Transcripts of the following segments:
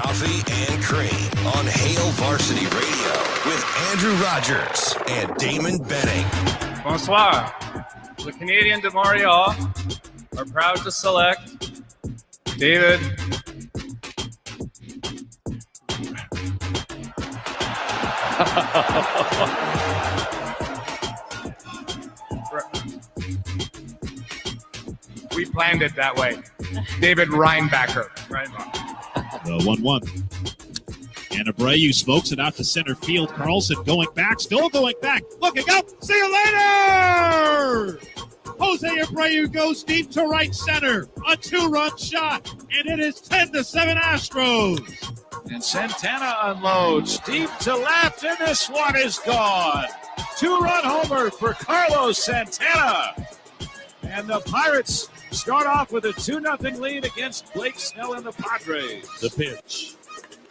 Coffee and Cream on Hail Varsity Radio with Andrew Rogers and Damon Benning. Bonsoir. The Canadiens de Montreal are proud to select David We planned it that way. David Reinbacher. The 1-1. And Abreu smokes it out to center field. Carlson going back, still going back. Looking up. See you later! Jose Abreu goes deep to right center. A 2-run shot. And it is 10-7 Astros. And Santana unloads deep to left, and this one is gone. 2-run homer for Carlos Santana. And the Pirates start off with a 2-0 lead against Blake Snell and the Padres. The pitch.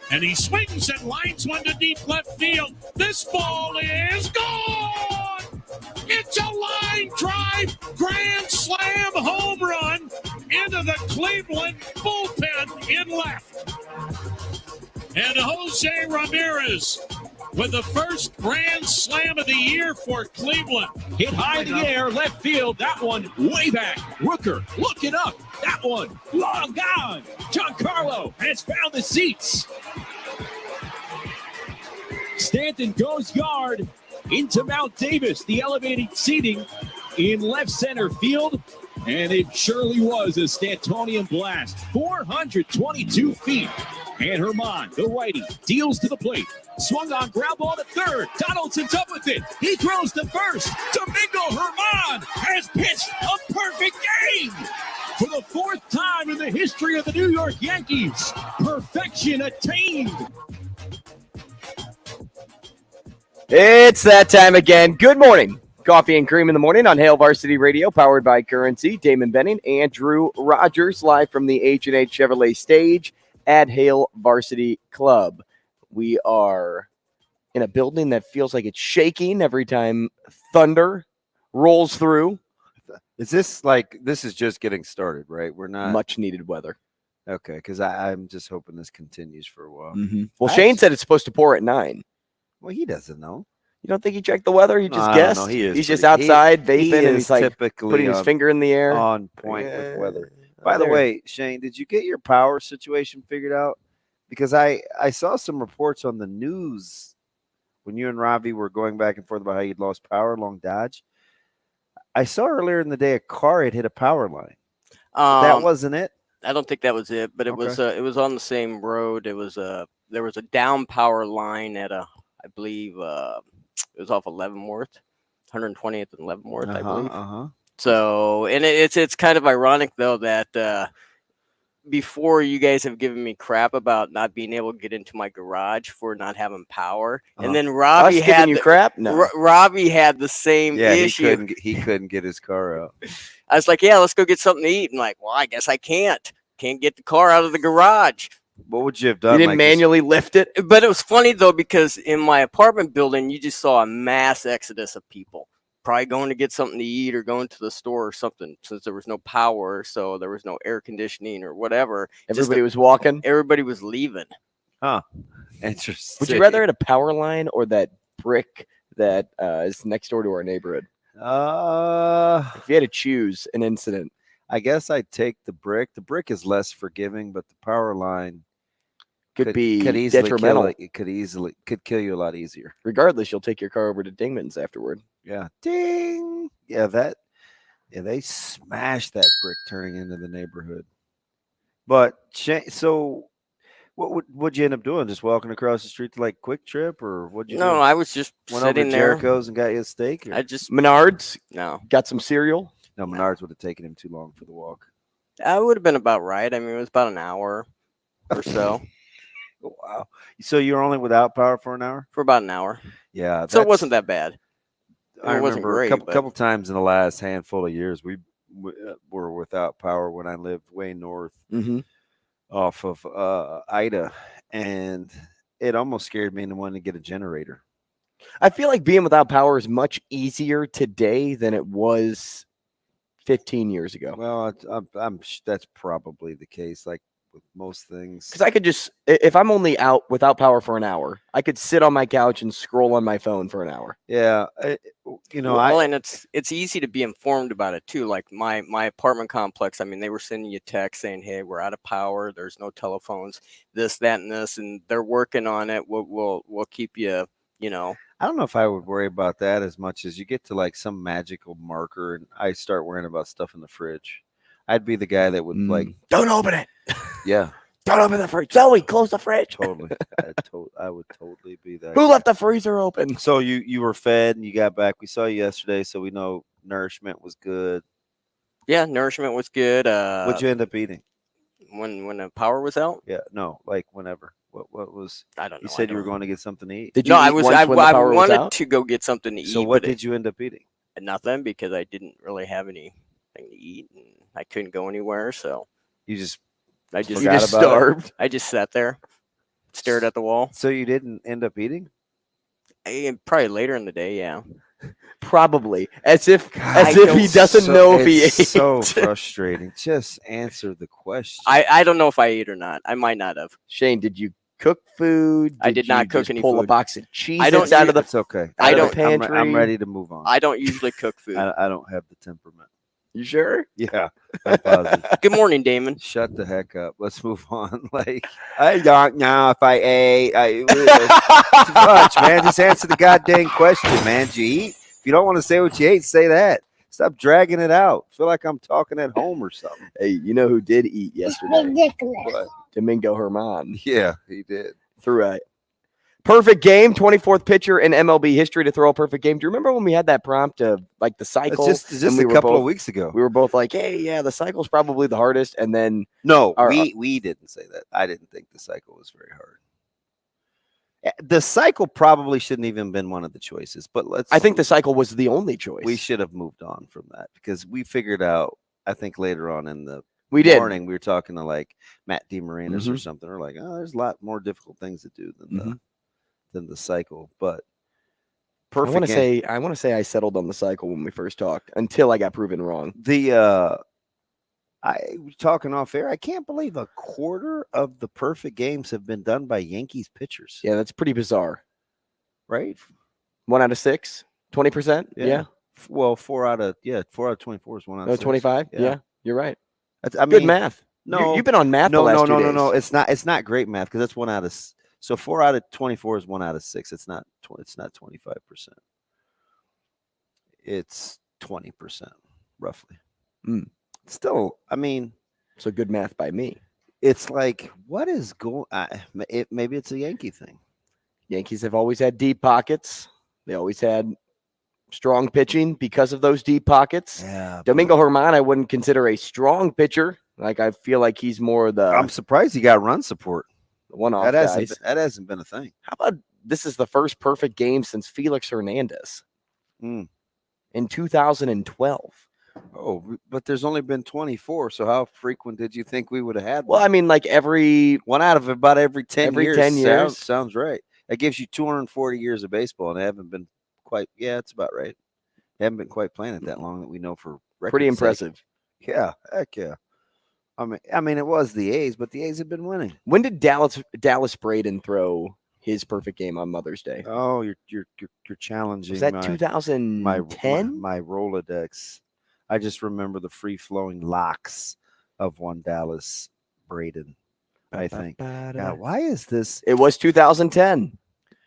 And he swings and lines one to deep left field. This ball is gone! It's a line drive, grand slam home run into the Cleveland bullpen in left. And Jose Ramirez with the first grand slam of the year for Cleveland. Hit high in the air, left field. That one way back. Rooker looking up. That one long gone. Giancarlo has found the seats. Stanton goes yard into Mount Davis, the elevated seating in left center field. And it surely was a Stantonian blast. 422 feet. And Herman, the righty, deals to the plate. Swung on, ground ball to third. Donaldson's up with it. He throws to first. Domingo Herman has pitched a perfect game. For the fourth time in the history of the New York Yankees, perfection attained. It's that time again. Good morning. Coffee and Cream in the morning on Hail Varsity Radio, powered by Currency. Damon Benning, Andrew Rogers, live from the H&H Chevrolet stage at Hail Varsity Club. We are in a building that feels like it's shaking every time thunder rolls through. Is this like, this is just getting started, right? We're not Much needed weather. okay, because I'm just hoping this continues for a while. Mm-hmm. Well, Shane said it's supposed to pour at 9. Well, he doesn't know. You don't think he checked the weather? He just guessed? No, he's just outside vaping and he's like typically putting his finger in the air. on point with weather. By the way, Shane, did you get your power situation figured out? Because I saw some reports on the news when you and Ravi were going back and forth about how you'd lost power along Dodge. I saw earlier in the day a car had hit a power line. That wasn't it? I don't think that was it, but it was on the same road. It was there was a down power line at I believe it was off of Leavenworth, 120th and Leavenworth, I believe. So, and it's kind of ironic though that before you guys have given me crap about not being able to get into my garage for not having power, and then Ravi had you crap. No, Ravi had the same issue. He couldn't get his car out. I was like, yeah, let's go get something to eat. And like, well, I guess I can't get the car out of the garage. What would you have done? You didn't manually lift it? But it was funny, though, because in my apartment building, you just saw a mass exodus of people. Probably going to get something to eat or going to the store or something, since there was no power, so there was no air conditioning or whatever. Everybody was walking? Everybody was leaving. Huh. Interesting. Would you rather hit a power line or that brick that is next door to our neighborhood? If you had to choose an incident. I guess I'd take the brick. The brick is less forgiving, but the power line could be detrimental. Could kill you a lot easier. Regardless, you'll take your car over to Dingman's afterward. Yeah. Ding. Yeah, they smashed that brick turning into the neighborhood. But so what'd you end up doing? Just walking across the street to like Quick Trip, or what'd you do? No, I was just went sitting over to there. Jericho's and got you a steak? Or? Menards? No. Got some cereal? No, Menards would have taken him too long for the walk. That would have been about right. I mean, it was about an hour or so. Wow. So you were only without power for an hour? For about an hour. Yeah. So it wasn't that bad. I wasn't remember great, a couple times in the last handful of years, we were without power when I lived way north off of Ida. And it almost scared me into wanting to get a generator. I feel like being without power is much easier today than it was 15 years ago. Well, I'm that's probably the case. Like with most things. Because I could just, if I'm only out without power for an hour, I could sit on my couch and scroll on my phone for an hour. Yeah, and it's easy to be informed about it too. Like my apartment complex, I mean, they were sending you texts saying, "Hey, we're out of power. There's no telephones. This, that, and this," and they're working on it. We'll keep you. I don't know if I would worry about that as much as you get to like some magical marker, and I start worrying about stuff in the fridge. I'd be the guy that would don't open it. Yeah. Don't open the fridge. Zoe, close the fridge. Totally. I would totally be that. Who guy. left the freezer open? So you were fed and you got back. We saw you yesterday, so we know nourishment was good. Yeah, nourishment was good. What'd you end up eating? When the power was out? Yeah, no, like whenever. What was? I don't know. You said you were going to get something to eat. Did you No, I eat was. once I when the power was wanted out? to go get something to eat. So what but did you end up eating? Nothing, because I didn't really have anything to eat, and I couldn't go anywhere. So You just I just forgot about it? starved. I just sat there, stared at the wall. So you didn't end up eating? Probably later in the day, yeah. Probably. As if I he doesn't know if he ate. It's so frustrating. Just answer the question. I don't know if I ate or not. I might not have. Shane, did you cook food? I did not you cook just any pull a food. box of cheese I don't out of the It's okay. I don't- pantry. I'm ready to move on. I don't usually cook food. I don't have the temperament. You sure? Yeah, I'm positive. Good morning, Damon. Shut the heck up. Let's move on. Like, I don't know if I ate. Too much, man. Just answer the goddamn question, man. Did you eat? If you don't want to say what you ate, say that. Stop dragging it out. Feel like I'm talking at home or something. Hey, you know who did eat yesterday? Ridiculous. Domingo Herman Yeah, he did. threw a perfect game, 24th pitcher in MLB history to throw a perfect game. Do you remember when we had that prompt of like the cycle? It's just and we a were couple both- of weeks ago. We were both like, hey, yeah, the cycle's probably the hardest. And then No, Our- we didn't say that. I didn't think the cycle was very hard. The cycle probably shouldn't even been one of the choices, but I think the cycle was the only choice. we should have moved on from that because we figured out, I think later on in the We did. morning, we were talking to like Matt DeMarinis or Mhm. something. We're like, oh, there's a lot more difficult things to do Mhm. than the cycle. But I perfect. want to game. say I settled on the cycle when we first talked until I got proven wrong. I was talking off air. I can't believe a quarter of the perfect games have been done by Yankees pitchers. Yeah, that's pretty bizarre. Right? 1 out of 6, 20%. Yeah. Well, 4 out of 24 is 1 out of No, 6. 25. Yeah, you're right. I Good mean, math. No, you've been on math. no, the last no, 2 no, no. days. It's not great math because that's 1 out of. So 4 out of 24 is 1 out of 6. It's not 25%. It's 20% roughly. Still, I mean, So good math by me. it's like what is going? Maybe it's a Yankee thing. Yankees have always had deep pockets. They always had strong pitching because of those deep pockets. Yeah, Domingo Herman, I wouldn't consider a strong pitcher. Like I feel like he's more the I'm surprised he got run support. one-off That guys. hasn't been a thing. How about this is the first perfect game since Felix Hernandez Mm. in 2012. Oh, but there's only been 24. So how frequent did you think we would have had? Well, I mean, like every 1 out of about every 10 Every years. 10 years. Sounds right. That gives you 240 years of baseball, and they haven't been quite. Yeah, it's about right. They haven't been quite playing it that long that we know for record's pretty sake. impressive. Yeah, heck yeah. I mean, it was the A's, but the A's have been winning. When did Dallas Braden throw his perfect game on Mother's Day? Oh, you're challenging. Was that my 2010? my Rolodex? I just remember the free flowing locks of one Dallas Braden. I think. Yeah, why is this? It was 2010,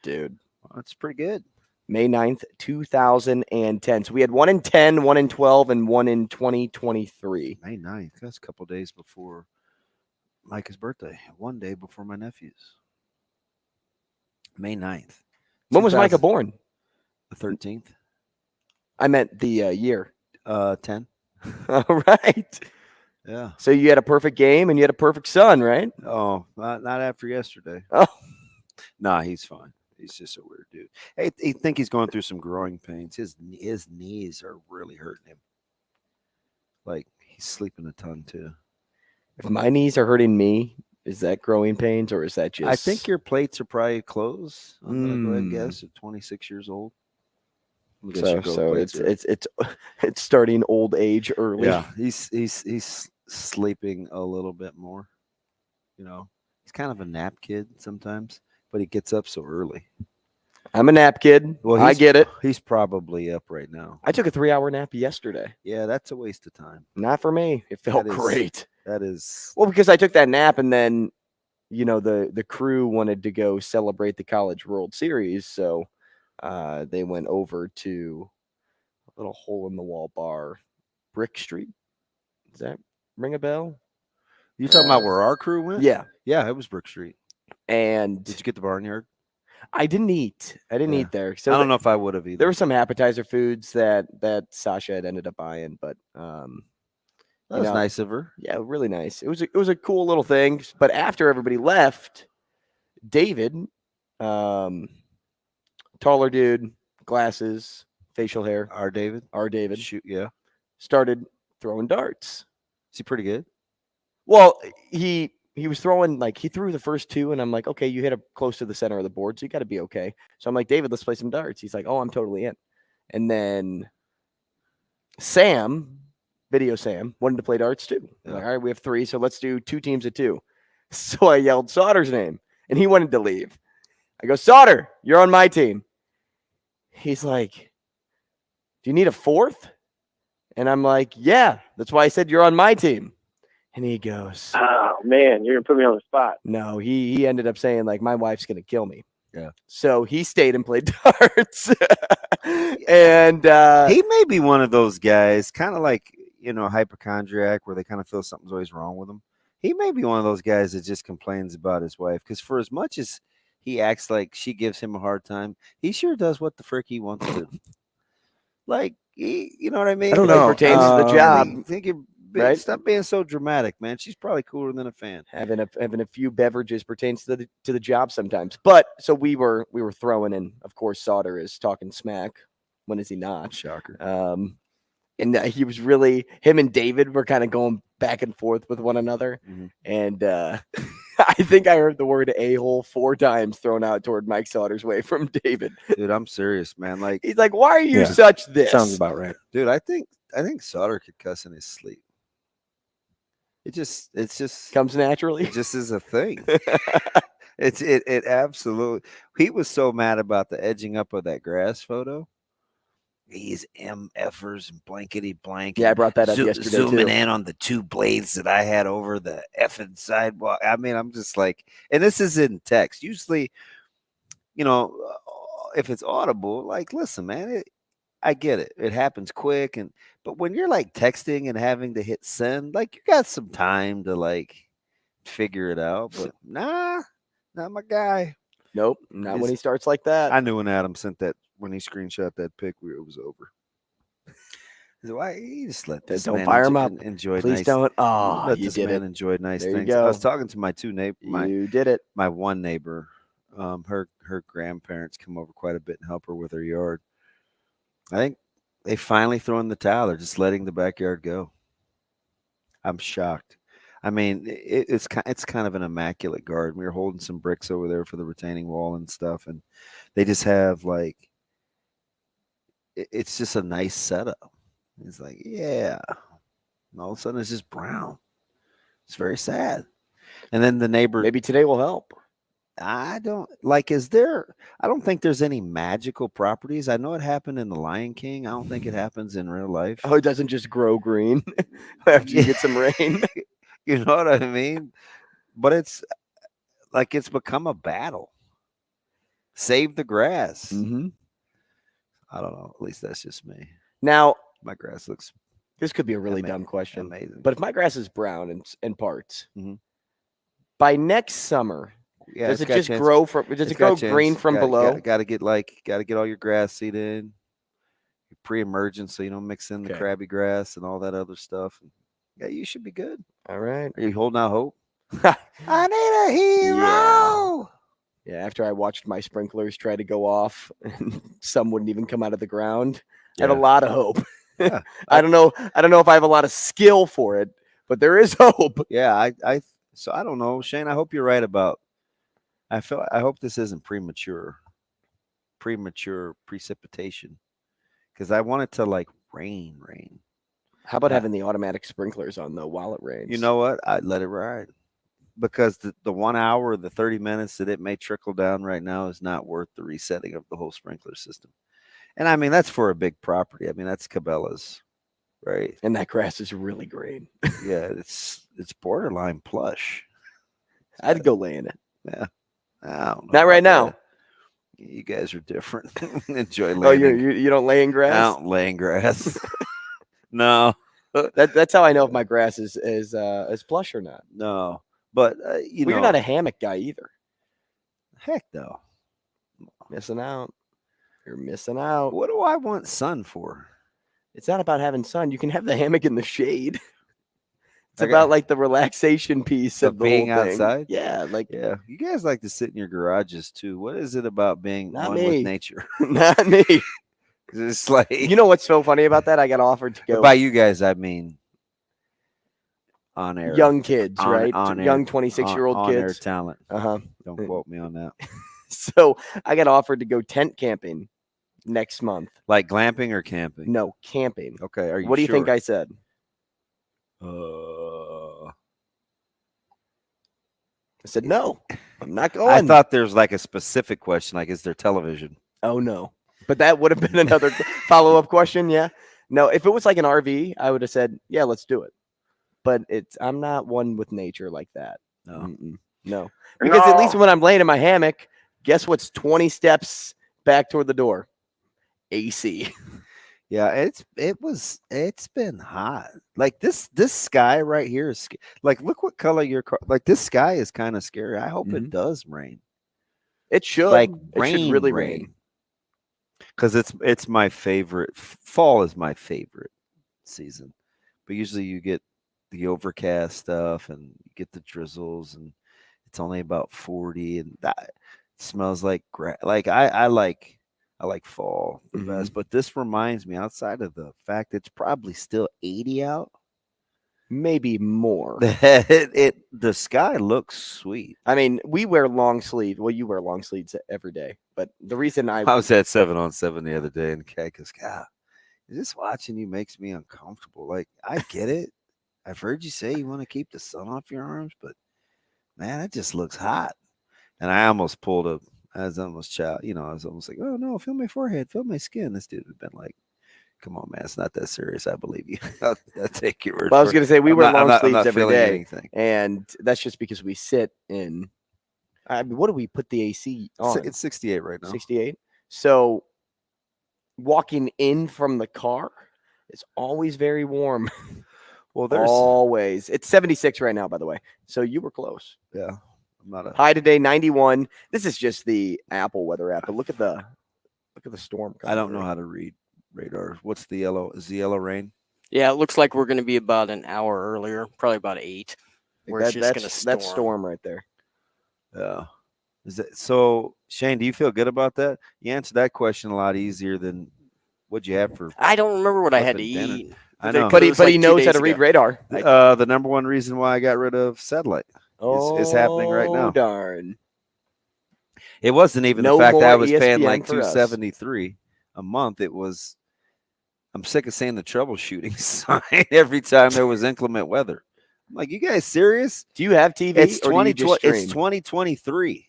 dude. That's pretty good. May 9th, 2010. So we had 1 in 10, 1 in 12, and 1 in 2023. May 9th. That's a couple days before Micah's birthday. 1 day before my nephew's. May 9th. When was Micah born? The 13th. I meant the year. 10. All right. Yeah. So you had a perfect game and you had a perfect son, right? Oh, not after yesterday. Oh. Nah, he's fine. He's just a weird dude. I think he's going through some growing pains. His knees are really hurting him. Like he's sleeping a ton too. If my knees are hurting me, is that growing pains or is that just? I think your plates are probably closed. I'm gonna go ahead and Mm. guess at 26 years old. I guess so. your growth So plates it's are- it's starting old age early. yeah. He's sleeping a little bit more. He's kind of a nap kid sometimes, but he gets up so early. I'm a nap kid. Well, I get it. He's probably up right now. I took a 3-hour nap yesterday. Yeah, that's a waste of time. Not for me. It felt great. That is. Well, because I took that nap and then, the crew wanted to go celebrate the College World Series. So they went over to a little hole-in-the-wall bar, Brick Street. Does that ring a bell? You talking about where our crew went? Yeah. Yeah, it was Brick Street. And did you get the barnyard? I didn't eat. I didn't eat there. So I don't know if I would have either. There were some appetizer foods that Sasha had ended up buying, but that was nice of her. Yeah, really nice. It was a cool little thing. But after everybody left, David, taller dude, glasses, facial hair. Our David. Shoot, yeah. Started throwing darts. Is he pretty good? Well, he was throwing, he threw the first two, and I'm like, okay, you hit up close to the center of the board, so you got to be okay. So I'm like, David, let's play some darts. He's like, oh, I'm totally in. And then Video Sam, wanted to play darts too. Yeah. Like, all right, we have 3, so let's do 2 teams of 2. So I yelled Sauter's name, and he wanted to leave. I go, Sauter, you're on my team. He's like, do you need a 4th? And I'm like, yeah, that's why I said you're on my team. And he goes, oh, man, you're going to put me on the spot. No, he ended up saying, my wife's going to kill me. Yeah. So he stayed and played darts. And he may be one of those guys, kind of like, hypochondriac, where they kind of feel something's always wrong with them. He may be one of those guys that just complains about his wife, because for as much as he acts like she gives him a hard time, he sure does what the frick he wants to. You know what I mean? I don't know. It pertains to the job. Right? Stop being so dramatic, man. She's probably cooler than a fan. Having a few beverages pertains to the job sometimes. But so we were throwing, and of course Sauter is talking smack. When is he not? Shocker. And he was really, him and David were kind of going back and forth with one another. Mm-hmm. And I think I heard the word a-hole 4 times thrown out toward Mike Sauter's way from David. Dude, I'm serious, man. He's like, why are you such this? Sounds about right. Dude, I think Sauter could cuss in his sleep. It's just comes naturally. It just is a thing. It absolutely. He was so mad about the edging up of that grass photo. These MFers and blankety blank. Yeah, I brought that up yesterday zooming too. in on the 2 blades that I had over the effing sidewalk. I mean, I'm just like, and this is in text. Usually, if it's audible, listen, man, I get it. It happens quick, but when you're texting and having to hit send, you got some time to figure it out. But nah, not my guy. Nope, not when he starts like that. I knew when Adam sent that, when he screenshot that pic, it was over. So why you just let this don't man fire him up? Enjoy. Please nice, don't. Oh, let you this did man it. enjoy nice there things. You go. I was talking to my 2 neighbors. You did it. My one neighbor, her grandparents come over quite a bit and help her with her yard. I think they finally throw in the towel. They're just letting the backyard go. I'm shocked. I mean, it's kind of an immaculate garden. We were holding some bricks over there for the retaining wall and stuff, and they just have it's just a nice setup. It's yeah. And all of a sudden it's just brown. It's very sad. And then the neighbor. Maybe today will help. I don't I don't think there's any magical properties. I know it happened in The Lion King. I don't think it happens in real life. Oh, it doesn't just grow green after you get some rain. You know what I mean? But it's become a battle. Save the grass. Mm-hmm. I don't know. At least that's just me. Now, my grass looks. This could be a really dumb question. Amazing. But if my grass is brown in parts, mm-hmm. by next summer, does it just grow from? Does it grow green from below? Got to get all your grass seed in, pre-emergence, so you don't mix in the crabby grass and all that other stuff. Yeah, you should be good. All right. Are you holding out hope? I need a hero. Yeah. After I watched my sprinklers try to go off, and some wouldn't even come out of the ground. I had a lot of hope. Yeah. I don't know if I have a lot of skill for it, but there is hope. Yeah, so I don't know, Shane. I hope you're right about. I hope this isn't premature precipitation, because I want it to rain. How about having the automatic sprinklers on though while it rains? You know what? I'd let it ride. because the 1 hour, the 30 minutes that it may trickle down right now is not worth the resetting of the whole sprinkler system. And I mean, that's for a big property. I mean, that's Cabela's, right? And that grass is really green. Yeah, it's borderline plush. I'd go lay in it. Yeah. I don't know Not right about now. that. You guys are different. Enjoy laying. Oh, you don't lay in grass? I don't lay in grass. No. That's how I know if my grass is plush or not. No. But, You're not a hammock guy either. Heck no. Missing out. You're missing out. What do I want sun for? It's not about having sun. You can have the hammock in the shade. It's about like the relaxation piece of the being whole thing. outside. Yeah, Yeah, you guys like to sit in your garages too. What is it about being Not one me. with nature? Not me. It's like, You know what's so funny about that? I got offered to go. by you guys, I mean on air, Young kids, right? on air, Young 26-year-old on air kids. talent. Uh-huh. Don't quote me on that. So I got offered to go tent camping next month. Like glamping or camping? No, camping. Okay. Are you? What do you think I said? I said, no, I'm not going. I thought there's like a specific question, like is there television? Oh, no. But that would have been another follow-up question, yeah. No, if it was like an RV, I would have said, yeah, let's do it. But I'm not one with nature like that. No. Mm-mm. No. Because at least when I'm laying in my hammock, guess what's 20 steps back toward the door? AC. Yeah, it's been hot. Like this sky right here is like, look what color your car. Like this sky is kind of scary. I hope it does rain. It should. Like it should really rain. Because it's my favorite. Fall is my favorite season. But usually you get the overcast stuff and you get the drizzles and it's only about 40 and that smells like like I like fall the best, but this reminds me, outside of the fact it's probably still 80 out, maybe more. The sky looks sweet. I mean, we wear long sleeve. Well, you wear long sleeves every day, but the reason I was at 7-on-7 the other day, and the cat goes, God, just watching you makes me uncomfortable. Like, I get it. I've heard you say you want to keep the sun off your arms, but man, it just looks hot. And I almost pulled a. I was almost I was almost like, oh no, feel my forehead, feel my skin. This dude had been like, come on, man, it's not that serious. I believe you. I'll take your word. Well, I was going to say we wear long sleeves I'm not every day, anything. And that's just because we sit in. I mean, what do we put the AC on? It's 68 right now. 68. So walking in from the car is always very warm. Well, there's always. It's 76 right now, by the way. So you were close. Yeah. I'm not a high today, 91. This is just the Apple weather app, but look at the storm. I don't know how to read radar. What's the yellow? Is the yellow rain? Yeah, it looks like we're going to be about an hour earlier, probably about 8. Where it's just going to storm. That's storm right there. Yeah. Is it so? Shane, do you feel good about that? You answered that question a lot easier than what'd you have for. I don't remember what I had to dinner. eat. I know, but he knows how to read radar. The number one reason why I got rid of satellite. Is happening right now. Darn. It wasn't even the fact that I was paying like $273 a month. It was, I'm sick of seeing the troubleshooting sign every time there was inclement weather. I'm like, you guys serious? Do you have TV? It's 2023.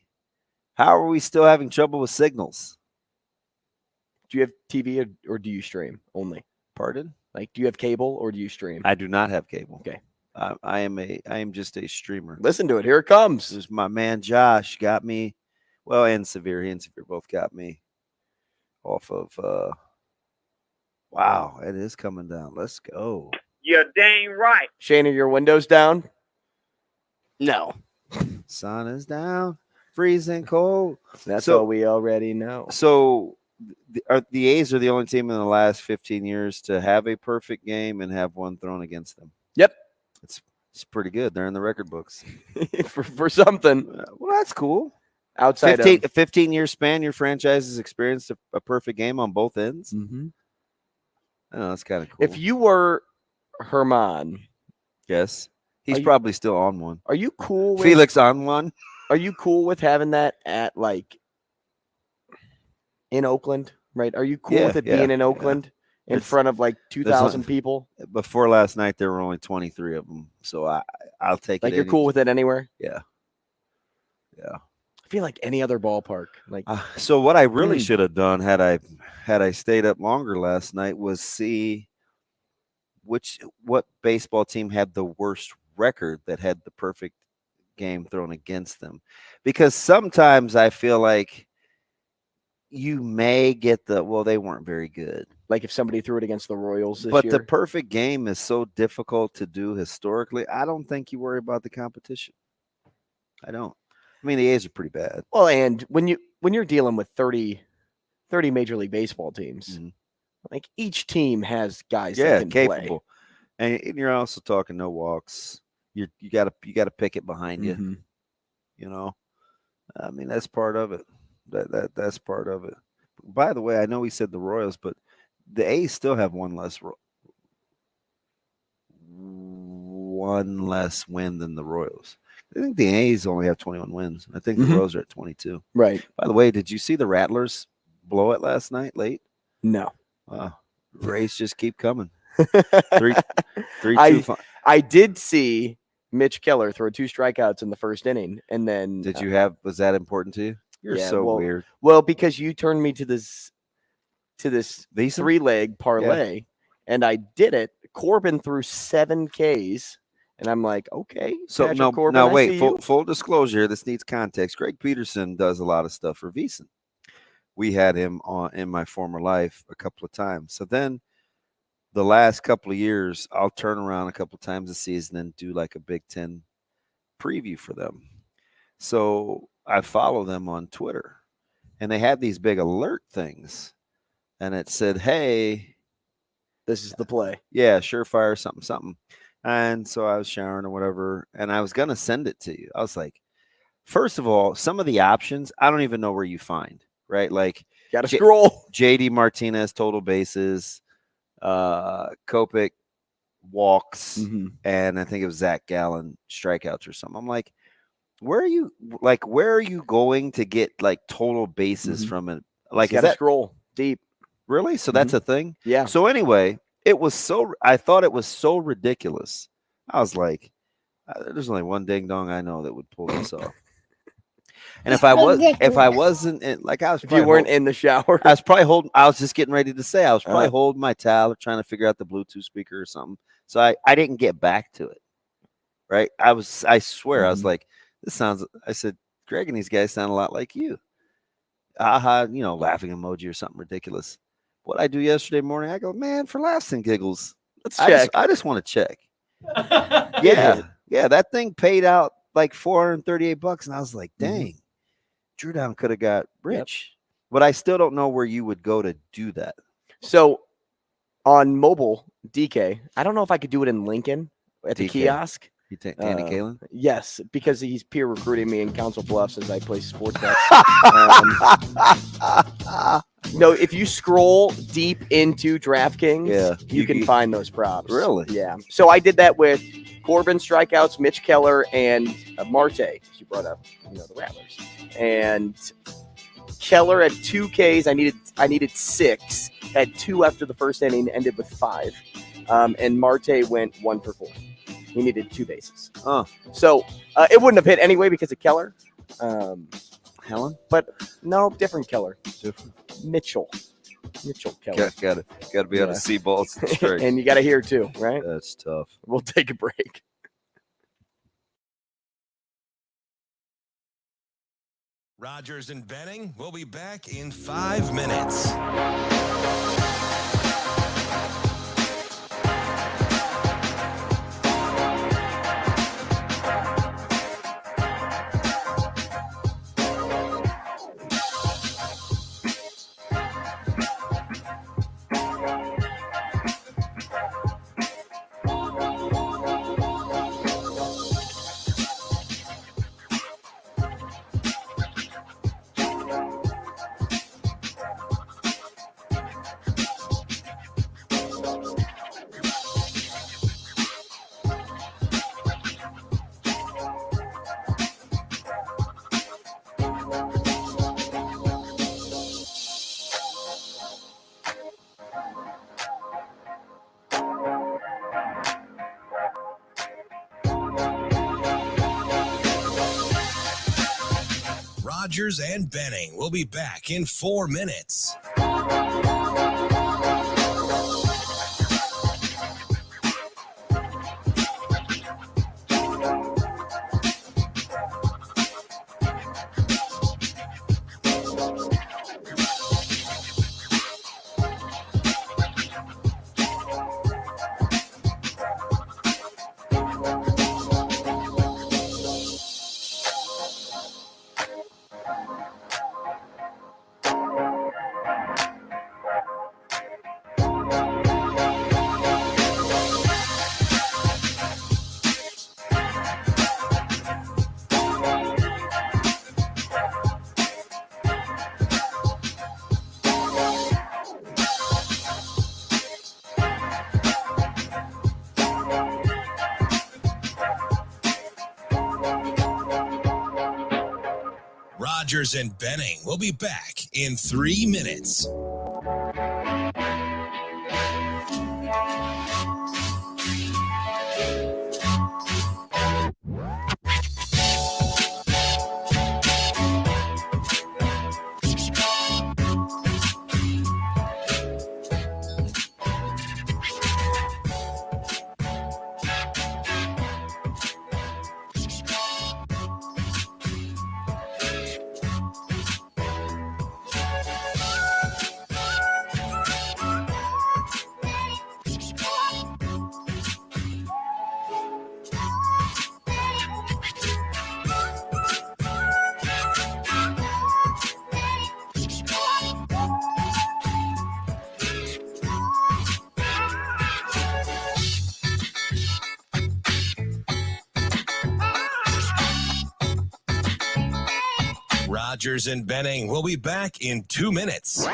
How are we still having trouble with signals? Do you have TV or do you stream only? Pardon? Like, do you have cable or do you stream? I do not have cable. Okay. I am just a streamer. Listen to it. Here it comes. This is my man Josh got me. Well, and Severe. He and Severe both got me off of. Wow, it is coming down. Let's go. You're dang right. Shane, are your windows down? No. Sun is down. Freezing cold. That's what we already know. So the A's are the only team in the last 15 years to have a perfect game and have one thrown against them. Yep. It's pretty good. They're in the record books for something. Well, that's cool. Outside 15-year span, your franchise has experienced a perfect game on both ends. Mm-hmm. I know, that's kind of cool. If you were Herman, yes, he's probably still on one. Are you cool with Felix on one? Are you cool with having that at like in Oakland? Right? Are you cool with it being in Oakland? in front of like 2,000 people. Before last night, there were only 23 of them. So I'll take it. Like you're cool with it anywhere? Yeah. I feel like any other ballpark. Like so what I really should have done had I stayed up longer last night was see what baseball team had the worst record that had the perfect game thrown against them. Because sometimes I feel like you may get they weren't very good. Like if somebody threw it against the Royals this year. But the perfect game is so difficult to do historically. I don't think you worry about the competition. I don't. I mean, the A's are pretty bad. Well, and when you're dealing with 30 Major League Baseball teams, like each team has guys that can capable. play. And you're also talking no walks. You got to pick it behind you. You know, I mean that's part of it. That's part of it. By the way, I know we said the Royals, but the A's still have one less win than the Royals. I think the A's only have 21 wins. I think the Royals are at 22. Right. By the way, did you see the Rattlers blow it last night late? No. Rays just keep coming. 3-2. I did see Mitch Keller throw 2 strikeouts in the first inning, and then was that important to you? You're so weird. Well, because you turned me to this 3-leg parlay, and I did it. Corbin threw 7 Ks. And I'm like, okay. So Corbin, full disclosure, this needs context. Greg Peterson does a lot of stuff for VEASAN. We had him on in my former life a couple of times. So then the last couple of years, I'll turn around a couple of times a season and do like a Big Ten preview for them. So I follow them on Twitter, and they had these big alert things, and it said, "Hey, this is the play." Yeah, surefire something. And so I was showering or whatever, and I was going to send it to you. I was like, first of all, some of the options, I don't even know where you find, right? Like, got to scroll. JD Martinez, total bases, Kopech walks, and I think it was Zach Gallen, strikeouts or something. I'm like, where are you going to get like total bases from it? Like, you got to scroll deep. Really? So that's a thing? Yeah. So anyway, I thought it was so ridiculous. I was like, there's only one ding dong I know that would pull this off. And if I wasn't in, like, if you weren't in the shower, I was just getting ready to say, I was probably holding my towel, trying to figure out the Bluetooth speaker or something. So I didn't get back to it. Right. I swear, I was like, I said, Greg and these guys sound a lot like you. Laughing emoji or something ridiculous. What I do yesterday morning, I go, man, for laughs and giggles, let's check. I just want to check. Yeah, that thing paid out like $438, and I was like, dang, Drew Down could have got rich. Yep. But I still don't know where you would go to do that. So on mobile, DK, I don't know if I could do it in Lincoln at the kiosk. You think Andy Kalen? Yes, because he's peer recruiting me in Council Bluffs as I play sports bets. No, if you scroll deep into DraftKings, you can find those props. Really? Yeah. So I did that with Corbin strikeouts, Mitch Keller, and Marte. You brought up, the Rattlers. And Keller had 2 Ks. I needed 6. Had 2 after the first inning. Ended with 5. And Marte went 1 for 4. He needed 2 bases. So it wouldn't have hit anyway because of Keller. Helen? But no, different Keller. Different. Mitchell Keller. Got to be on a C ball straight. And you got to hear too, right? That's tough. We'll take a break. Rogers and Benning will be back in 5 minutes. Rogers and Benning will be back in 4 minutes. Rogers and Benning will be back in 3 minutes. Rogers and Benning will be back in 2 minutes.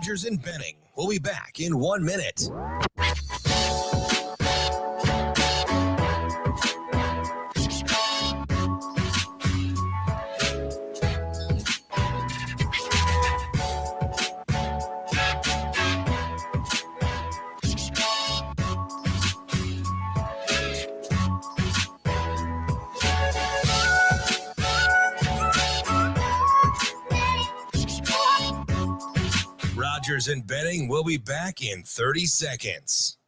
Rogers and Benning will be back in 1 minute. Rogers and Benning will be back in 30 seconds.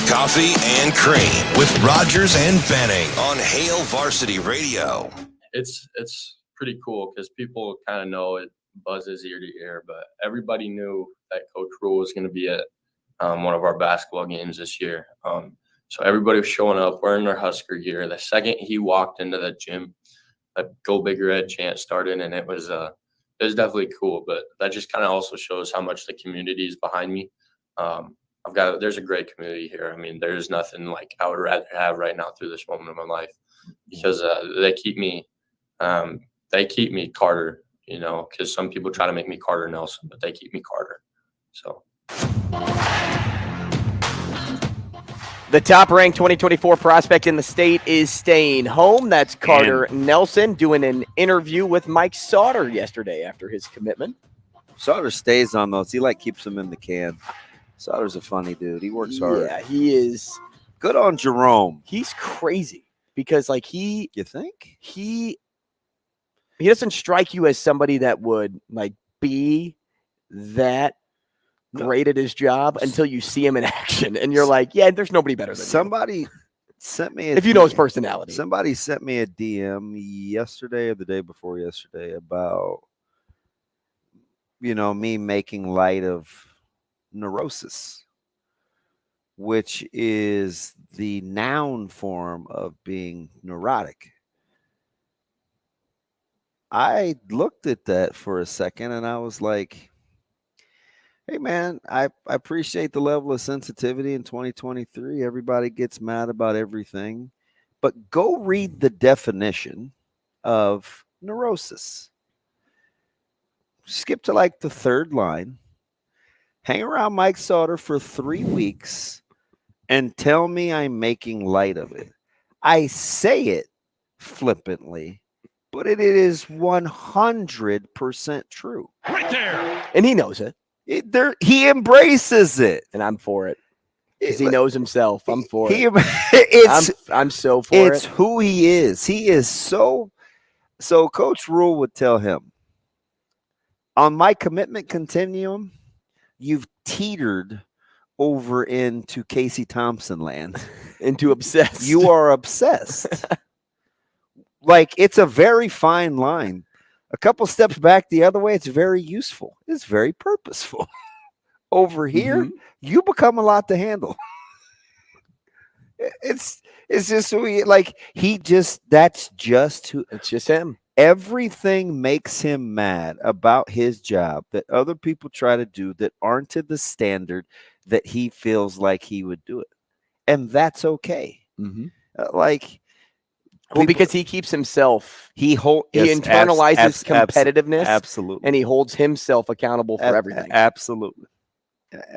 Coffee and Cream with Rogers and Benning on Hail Varsity Radio. It's pretty cool because people kind of know it buzzes ear to ear, but everybody knew that Coach Rule was going to be at one of our basketball games this year. So everybody was showing up wearing their Husker gear. The second he walked into the gym, a Go Big Red chant started, and it was definitely cool. But that just kind of also shows how much the community is behind me. There's a great community here. I mean, there's nothing like I would rather have right now through this moment of my life because they keep me Carter, you know, because some people try to make me Carter Nelson, but they keep me Carter. So. The top-ranked 2024 prospect in the state is staying home. That's Carter Nelson doing an interview with Mike Sauter yesterday after his commitment. Sauter stays on those. He keeps them in the can. Sauter's a funny dude. He works hard. Yeah, he is. Good on Jerome. He's crazy because, like, You think? he doesn't strike you as somebody that would, like, be that great at his job until you see him in action, and you're like, yeah, there's nobody better than Somebody sent me if you know his personality. Somebody sent me a DM yesterday or the day before yesterday about, me making light of neurosis, which is the noun form of being neurotic. I looked at that for a second and I was like, hey, man, I appreciate the level of sensitivity in 2023. Everybody gets mad about everything. But go read the definition of neurosis. Skip to like the third line. Hang around Mike Sauter for 3 weeks and tell me I'm making light of it. I say it flippantly, but it is 100% true. Right there. And he knows it. He embraces it. And I'm for it. Because he knows himself. I'm for it. I'm so for it. It's who he is. He is so Coach Rule would tell him, on my commitment continuum, you've teetered over into Casey Thompson land. Into obsessed. You are obsessed. Like, it's a very fine line. A couple steps back the other way, it's very useful. It's very purposeful. Over here, you become a lot to handle. It's just who he, like, that's just who. It's just him. Everything makes him mad about his job that other people try to do that aren't to the standard that he feels like he would do it. And that's okay. Because he keeps himself, he internalizes competitiveness, absolutely, and he holds himself accountable for everything. Absolutely,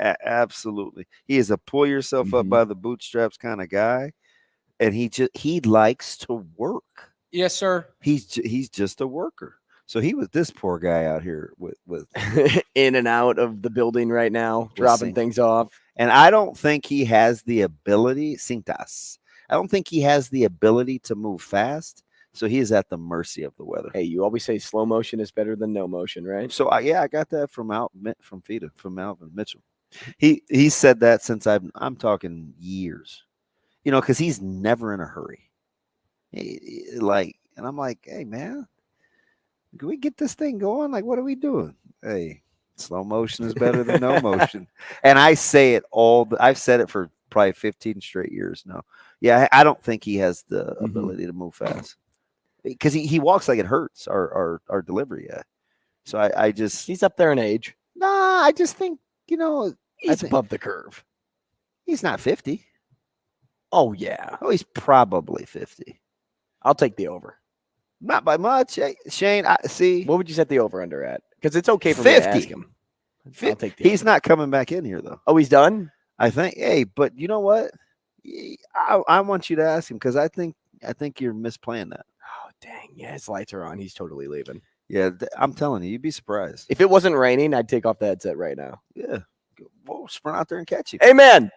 absolutely. He is a pull yourself up by the bootstraps kind of guy, and he likes to work. Yes, sir. He's just a worker. So he was this poor guy out here with in and out of the building right now, dropping things off. And I don't think he has the ability, Cintas. I don't think he has the ability to move fast. So he is at the mercy of the weather. Hey, you always say slow motion is better than no motion, right? So I got that from Alvin Mitchell. He said that since I'm talking years, because he's never in a hurry. And I'm like, hey, man, can we get this thing going? Like, what are we doing? Hey, slow motion is better than no motion. And I say it I've said it for probably 15 straight years now. Yeah, I don't think he has the ability to move fast because he walks like it hurts our delivery. Yeah. So he's up there in age. Nah, I just think, he's above the curve. He's not 50. Oh, yeah. Oh, he's probably 50. I'll take the over. Not by much. Hey, Shane, see. What would you set the over under at? Because it's okay for 50. Me to ask him. I'll take the he's over. Not coming back in here, though. Oh, he's done? I think. Hey, but you know what? I want you to ask him because I think you're misplaying that. Oh, dang. Yeah, his lights are on. He's totally leaving. Yeah, I'm telling you, you'd be surprised. If it wasn't raining, I'd take off the headset right now. Yeah. We'll sprint out there and catch you. Hey, man.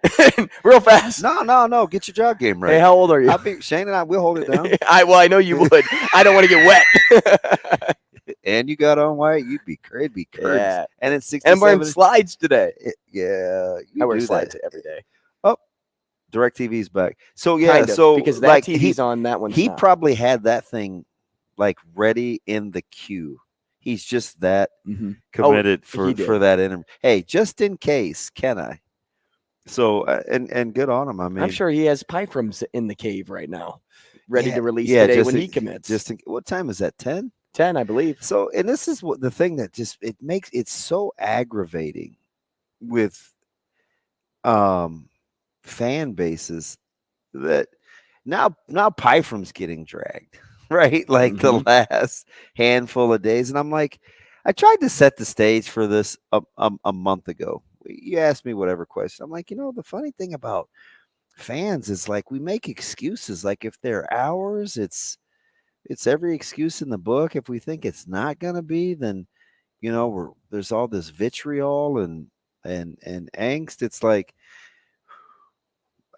Real fast. No. Get your jog game right. Hey, how old are you? Shane and I will hold it down. I know you would. I don't want to get wet. And you got on white, you'd be crazy. Yeah. And it's 60. And I'm wearing slides today. Yeah. I wear slides every day. Oh, DirecTV's back. So, yeah. Kind of, so, because that TV's on that one. He probably had that thing, like, ready in the queue. He's just that committed for that interview. Hey, just in case, can I? So, and good on him. I mean, I'm sure he has Pyfrums in the cave right now, ready to release today when he commits. What time is that? 10? 10, I believe. So, and this is what the thing that just makes it so aggravating with fan bases that now Pyfrum's getting dragged. Right, like the last handful of days, and I'm like, I tried to set the stage for this a month ago. You asked me whatever question. I'm like, the funny thing about fans is like we make excuses. Like if they're ours, it's every excuse in the book. If we think it's not gonna be, then there's all this vitriol, and and angst. It's like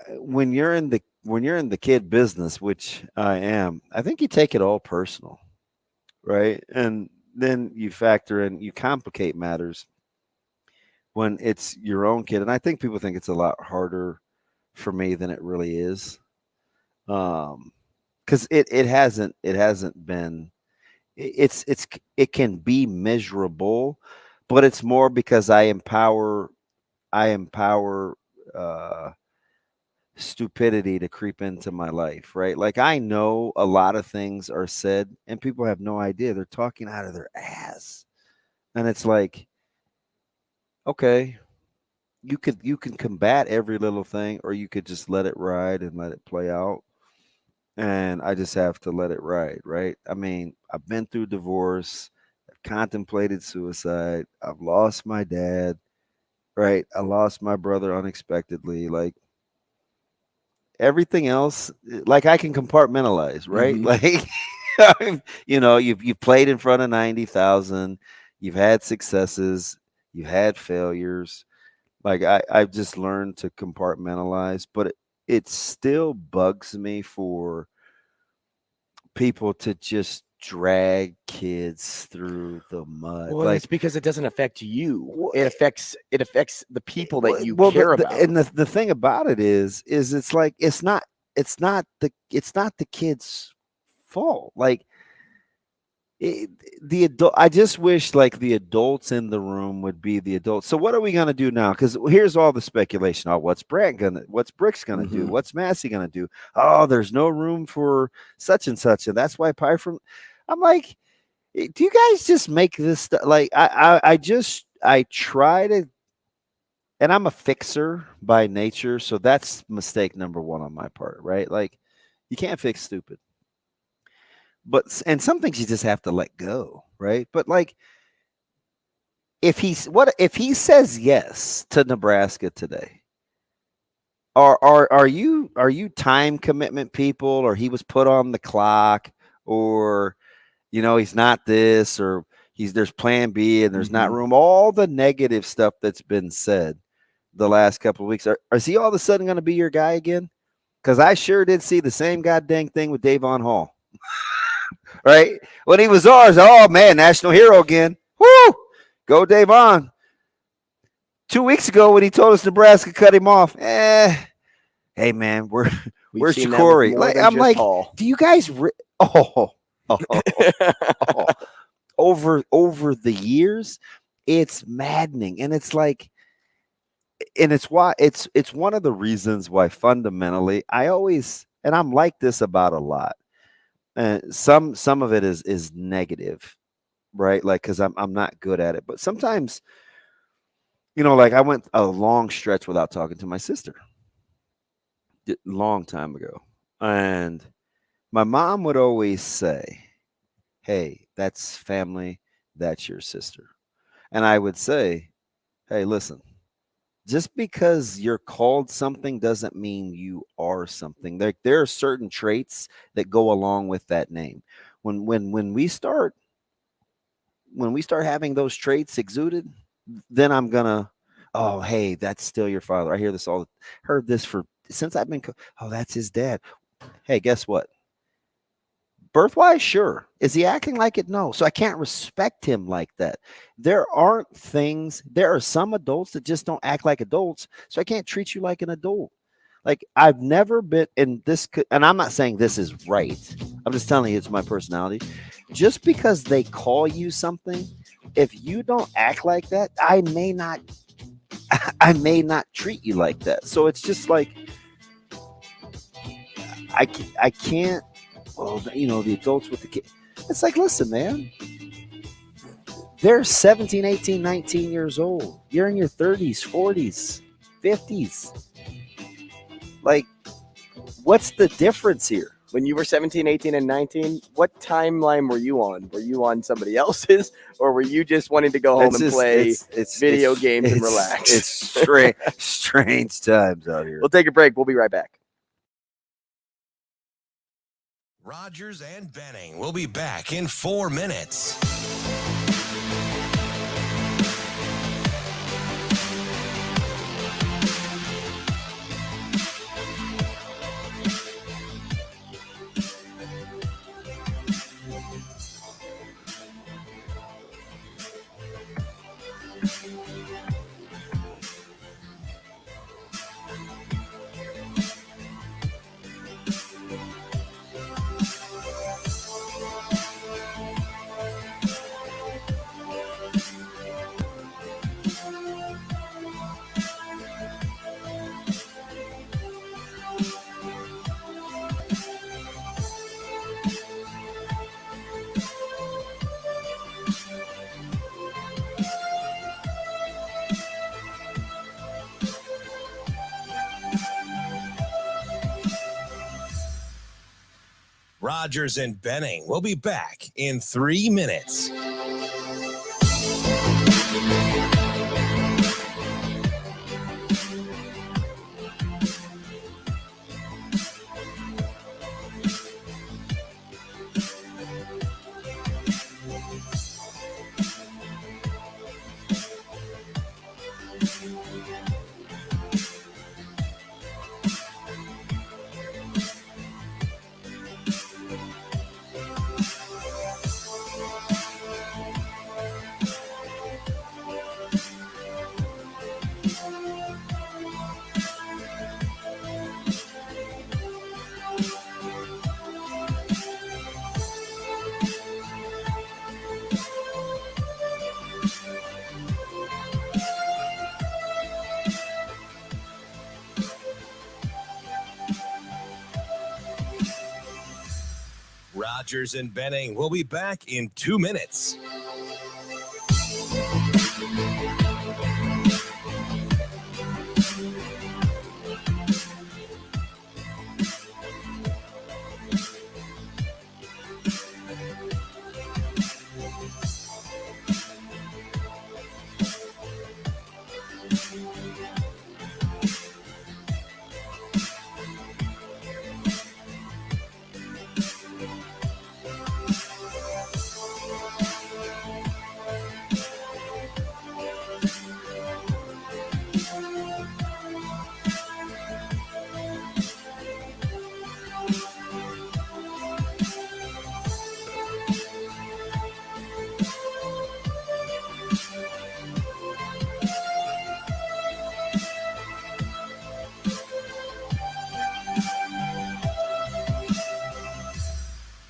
when you're in the kid business, which I am, I think you take it all personal, right? And then you factor in, you complicate matters when it's your own kid. And I think people think it's a lot harder for me than it really is. Because it hasn't been, it can be miserable, but it's more because I empower stupidity to creep into my life, right? Like, I know a lot of things are said and people have no idea. They're talking out of their ass. And it's like, okay, you can combat every little thing, or you could just let it ride and let it play out. And I just have to let it ride, right? I mean, I've been through divorce, I've contemplated suicide, I've lost my dad, right? I lost my brother unexpectedly. Like, everything else, like, I can compartmentalize, right? Mm-hmm. Like, you've played in front of 90,000, you've had successes, you've had failures. Like, I've just learned to compartmentalize, but it still bugs me for people to just drag kids through the mud. Well, like, it's because it doesn't affect you. It affects the people that you well, care about. And the thing about it is it's like, it's not the kid's fault. Like, I just wish, like, the adults in the room would be the adults. So what are we gonna do now? Because here's all the speculation. Oh, what's Brick's gonna do? What's Massey gonna do? Oh, there's no room for such and such, and that's why I'm like, do you guys just make this stuff? Like, I try to, and I'm a fixer by nature, so that's mistake number one on my part, right? Like, you can't fix stupid. And some things you just have to let go, right? But, like, if he says yes to Nebraska today, are you time commitment people, or he was put on the clock, or he's not this, or there's plan B and there's not room, all the negative stuff that's been said the last couple of weeks, is he all of a sudden going to be your guy again? Because I sure did see the same goddamn thing with Davon Hall. Right? When he was ours, oh man, national hero again. Woo! Go Davon. 2 weeks ago when he told us Nebraska cut him off, hey man, where's Corey? Like, I'm like, Hall. Do you guys over the years, it's maddening. And it's like, and it's why it's one of the reasons why fundamentally and I'm like this about a lot. Some of it is negative, right? Like, because I'm not good at it. But sometimes, like, I went a long stretch without talking to my sister, long time ago, and my mom would always say, "Hey, that's family. That's your sister," and I would say, "Hey, listen. Just because you're called something doesn't mean you are something. There are certain traits that go along with that name. When we start having those traits exuded, then I'm gonna, oh, hey, that's still your father. I hear this heard this since I've been. Oh, that's his dad. Hey, guess what? Birthwise, sure. Is he acting like it? No. So I can't respect him like that. There are some adults that just don't act like adults. So I can't treat you like an adult. Like, I've never been in this, and I'm not saying this is right. I'm just telling you it's my personality. Just because they call you something, if you don't act like that, I may not treat you like that. So it's just like, I can't. Well, the adults with the kids. It's like, listen, man, they're 17, 18, 19 years old. You're in your 30s, 40s, 50s. Like, what's the difference here? When you were 17, 18, and 19, what timeline were you on? Were you on somebody else's, or were you just wanting to go home and play video games and relax? It's strange times out here. We'll take a break. We'll be right back. Rogers and Benning will be back in 4 minutes. Rogers and Benning will be back in 3 minutes. Rogers and Benning will be back in 2 minutes.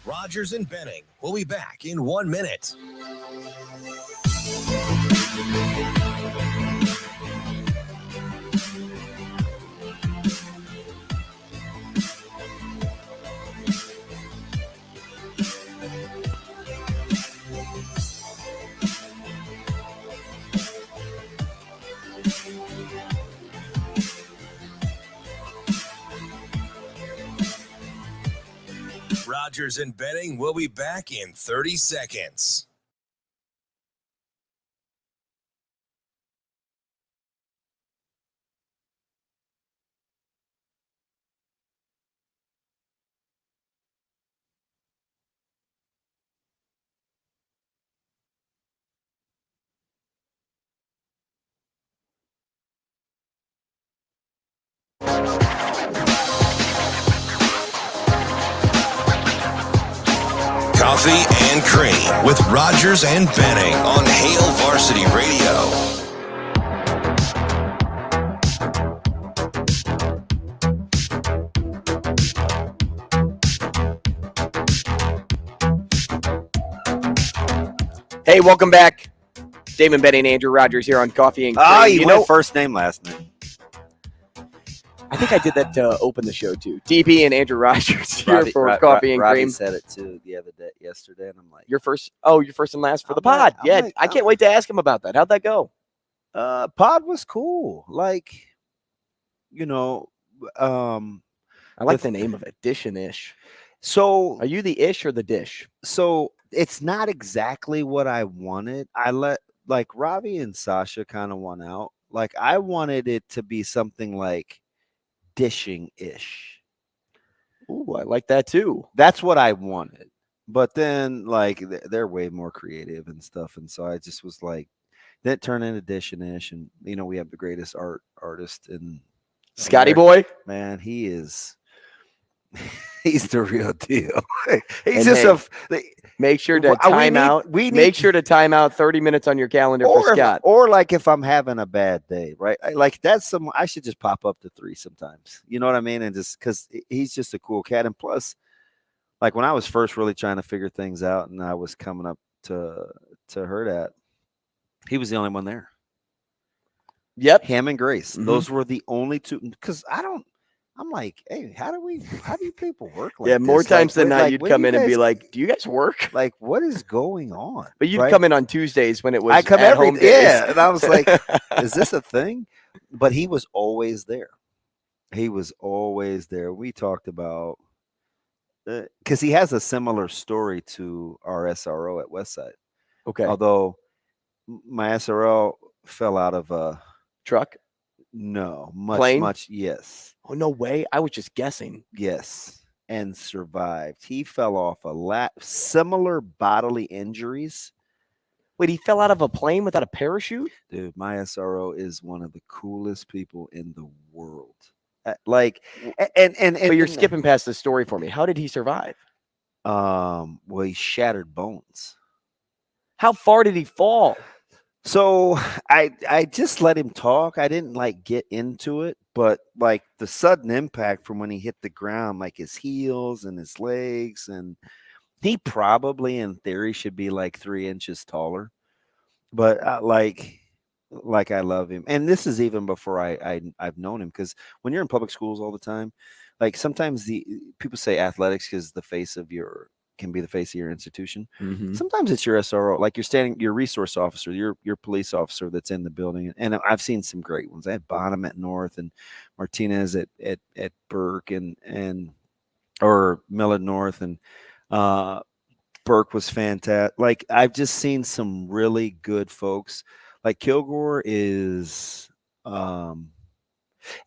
Rogers and Benning will be back in 1 minute. Rogers and Benning will be back in 30 seconds. Coffee and Cream with Rogers and Benning on Hail Varsity Radio. Hey, welcome back. Damon Benning and Andrew Rogers here on Coffee and Cream. Oh, you know, first name, last name. I think I did that to open the show too. DB and Andrew Rogers here for Coffee and Robbie Cream. said it too yesterday, and I'm like, You're first and last for the pod. I can't wait to ask him about that. How'd that go? Pod was cool. Like, you know, I like the name of it, Dish and Ish. So are you the ish or the dish? So it's not exactly what I wanted. I let like Ravi and Sasha kind of won out. Like I wanted it to be something like dishing-ish. Ooh, I like that too. That's what I wanted. But then like they're way more creative and stuff. And so I just was like, that turned into dish-and-ish. And you know, we have the greatest artist in Scotty Boy. Man, he is he's the real deal. He's and just make sure to time out. Make sure to time out 30 minutes on your calendar for Scott. Or like if I'm having a bad day, right? Like that's I should just pop up to 3 sometimes. You know what I mean? And just because he's just a cool cat. And plus, like when I was first really trying to figure things out and I was coming up to Hurrdat, he was the only one there. Yep. Him and Grace. Mm-hmm. Those were the only two. Because I'm like, hey, how do you people work like yeah, more this? times than not, like, you'd come in and be like, do you guys work? Like, what is going on? But you'd come in on Tuesdays when it was I come at home days. Yeah, and I was like, is this a thing? But he was always there. He was always there. We talked about because he has a similar story to our SRO at Westside. Okay. Although my SRO fell out of a truck. No, Plane? much. Yes. Oh, no way. I was just guessing. Yes. And survived. He fell off similar bodily injuries. Wait, he fell out of a plane without a parachute? Dude, my SRO is one of the coolest people in the world. But you're skipping past the story for me. How did he survive? Well, he shattered bones. How far did he fall? So I just let him talk. I didn't get into it, but the sudden impact from when he hit the ground, his heels and his legs, and he probably in theory should be 3 inches taller. But I love him, and this is even before I've known him, because when you're in public schools all the time, sometimes people say athletics because can be the face of your institution. Mm-hmm. Sometimes it's your SRO, your resource officer, your police officer that's in the building. And I've seen some great ones. I had Bonham at North and Martinez at Burke or Millard North, and Burke was fantastic. I've just seen some really good folks. Kilgore is, and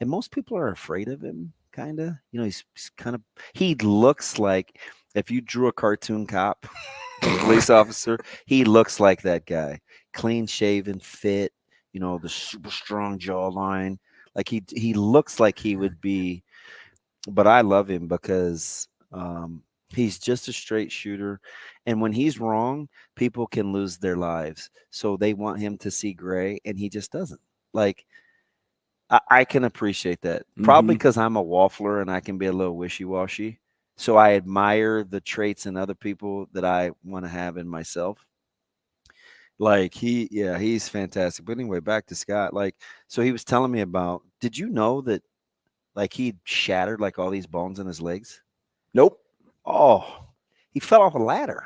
most people are afraid of him. Kind of, he looks like, if you drew a cartoon cop, police officer, he looks like that guy. Clean shaven, fit, the super strong jawline. He looks like he would be, but I love him because he's just a straight shooter. And when he's wrong, people can lose their lives. So they want him to see gray, and he just doesn't. I can appreciate that. Probably because I'm a waffler and I can be a little wishy-washy. So I admire the traits in other people that I want to have in myself. He's fantastic. But anyway, back to Scott. So he was telling me about, did you know that he shattered all these bones in his legs? Nope. Oh, he fell off a ladder.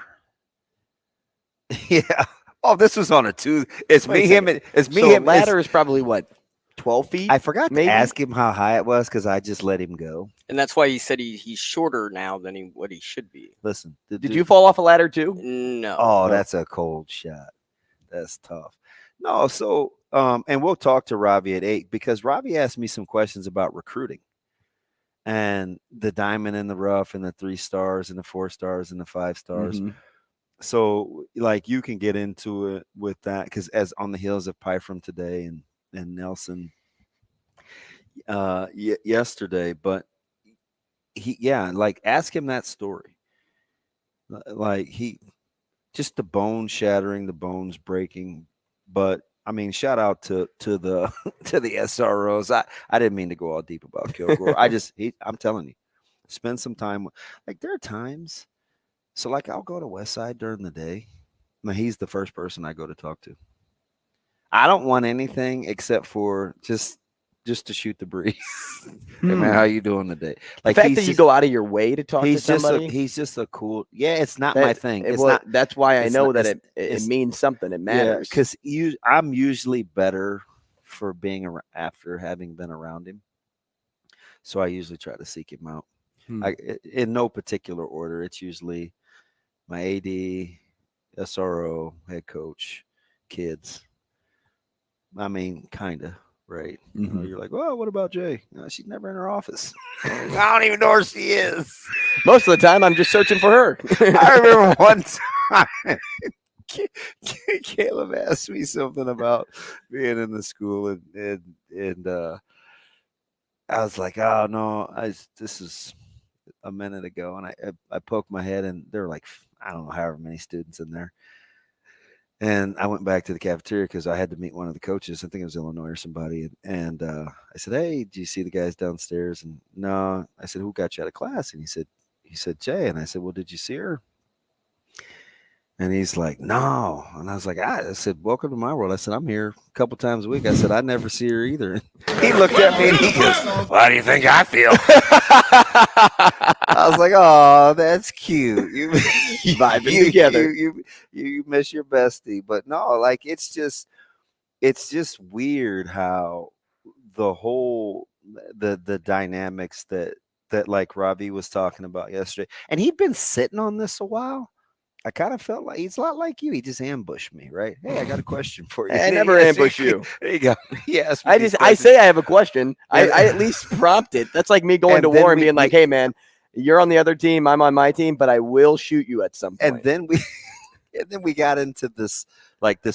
Yeah. Oh, this was on a Tuesday. It's me, him. It's me, him. Ladder is probably what? 12 feet? I forgot to ask him how high it was because I just let him go. And that's why he said he's shorter now than what he should be. Listen. Did you fall off a ladder too? No. Oh, that's a cold shot. That's tough. No, so, and we'll talk to Ravi at 8 because Ravi asked me some questions about recruiting and the diamond in the rough and the 3 stars and the 4 stars and the 5 stars. Mm-hmm. So, you can get into it with that because as on the heels of Pyfrom today and Nelson yesterday, but ask him that story. He just the bone shattering, the bones breaking. But I mean, shout out to the to the SROs. I didn't mean to go all deep about Kilgore. I'm telling you, spend some time. There are times, so I'll go to Westside during the day. He's the first person I go to talk to. I don't want anything except for just to shoot the breeze. Hey man, how you doing today? The fact that you go out of your way to talk to somebody. He's just a cool. Yeah, it's not my thing. It's not. That's why I know that it means something. It matters. Because I'm usually better for being around after having been around him. So I usually try to seek him out. In no particular order. It's usually my AD, SRO, head coach, kids. I mean, kind of, right? Mm-hmm. You're like, well, what about Jay? She's never in her office. I don't even know where she is. Most of the time, I'm just searching for her. I remember one time, Caleb asked me something about being in the school, and I was like, oh, no, this is a minute ago. And I poked my head, and there were I don't know, however many students in there. And I went back to the cafeteria because I had to meet one of the coaches. I think it was Illinois or somebody. And I said, hey, do you see the guys downstairs? And no. I said, who got you out of class? And he said, Jay. And I said, well, did you see her? And he's like, no. And I was like, I said, welcome to my world. I said, I'm here a couple times a week. I said, I never see her either. He looked at me and he goes, why do you think I feel? I was like, oh, that's cute. You vibing together. You miss your bestie. But no, it's just weird how the whole the dynamics that that like Ravi was talking about yesterday, and he'd been sitting on this a while. I kind of felt like he's a lot like you. He just ambushed me, right? Hey, I got a question for you. I never ambush you. There you go. Yes. I say I have a question. I at least prompt it. That's like me going to war and being like, hey man, you're on the other team, I'm on my team, but I will shoot you at some point. And then we got into this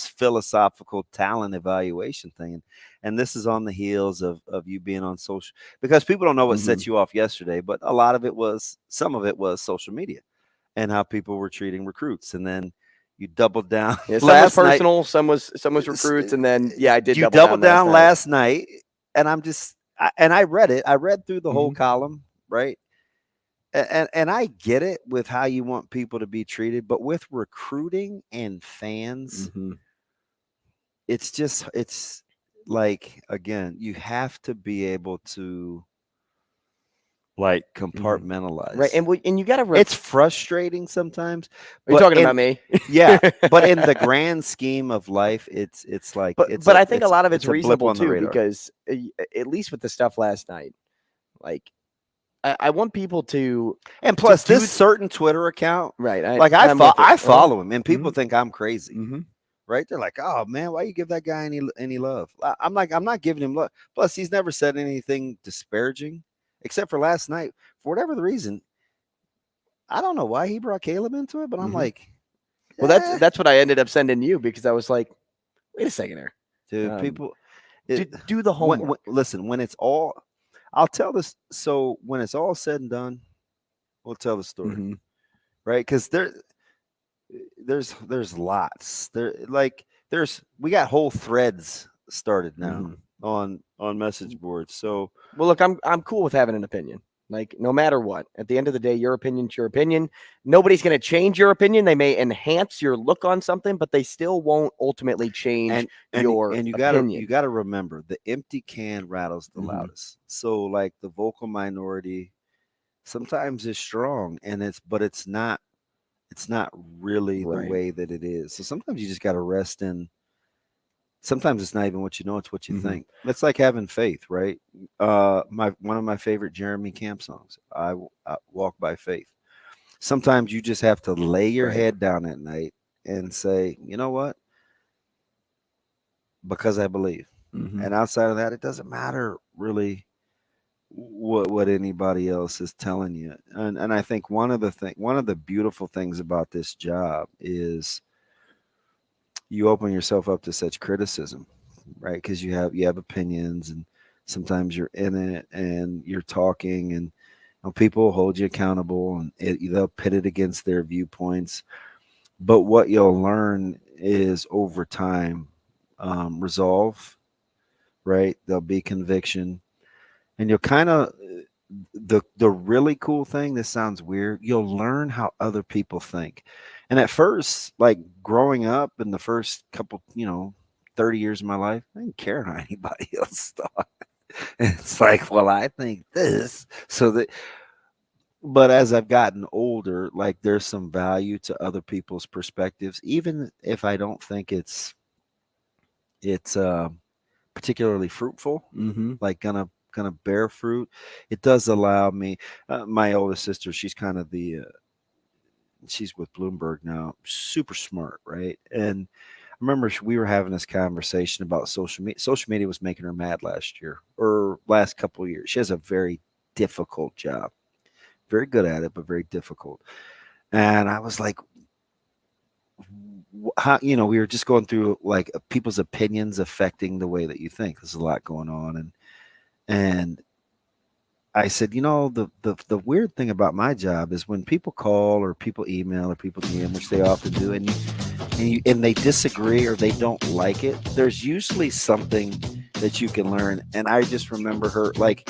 philosophical talent evaluation thing. And this is on the heels of you being on social, because people don't know what set you off yesterday, but some of it was social media and how people were treating recruits. And then you doubled down. Yeah, some was personal, some was recruits, and then I did. You doubled down last night, and I read it. I read through the whole column, right? And I get it with how you want people to be treated, but with recruiting and fans, it's like, again, you have to be able to like compartmentalize, right? And you got to. It's frustrating sometimes. Are you talking about me? Yeah, but in the grand scheme of life, it's like. But I think a lot of it's reasonable too, because at least with the stuff last night, like I want people to. And plus, this certain Twitter account, right? I follow him, and people think I'm crazy. Right? They're like, "Oh man, why you give that guy any love?" I'm like, I'm not giving him love. Plus, he's never said anything disparaging. Except for last night, for whatever the reason, I don't know why he brought Caleb into it, but I'm like, well, that's what I ended up sending you, because I was like, wait a second here, dude. People do the homework. Listen, when it's all, I'll tell this. So when it's all said and done, we'll tell the story, right? Because there's lots. We got whole threads started now. On message boards. So well, look, I'm cool with having an opinion. Like, no matter what, at the end of the day, your opinion's your opinion. Nobody's going to change your opinion. They may enhance your look on something, but they still won't ultimately change your opinion. You gotta remember, the empty can rattles the loudest. So like the vocal minority sometimes is strong, and it's not really the way that it is. So sometimes you just got to rest in. Sometimes it's not even what you know, it's what you think. That's like having faith, right? One of my favorite Jeremy Camp songs, I Walk by Faith. Sometimes you just have to lay your head down at night and say, you know what? Because I believe. And outside of that, it doesn't matter really what anybody else is telling you. And I think one of the beautiful things about this job is you open yourself up to such criticism, right? Because you have opinions, and sometimes you're in it and you're talking, and people hold you accountable, and they'll pit it against their viewpoints. But what you'll learn is over time, resolve, right? There'll be conviction, and you'll kind of the really cool thing. This sounds weird. You'll learn how other people think. And at first, like growing up in the first couple, 30 years of my life, I didn't care how anybody else thought. It's like, well, I think this. But as I've gotten older, like there's some value to other people's perspectives, even if I don't think it's particularly fruitful, like gonna bear fruit. It does allow me. My oldest sister, she's kind of she's with Bloomberg now, super smart, right? And I remember we were having this conversation about social media. Social media was making her mad last year or last couple of years. She has a very difficult job, very good at it, but very difficult. And I was like, how, we were just going through like people's opinions affecting the way that you think. There's a lot going on. And I said, the weird thing about my job is when people call or people email or people DM, which they often do, and they disagree or they don't like it, there's usually something that you can learn. And I just remember her, like,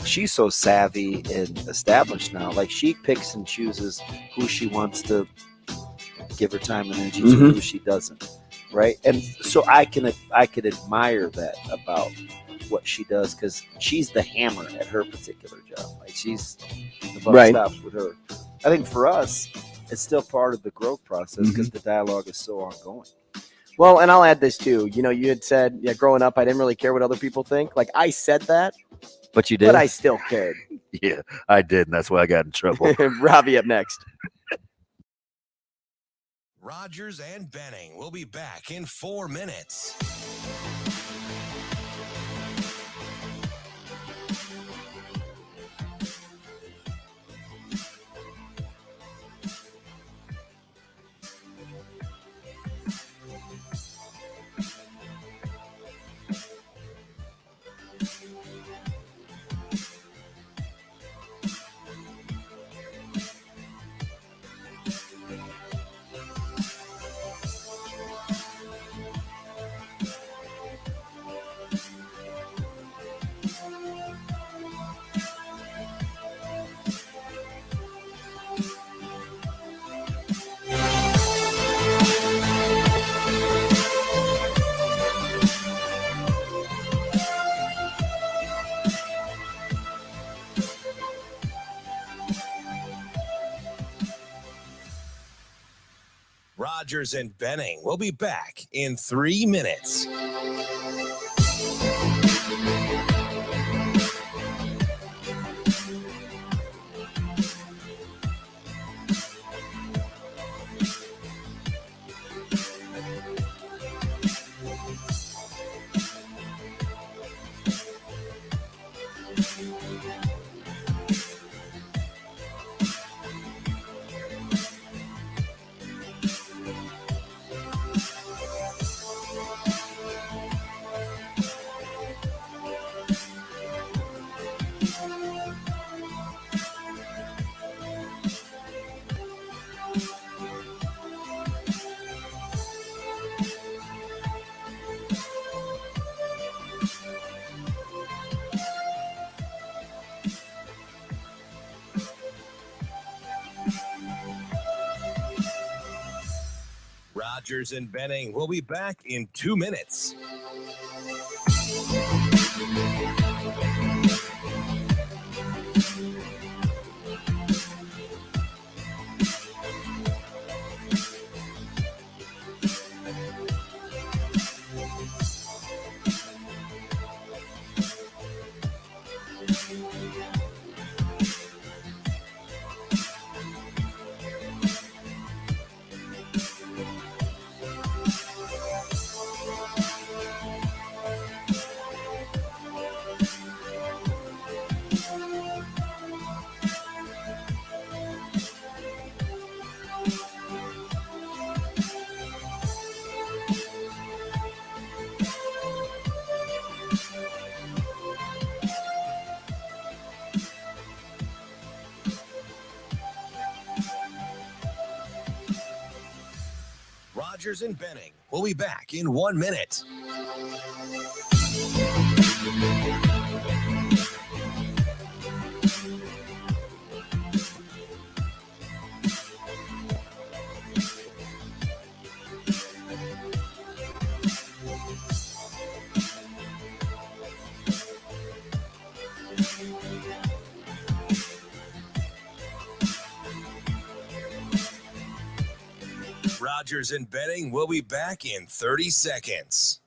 she's so savvy and established now. Like, she picks and chooses who she wants to give her time and energy to, who she doesn't, right? And so I could admire that about what she does, because she's the hammer at her particular job. Like, she's the buck stops with her. I think for us, it's still part of the growth process because the dialogue is so ongoing. Well, and I'll add this too. You had said, growing up, I didn't really care what other people think. Like, I said that, but you did. But I still cared. Yeah, I did, and that's why I got in trouble. Ravi up next. Rogers and Benning will be back in 4 minutes. Rogers and Benning will be back in 3 minutes. Rogers and Benning will be back in 2 minutes. Rogers and Benning will be back in 1 minute. Rogers and Benning will be back in 30 seconds.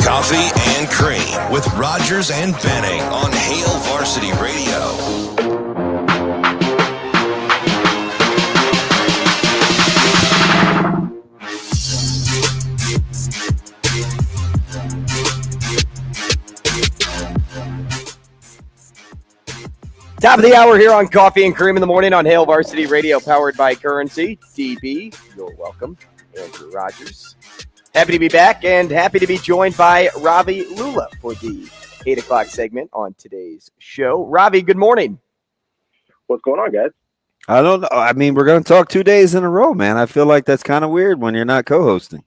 Coffee and Cream with Rogers and Benning on Hail Varsity Radio. Top of the hour here on Coffee and Cream in the morning on Hail Varsity Radio, powered by Currency. DB, you're welcome. Andrew Rogers. Happy to be back and happy to be joined by Ravi Lulla for the 8 o'clock segment on today's show. Ravi, good morning. What's going on, guys? I don't know. I mean, we're going to talk 2 days in a row, man. I feel like that's kind of weird when you're not co-hosting.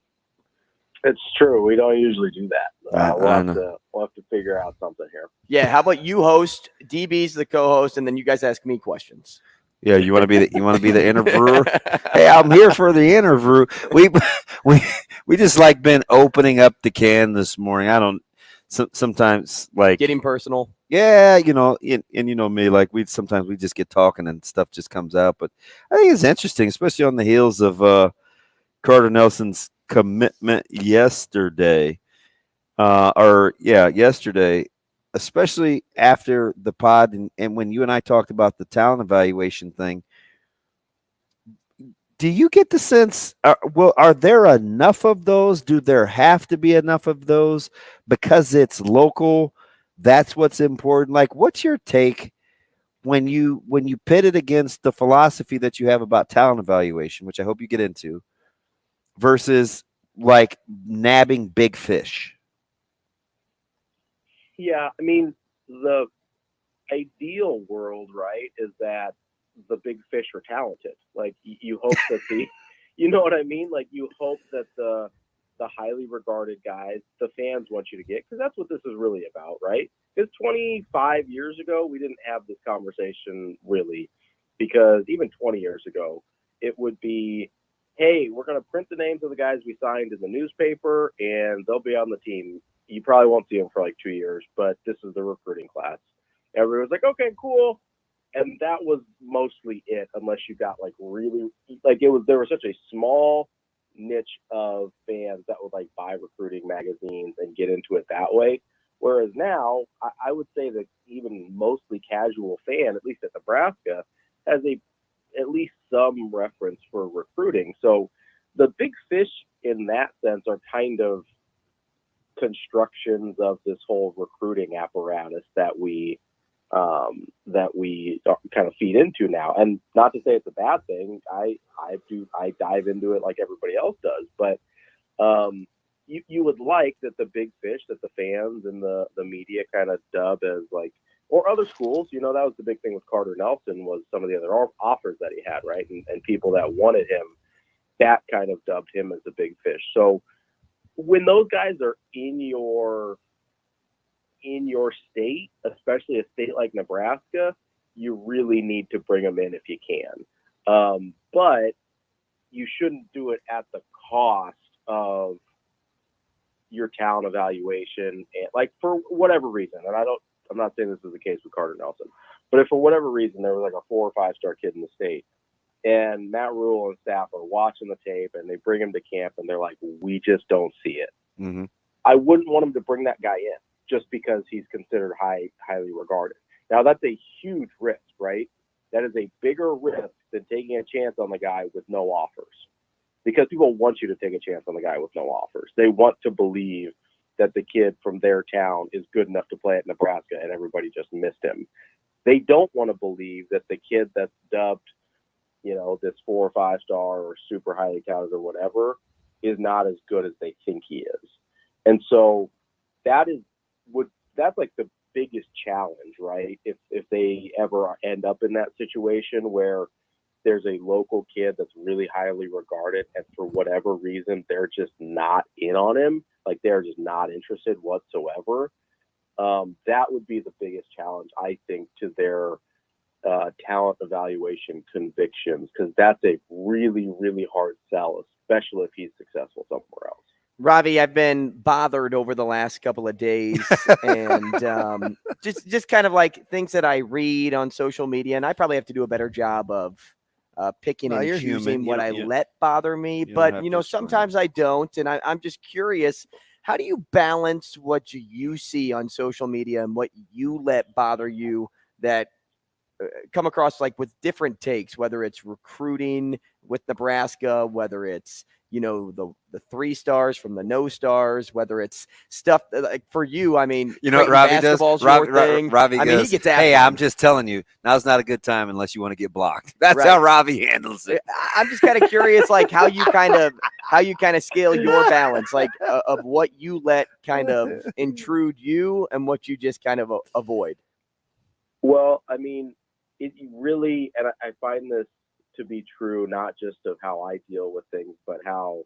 It's true. We don't usually do that. I We'll have to figure out something here. Yeah. How about you host, DB's the co-host, and then you guys ask me questions. Yeah, you want to be the interviewer? Hey, I'm here for the interview. We just like been opening up the can this morning. I don't sometimes like getting personal. Yeah, and you know me, like we just get talking and stuff just comes out. But I think it's interesting, especially on the heels of Carter Nelson's commitment yesterday. Yesterday. Especially after the pod and when you and I talked about the talent evaluation thing, do you get the sense, are there enough of those? Do there have to be enough of those because it's local? That's what's important. Like, what's your take when you pit it against the philosophy that you have about talent evaluation, which I hope you get into, versus like nabbing big fish? Yeah, I mean, the ideal world, right, is that the big fish are talented. Like, you hope that you know what I mean? Like, you hope that the highly regarded guys, the fans want you to get, because that's what this is really about, right? Because 25 years ago, we didn't have this conversation really, because even 20 years ago, it would be, hey, we're going to print the names of the guys we signed in the newspaper, and they'll be on the team. You probably won't see them for like 2 years, but this is the recruiting class. Everyone's like, okay, cool. And that was mostly it, unless you got like really, like there was such a small niche of fans that would like buy recruiting magazines and get into it that way. Whereas now, I would say that even mostly casual fan, at least at Nebraska, has at least some reference for recruiting. So the big fish in that sense are kind of constructions of this whole recruiting apparatus that we kind of feed into now. And not to say it's a bad thing. I dive into it like everybody else does, but you would like that the big fish that the fans and the media kind of dub as like, or other schools, that was the big thing with Carter Nelson, was some of the other offers that he had, right? And people that wanted him, that kind of dubbed him as the big fish. So when those guys are in your state, especially a state like Nebraska, you really need to bring them in if you can. But you shouldn't do it at the cost of your talent evaluation, and like for whatever reason. And I'm not saying this is the case with Carter Nelson, but if for whatever reason there was like a 4 or 5 star kid in the state, and Matt Rule and staff are watching the tape and they bring him to camp and they're like, we just don't see it. Mm-hmm. I wouldn't want him to bring that guy in just because he's considered highly regarded. Now that's a huge risk, right? That is a bigger risk than taking a chance on the guy with no offers, because people want you to take a chance on the guy with no offers. They want to believe that the kid from their town is good enough to play at Nebraska and everybody just missed him. They don't want to believe that the kid that's dubbed, this 4 or 5 star or super highly touted or whatever is not as good as they think he is. And so that's like the biggest challenge, right? If they ever end up in that situation where there's a local kid that's really highly regarded and for whatever reason, they're just not in on him, like they're just not interested whatsoever. That would be the biggest challenge, I think, to their talent evaluation convictions, because that's a really, really hard sell, especially if he's successful somewhere else. Ravi, I've been bothered over the last couple of days, and just kind of like things that I read on social media, and I probably have to do a better job of picking and choosing what I let bother me. But, sometimes I don't, and I'm just curious, how do you balance what you see on social media and what you let bother you that come across like with different takes, whether it's recruiting with Nebraska, whether it's, the 3 stars from the no stars, whether it's stuff like for you, I mean, what Ravi does? Ravi goes, he gets after hey, I'm just telling you, now's not a good time unless you want to get blocked. That's right. How Ravi handles it. I'm just kind of curious, like how you kind of scale your balance, like of what you let kind of intrude you and what you just kind of avoid. Well, I mean, it really, and I find this to be true, not just of how I deal with things, but how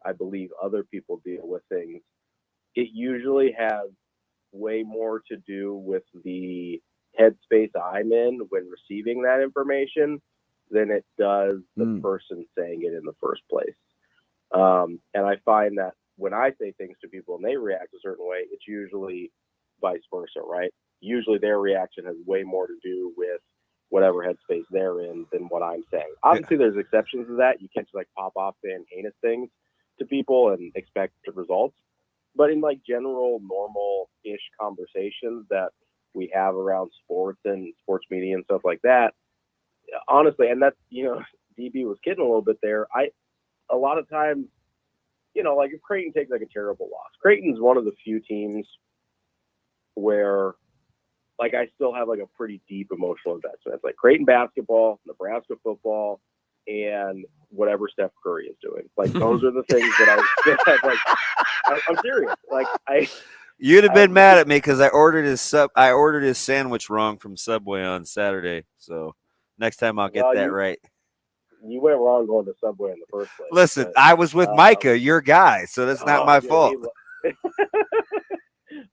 I believe other people deal with things, it usually has way more to do with the headspace I'm in when receiving that information than it does the person saying it in the first place. And I find that when I say things to people and they react a certain way, it's usually vice versa, right? Usually their reaction has way more to do with whatever headspace they're in than what I'm saying. Obviously, there's exceptions to that. You can't just like pop off saying heinous things to people and expect results. But in like general, normal-ish conversations that we have around sports and sports media and stuff like that, honestly, and that's, DB was kidding a little bit there. A lot of times, like if Creighton takes like a terrible loss, Creighton's one of the few teams where like I still have like a pretty deep emotional investment. It's like Creighton basketball, Nebraska football, and whatever Steph Curry is doing. Like those are the things that I'm serious. Like You'd have been mad at me because I ordered his sandwich wrong from Subway on Saturday. So next time I'll get that right. You went wrong going to Subway in the first place. Listen, but, I was with Micah, your guy, so that's not my fault.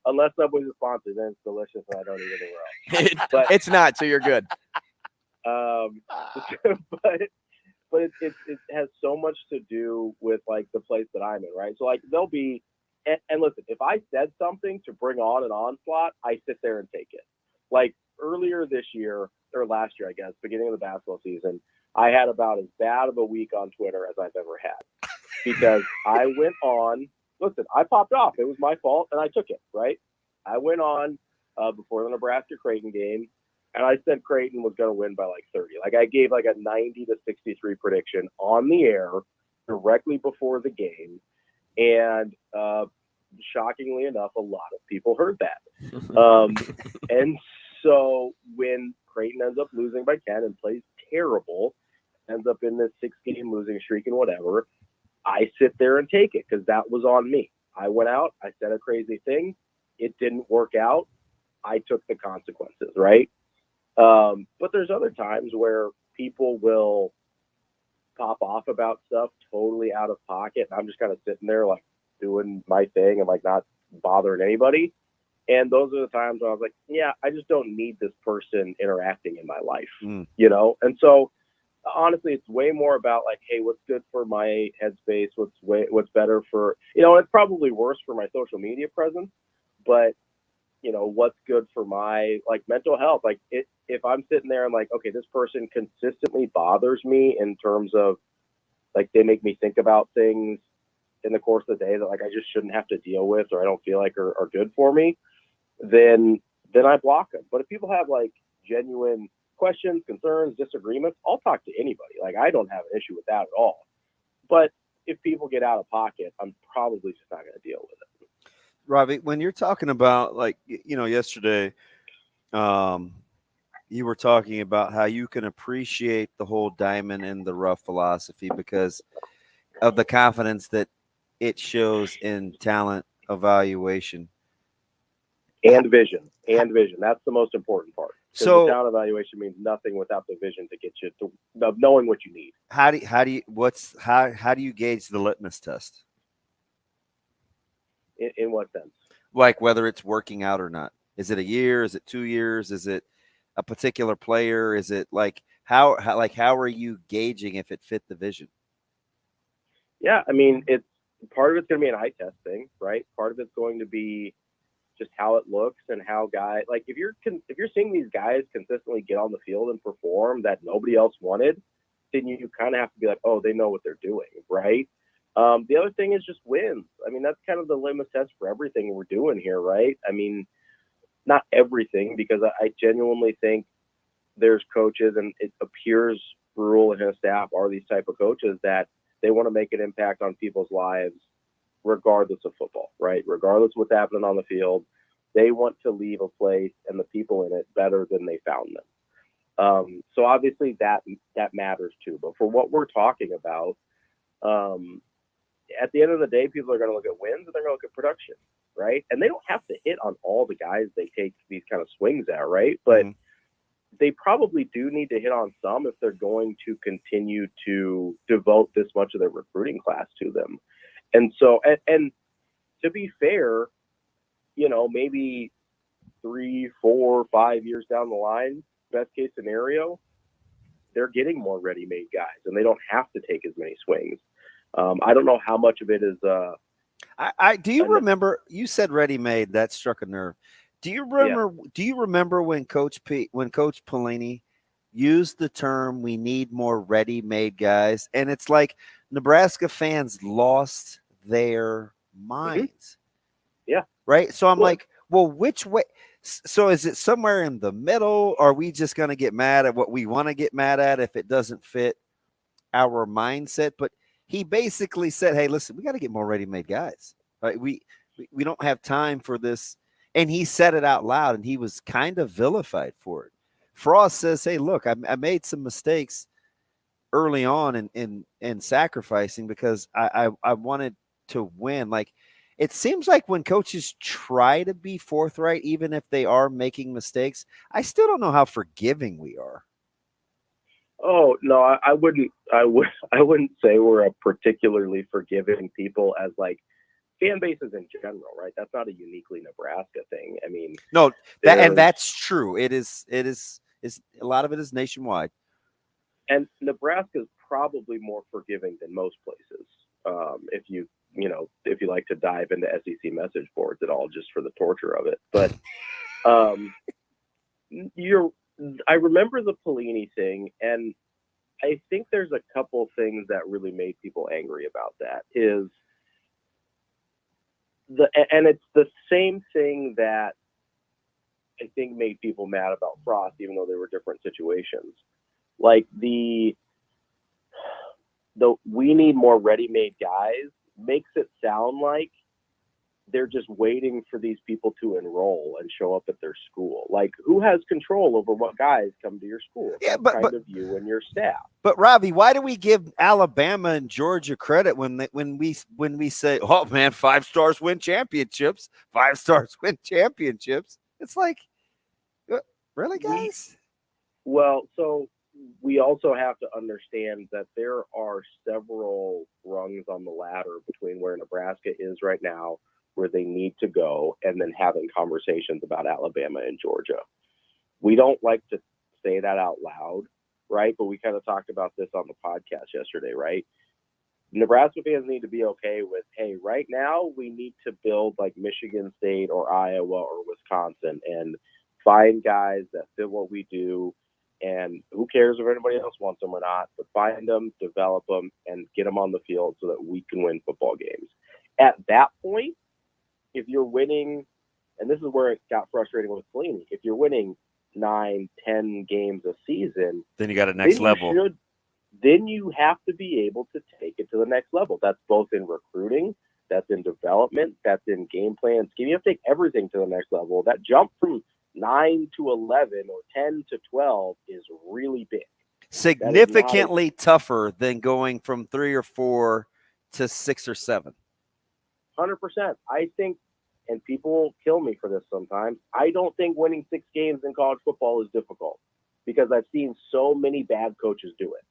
Unless Subway's a sponsor, then it's delicious and I don't eat anywhere else. But it's not, so you're good. But it has so much to do with like the place that I'm in, right? So like there'll be, and listen, if I said something to bring on an onslaught, I sit there and take it. Like earlier this year, or last year, I guess, beginning of the basketball season, I had about as bad of a week on Twitter as I've ever had because I went on, listen, I popped off. It was my fault and I took it, right? I went on before the Nebraska Creighton game and I said Creighton was going to win by like 30. Like I gave like a 90-63 prediction on the air directly before the game. And shockingly enough, a lot of people heard that. And so when Creighton ends up losing by 10 and plays terrible, ends up in this 6-game losing streak and whatever, I sit there and take it because that was on me. I went out, I said a crazy thing. It didn't work out. I took the consequences, right? But there's other times where people will pop off about stuff totally out of pocket. And I'm just kind of sitting there like doing my thing and like not bothering anybody. And those are the times when I was like, yeah, I just don't need this person interacting in my life, And so honestly, it's way more about like, hey, what's good for my headspace? What's better for, it's probably worse for my social media presence, but what's good for my like mental health? Like if I'm sitting there and like, okay, this person consistently bothers me in terms of like, they make me think about things in the course of the day that like, I just shouldn't have to deal with, or I don't feel like are good for me, then I block them. But if people have like genuine questions, concerns, disagreements, I'll talk to anybody. Like I don't have an issue with that at all. But if people get out of pocket, I'm probably just not going to deal with it. Ravi, when you're talking about like, yesterday, you were talking about how you can appreciate the whole diamond in the rough philosophy because of the confidence that it shows in talent evaluation. And vision. That's the most important part. So the talent evaluation means nothing without the vision to get you to knowing what you need. How do you gauge the litmus test? In what sense? Like whether it's working out or not. Is it a year? Is it 2 years? Is it a particular player? Is it like how are you gauging if it fit the vision? Yeah, I mean, it's part of it's going to be an eye test thing, right? Part of it's going to be just how it looks and how guys like if you're seeing these guys consistently get on the field and perform that nobody else wanted, then you kind of have to be like, oh, they know what they're doing, right? The other thing is just wins. I mean, that's kind of the litmus test for everything we're doing here, right? I mean, not everything, because I genuinely think there's coaches, and it appears Rule and his staff are these type of coaches that they want to make an impact on people's lives regardless of football, right? Regardless of what's happening on the field, they want to leave a place and the people in it better than they found them. So obviously that matters too. But for what we're talking about, at the end of the day, people are going to look at wins and they're going to look at production, right? And they don't have to hit on all the guys they take these kind of swings at, right? But they probably do need to hit on some if they're going to continue to devote this much of their recruiting class to them. And so, and to be fair, maybe 3, 4, 5 years down the line, best case scenario, they're getting more ready-made guys, and they don't have to take as many swings. I don't know how much of it is. Do you remember? You said ready-made. That struck a nerve. Do you remember? Yeah. Do you remember when Coach Pelini used the term "we need more ready-made guys"? And it's like Nebraska fans lost their minds. Mm-hmm. Yeah. Right. So I'm like, well, which way? So is it somewhere in the middle? Or are we just going to get mad at what we want to get mad at if it doesn't fit our mindset? But he basically said, hey, listen, we got to get more ready-made guys. Right? We don't have time for this. And he said it out loud, and he was kind of vilified for it. Frost says, hey, look, I made some mistakes early on in sacrificing because I wanted to win. Like, it seems like when coaches try to be forthright, even if they are making mistakes, I still don't know how forgiving we are. Oh, no, I wouldn't say we're a particularly forgiving people as like fan bases in general, right? That's not a uniquely Nebraska thing. I mean, no, that's true. It is a lot of it is nationwide. And Nebraska is probably more forgiving than most places. If you like to dive into SEC message boards at all, just for the torture of it. But I remember the Pelini thing, and I think there's a couple things that really made people angry about that. And it's the same thing that I think made people mad about Frost, even though they were different situations. Like the we need more ready-made guys makes it sound like they're just waiting for these people to enroll and show up at their school. Like, who has control over what guys come to your school? Yeah, but kind of you and your staff. But Ravi, why do we give Alabama and Georgia credit when we say, "Oh man, 5 stars win championships. 5 stars win championships"? It's like, really, guys? So we also have to understand that there are several rungs on the ladder between where Nebraska is right now, where they need to go, and then having conversations about Alabama and Georgia. We don't like to say that out loud, right? But we kind of talked about this on the podcast yesterday, right? Nebraska fans need to be okay with, hey, right now we need to build like Michigan State or Iowa or Wisconsin and find guys that fit what we do. And who cares if anybody else wants them or not, but find them, develop them, and get them on the field so that we can win football games. At that point, if you're winning, and this is where it got frustrating with Pelini, if you're winning 9, 10 games a season, then you got a next level. Then you have to be able to take it to the next level. That's both in recruiting, that's in development, that's in game plan scheme. You have to take everything to the next level. That jump from 9 to 11 or 10 to 12 is really big. Significantly tougher than going from 3 or 4 to 6 or 7. 100%. I think, and people will kill me for this sometimes, I don't think winning 6 games in college football is difficult because I've seen so many bad coaches do it.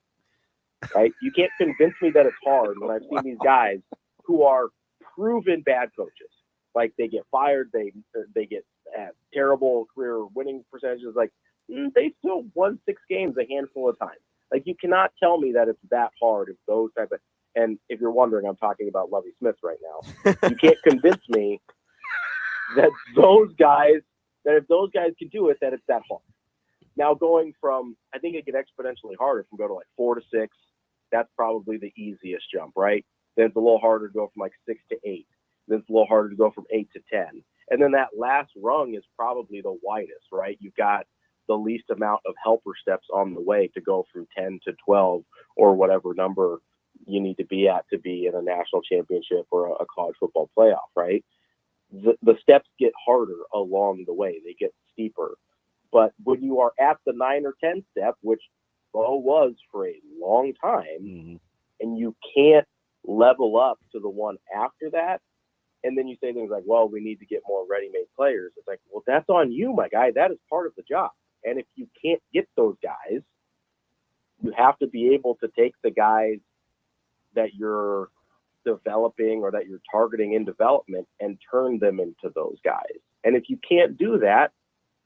Right? You can't convince me that it's hard when I've seen these guys who are proven bad coaches. Like, they get fired, they get terrible career winning percentages. Like, they still won 6 games a handful of times. Like, you cannot tell me that it's that hard if those type of, and if you're wondering, I'm talking about Lovie Smith right now. You can't convince me that if those guys can do it, that it's that hard. Now, going from, I think it get exponentially harder from go to like 4 to 6. That's probably the easiest jump, right? Then it's a little harder to go from like 6 to 8. Then it's a little harder to go from 8 to 10. And then that last rung is probably the widest, right? You've got the least amount of helper steps on the way to go from 10 to 12 or whatever number you need to be at to be in a national championship or a college football playoff, right? The steps get harder along the way. They get steeper. But when you are at the 9 or 10 step, which Bo was for a long time, and you can't level up to the one after that, and then you say things like, well, we need to get more ready-made players. It's like, well, that's on you, my guy. That is part of the job. And if you can't get those guys, you have to be able to take the guys that you're developing or that you're targeting in development and turn them into those guys. And if you can't do that,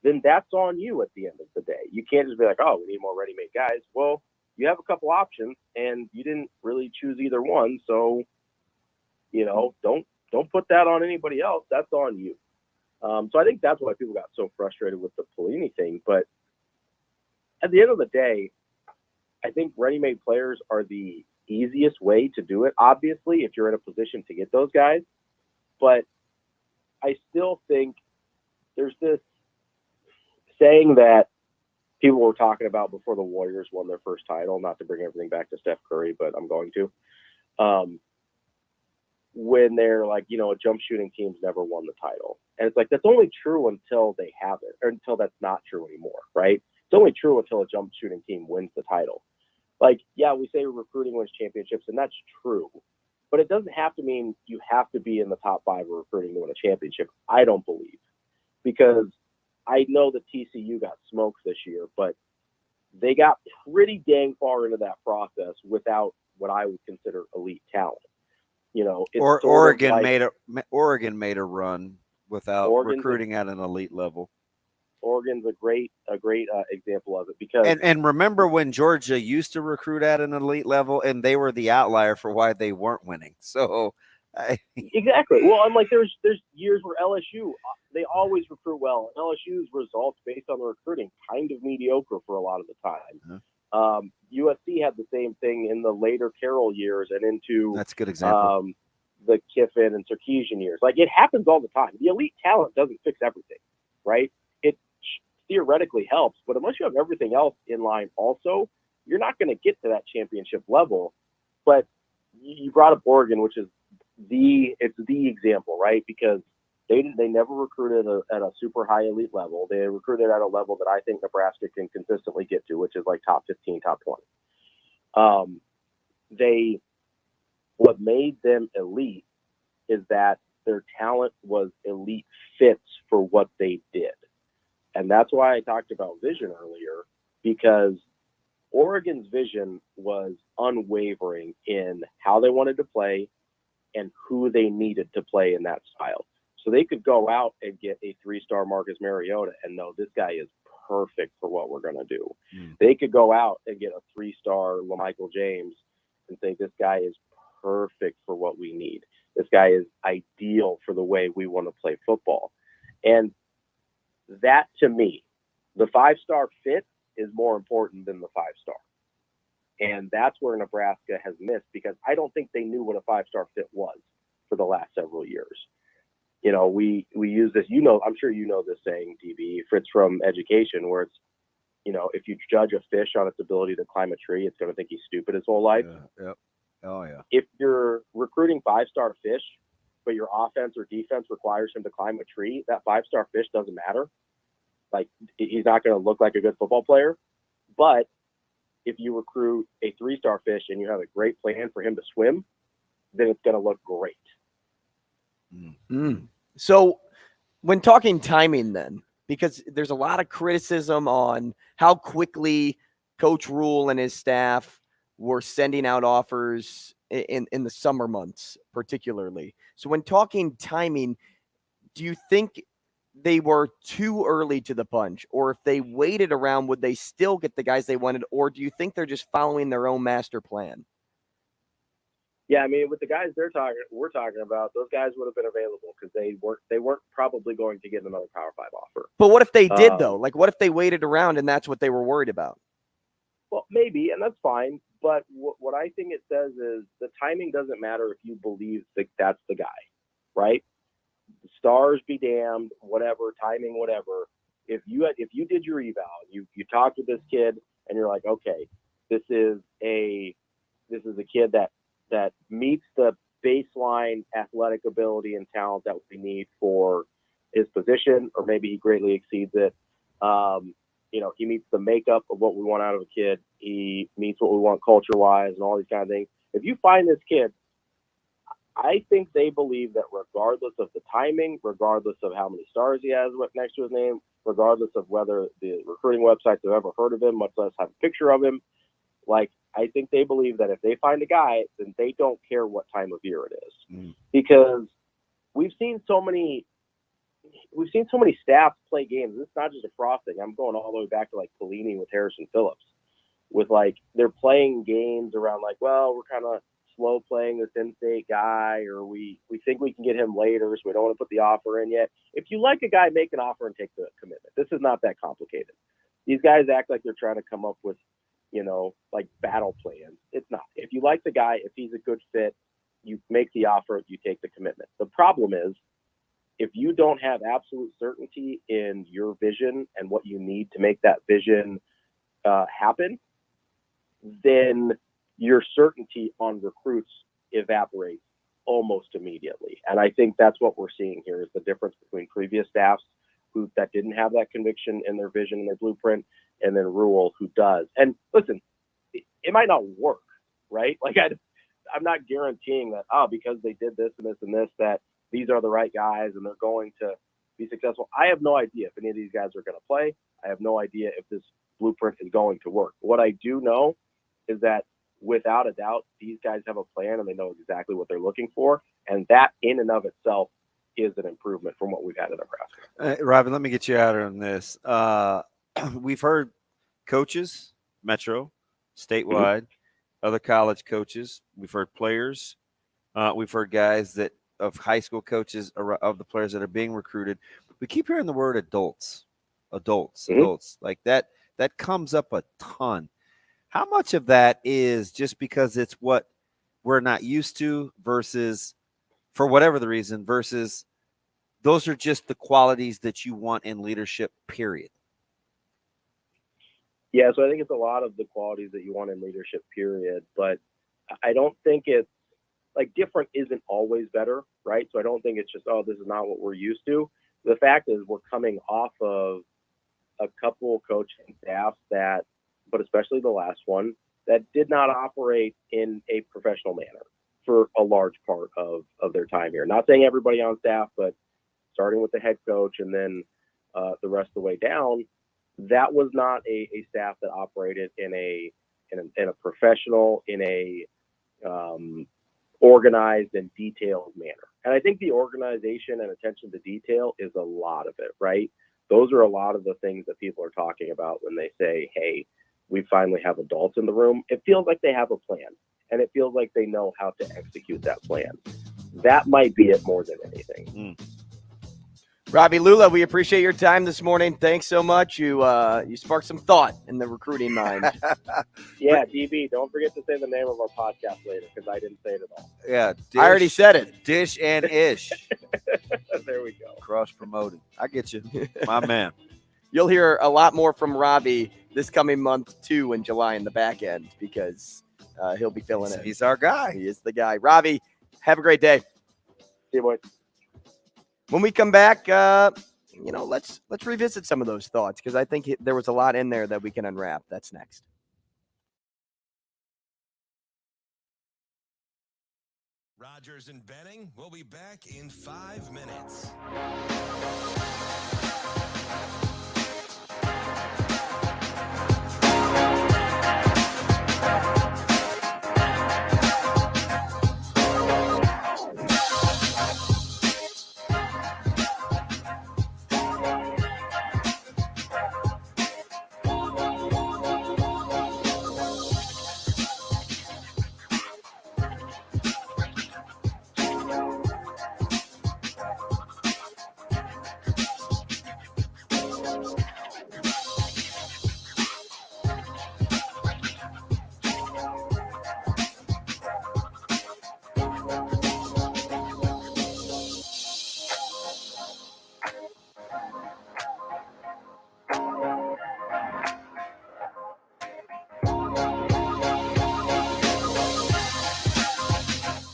then that's on you at the end of the day. You can't just be like, oh, we need more ready-made guys. Well, you have a couple options and you didn't really choose either one. So, don't put that on anybody else. That's on you. So I think that's why people got so frustrated with the Pelini thing. But at the end of the day, I think ready-made players are the easiest way to do it, obviously, if you're in a position to get those guys. But I still think there's this saying that people were talking about before the Warriors won their first title, not to bring everything back to Steph Curry, but I'm going to. When they're like, a jump shooting team's never won the title. And it's like, that's only true until they have it, or until that's not true anymore, right? It's only true until a jump shooting team wins the title. Like, yeah, we say recruiting wins championships, and that's true. But it doesn't have to mean you have to be in the top 5 of recruiting to win a championship. I don't believe. Because I know that TCU got smoked this year, but they got pretty dang far into that process without what I would consider elite talent. Oregon made a run without recruiting at an elite level. Oregon's a great example of it because and remember when Georgia used to recruit at an elite level and they were the outlier for why they weren't winning. So exactly. Well, I'm like there's years where LSU they always recruit well. LSU's results based on the recruiting kind of mediocre for a lot of the time. USC had the same thing in the later Carroll years and into that's a good example. The Kiffin and Sarkisian years. Like it happens all the time. The elite talent doesn't fix everything, right? It theoretically helps, but unless you have everything else in line also, you're not going to get to that championship level. But you brought up Oregon, which is the example, right? Because they never recruited at a super high elite level. They recruited at a level that I think Nebraska can consistently get to, which is like top 15, top 20. What made them elite is that their talent was elite fits for what they did. And that's why I talked about vision earlier, because Oregon's vision was unwavering in how they wanted to play and who they needed to play in that style. So they could go out and get a 3-star Marcus Mariota and know this guy is perfect for what we're going to do. They could go out and get a 3-star LaMichael James and say this guy is perfect for what we need. This guy is ideal for the way we want to play football. And that, to me, the 5-star fit is more important than the 5-star. And that's where Nebraska has missed, because I don't think they knew what a 5-star fit was for the last several years. We use this, I'm sure you know this saying, DB, Fritz, from education, where it's, if you judge a fish on its ability to climb a tree, it's going to think he's stupid his whole life. Yeah. Oh, yeah. If you're recruiting 5-star fish, but your offense or defense requires him to climb a tree, that 5-star fish doesn't matter. Like, he's not going to look like a good football player. But if you recruit a 3-star fish and you have a great plan for him to swim, then it's going to look great. So when talking timing then, because there's a lot of criticism on how quickly Coach Rule and his staff were sending out offers in the summer months, particularly. So when talking timing, do you think they were too early to the punch? Or if they waited around, would they still get the guys they wanted? Or do you think they're just following their own master plan? Yeah, I mean, with the guys we're talking about, those guys would have been available because they weren't probably going to get another Power 5 offer. But what if they did, though? Like, what if they waited around and that's what they were worried about? Well, maybe, and that's fine. But what I think it says is the timing doesn't matter if you believe that that's the guy, right? Stars be damned, whatever, timing, whatever. If you did your eval, you talked with this kid, and you're like, okay, this is a kid that meets the baseline athletic ability and talent that we need for his position, or maybe he greatly exceeds it. He meets the makeup of what we want out of a kid. He meets what we want culture-wise and all these kind of things. If you find this kid, I think they believe that regardless of the timing, regardless of how many stars he has next to his name, regardless of whether the recruiting websites have ever heard of him, much less have a picture of him, like, I think they believe that if they find a guy, then they don't care what time of year it is, because we've seen so many staffs play games. It's not just a Frost thing. I'm going all the way back to like Pelini with Harrison Phillips, with like they're playing games around like, well, we're kind of slow playing this in-state guy, or we think we can get him later, so we don't want to put the offer in yet. If you like a guy, make an offer and take the commitment. This is not that complicated. These guys act like they're trying to come up with, like battle plans. It's not. If you like the guy, if he's a good fit, you make the offer, you take the commitment. The problem is, if you don't have absolute certainty in your vision and what you need to make that vision happen, then your certainty on recruits evaporates almost immediately. And I think that's what we're seeing here, is the difference between previous staffs that didn't have that conviction in their vision and their blueprint, and then Rule, who does. And listen, it might not work, right? Like I'm not guaranteeing that, because they did this and this and this, that these are the right guys and they're going to be successful. I have no idea if any of these guys are going to play. I have no idea if this blueprint is going to work. What I do know is that without a doubt, these guys have a plan and they know exactly what they're looking for. And that in and of itself is an improvement from what we've had in Nebraska. Robin, let me get you out on this. We've heard coaches, Metro, statewide, other college coaches. We've heard players. We've heard guys of high school coaches, of the players that are being recruited. We keep hearing the word adults. Like that comes up a ton. How much of that is just because it's what we're not used to versus, for whatever the reason, versus those are just the qualities that you want in leadership, period? Yeah, so I think it's a lot of the qualities that you want in leadership, period. But I don't think it's like different isn't always better, right? So I don't think it's just, this is not what we're used to. The fact is we're coming off of a couple coaching staffs but especially the last one, that did not operate in a professional manner for a large part of their time here. Not saying everybody on staff, but starting with the head coach and then the rest of the way down, that was not a staff that operated in a professional, in a organized and detailed manner. And I think the organization and attention to detail is a lot of it, right? Those are a lot of the things that people are talking about when they say, hey, we finally have adults in the room. It feels like they have a plan, and it feels like they know how to execute that plan. That might be it more than anything. Ravi Lulla, we appreciate your time this morning. Thanks so much. You sparked some thought in the recruiting mind. Yeah, DB, don't forget to say the name of our podcast later, because I didn't say it at all. Yeah, I already said it. Dish and Ish. There we go. Cross promoted. I get you, my man. You'll hear a lot more from Ravi this coming month, too, in July in the back end, because he'll be filling in. He's our guy. He is the guy. Ravi, have a great day. See you, boys. When we come back, let's revisit some of those thoughts, because I think there was a lot in there that we can unwrap. That's next. Rogers and Benning will be back in 5 minutes.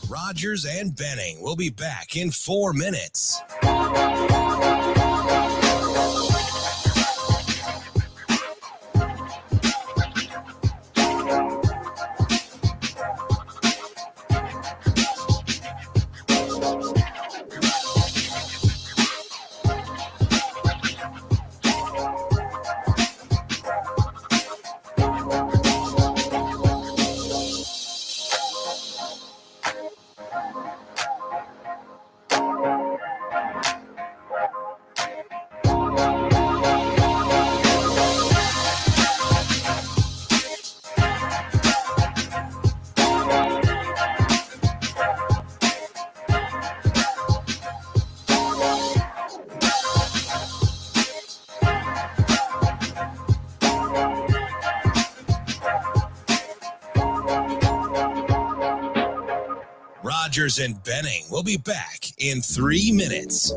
Rogers and Benning will be back in 4 minutes. Rogers and Benning will be back in 3 minutes.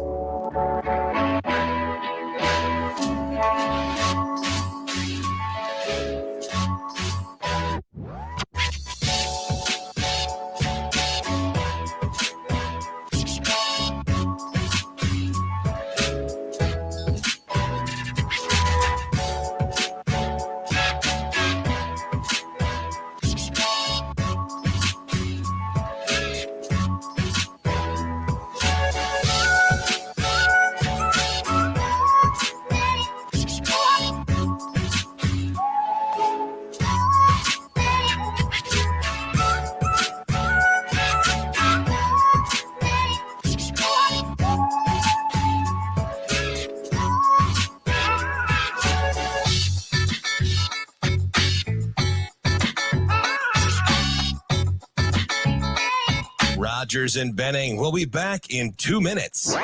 Rogers and Benning will be back in 2 minutes.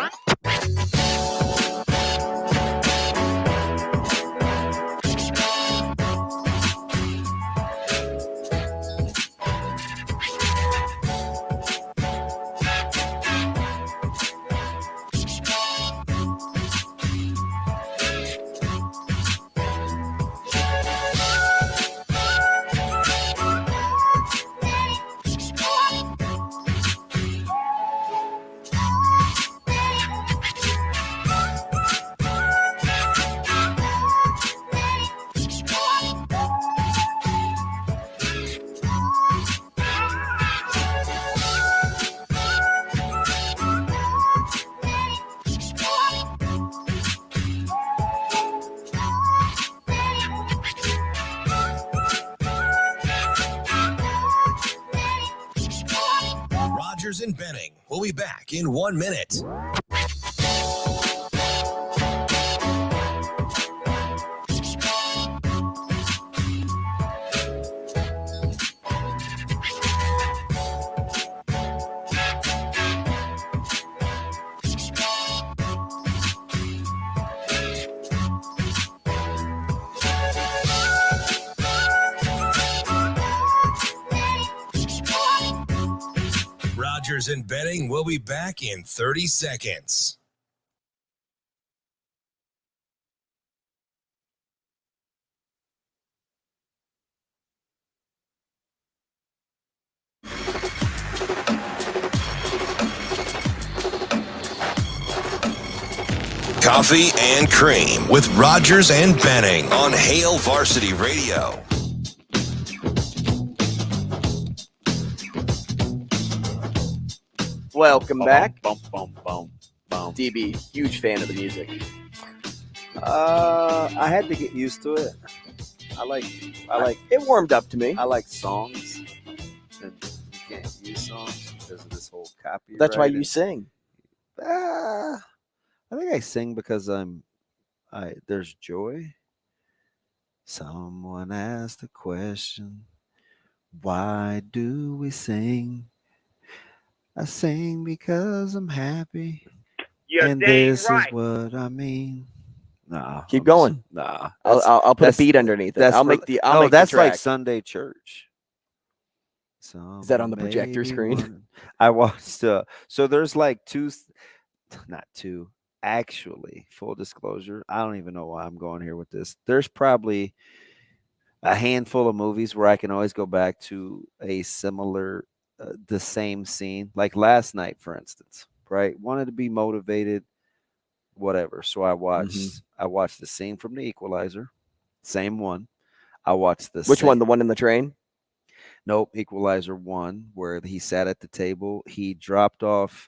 Rogers and Benning will be back in 1 minute. Rogers and Benning will be back in 30 seconds. Coffee and Cream with Rogers and Benning on Hail Varsity Radio. Welcome back. DB, huge fan of the music. I had to get used to it. I like it warmed up to me. I like songs. And you can't use songs because of this whole copyright. That's why you sing. I think I sing because there's joy. Someone asked the question, why do we sing? I sing because I'm happy. And this is what I mean. Nah. Keep going. Nah. I'll put a beat underneath it. I'll make the that's track. like Sunday church. Is that on the projector screen? I watched so there's like not two. Actually, full disclosure, I don't even know why I'm going here with this. There's probably a handful of movies where I can always go back to a similar the same scene, like last night, for instance, right? Wanted to be motivated, whatever. So I watched the scene from The Equalizer, same one. I watched Which one? The one in the train? Nope, Equalizer 1, where he sat at the table. He dropped off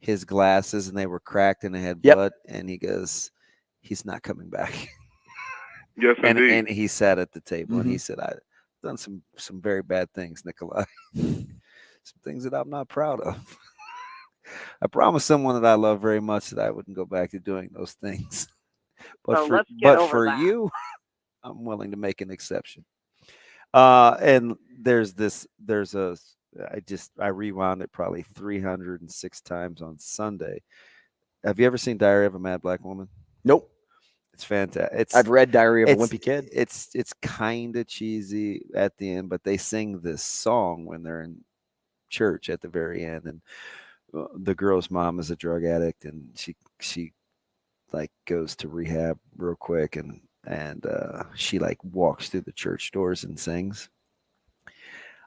his glasses and they were cracked and they had blood. And he goes, he's not coming back. Yes, indeed. And he sat at the table and he said, I've done some very bad things, Nikolai. Some things that I'm not proud of. I promised someone that I love very much that I wouldn't go back to doing those things. But for you, I'm willing to make an exception. And I rewound it probably 306 times on Sunday. Have you ever seen Diary of a Mad Black Woman? Nope. It's fantastic. I've read Diary of a Wimpy Kid. It's kind of cheesy at the end, but they sing this song when they're in church at the very end, and the girl's mom is a drug addict, and she like goes to rehab real quick, and she like walks through the church doors and sings.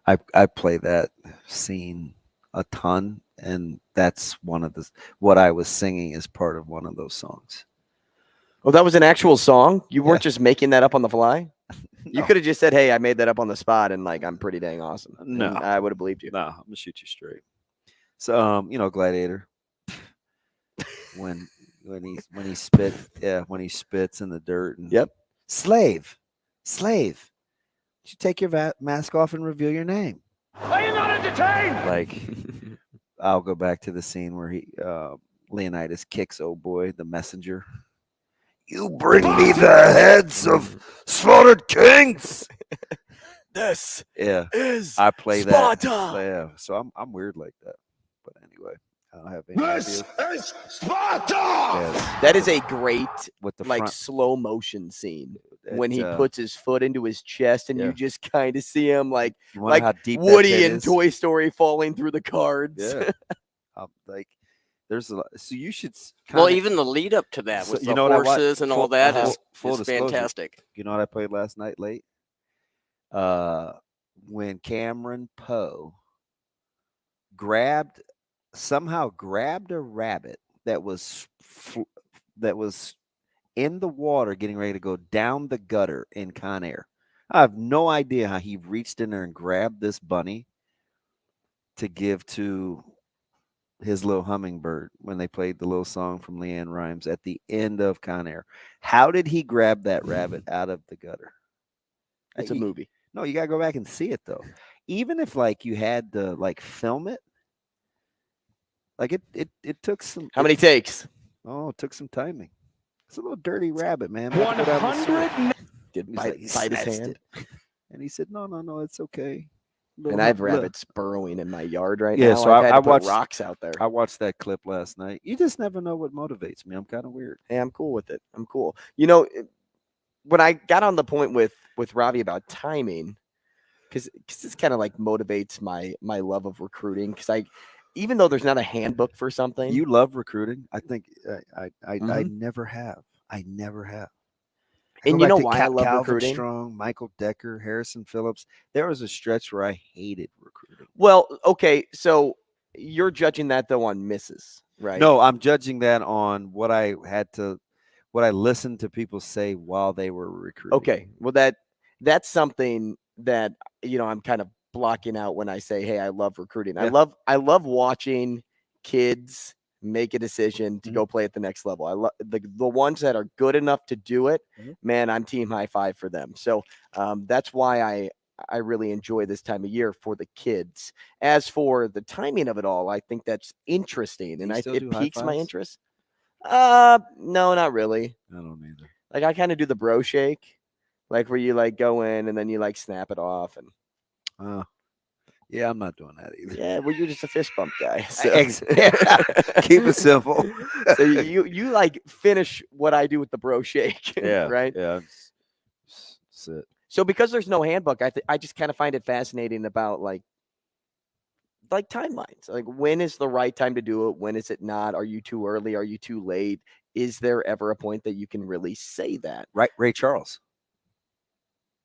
I play that scene a ton, and that's one of what I was singing is part of one of those songs. Oh, that was an actual song? You weren't just making that up on the fly? You could have just said, hey, I made that up on the spot, and like, I'm pretty dang awesome. No. And I would have believed you. No, I'm gonna shoot you straight. So, Gladiator. when he spits in the dirt and slave. You take your mask off and reveal your name. Are you not entertained? Like, I'll go back to the scene where Leonidas kicks old boy, the messenger. You bring me the heads of slaughtered kings. This is I play Sparta. That. Yeah, so I'm weird like that. But anyway, I don't have any This is Sparta. Yeah. That is a great with the like slow motion scene when he It, puts his foot into his chest, and yeah. you just kind of see him like You wonder how deep that Woody pit in is? Toy Story falling through the cards. Yeah. Like there's a lot. So you should. Well, even the lead up to that with the horses and all that is fantastic. You know what I played last night late? When Cameron Poe somehow grabbed a rabbit that was in the water getting ready to go down the gutter in Con Air. I have no idea how he reached in there and grabbed this bunny to give to his little hummingbird when they played the little song from Leanne Rimes at the end of Con Air. How did he grab that rabbit out of the gutter? It's a movie. No, you got to go back and see it, though. Even if, like, you had to, like, film it, like, it took some... How many takes? Oh, it took some timing. It's a little dirty rabbit, man. 100? Did bite bite his hand? And he said, no, it's okay. And I have rabbits burrowing in my yard right Yeah, now. so I've had I to put watched rocks out there. I watched that clip last night. You just never know what motivates me. I'm kind of weird. Hey, I'm cool with it. I'm cool. You know, when I got on the point with Ravi about timing, because this kind of like motivates my love of recruiting. Because even though there's not a handbook for something, You love recruiting. I think I never have. I never have. And you know why I love Calvin recruiting? Strong, Michael Decker, Harrison Phillips. There was a stretch where I hated recruiting. Well, okay, so you're judging that though on misses, right? No, I'm judging that on what I listened to people say while they were recruiting. Okay, well that's something that I'm kind of blocking out when I say, hey, I love recruiting. Yeah. I love watching kids make a decision to go play at the next level. I love the ones that are good enough to do it. Man, I'm team high five for them. So that's why I really enjoy this time of year for the kids. As for the timing of it all, I think that's interesting, and it piques my interest. No, not really. I don't either. Like I kind of do the bro shake, like where you like go in and then you like snap it off and. Yeah, I'm not doing that either. Yeah, well, you're just a fist bump guy. So. Keep it simple. So you like finish what I do with the bro shake. Yeah. Right. Yeah. That's it. So because there's no handbook, I just kind of find it fascinating about like timelines. Like when is the right time to do it? When is it not? Are you too early? Are you too late? Is there ever a point that you can really say that? Right, Ray Charles.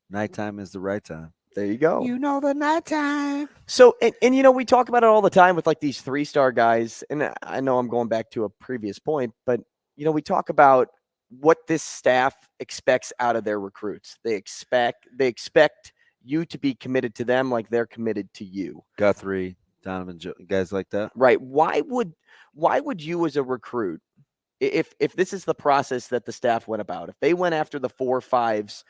Nighttime is the right time. There you go. You know the nighttime. So, and we talk about it all the time with like these 3-star guys. And I know I'm going back to a previous point, but we talk about what this staff expects out of their recruits. They expect you to be committed to them like they're committed to you. Guthrie, Donovan, guys like that. Right. Why would you as a recruit, if this is the process that the staff went about, if they went after the 4 or 5s,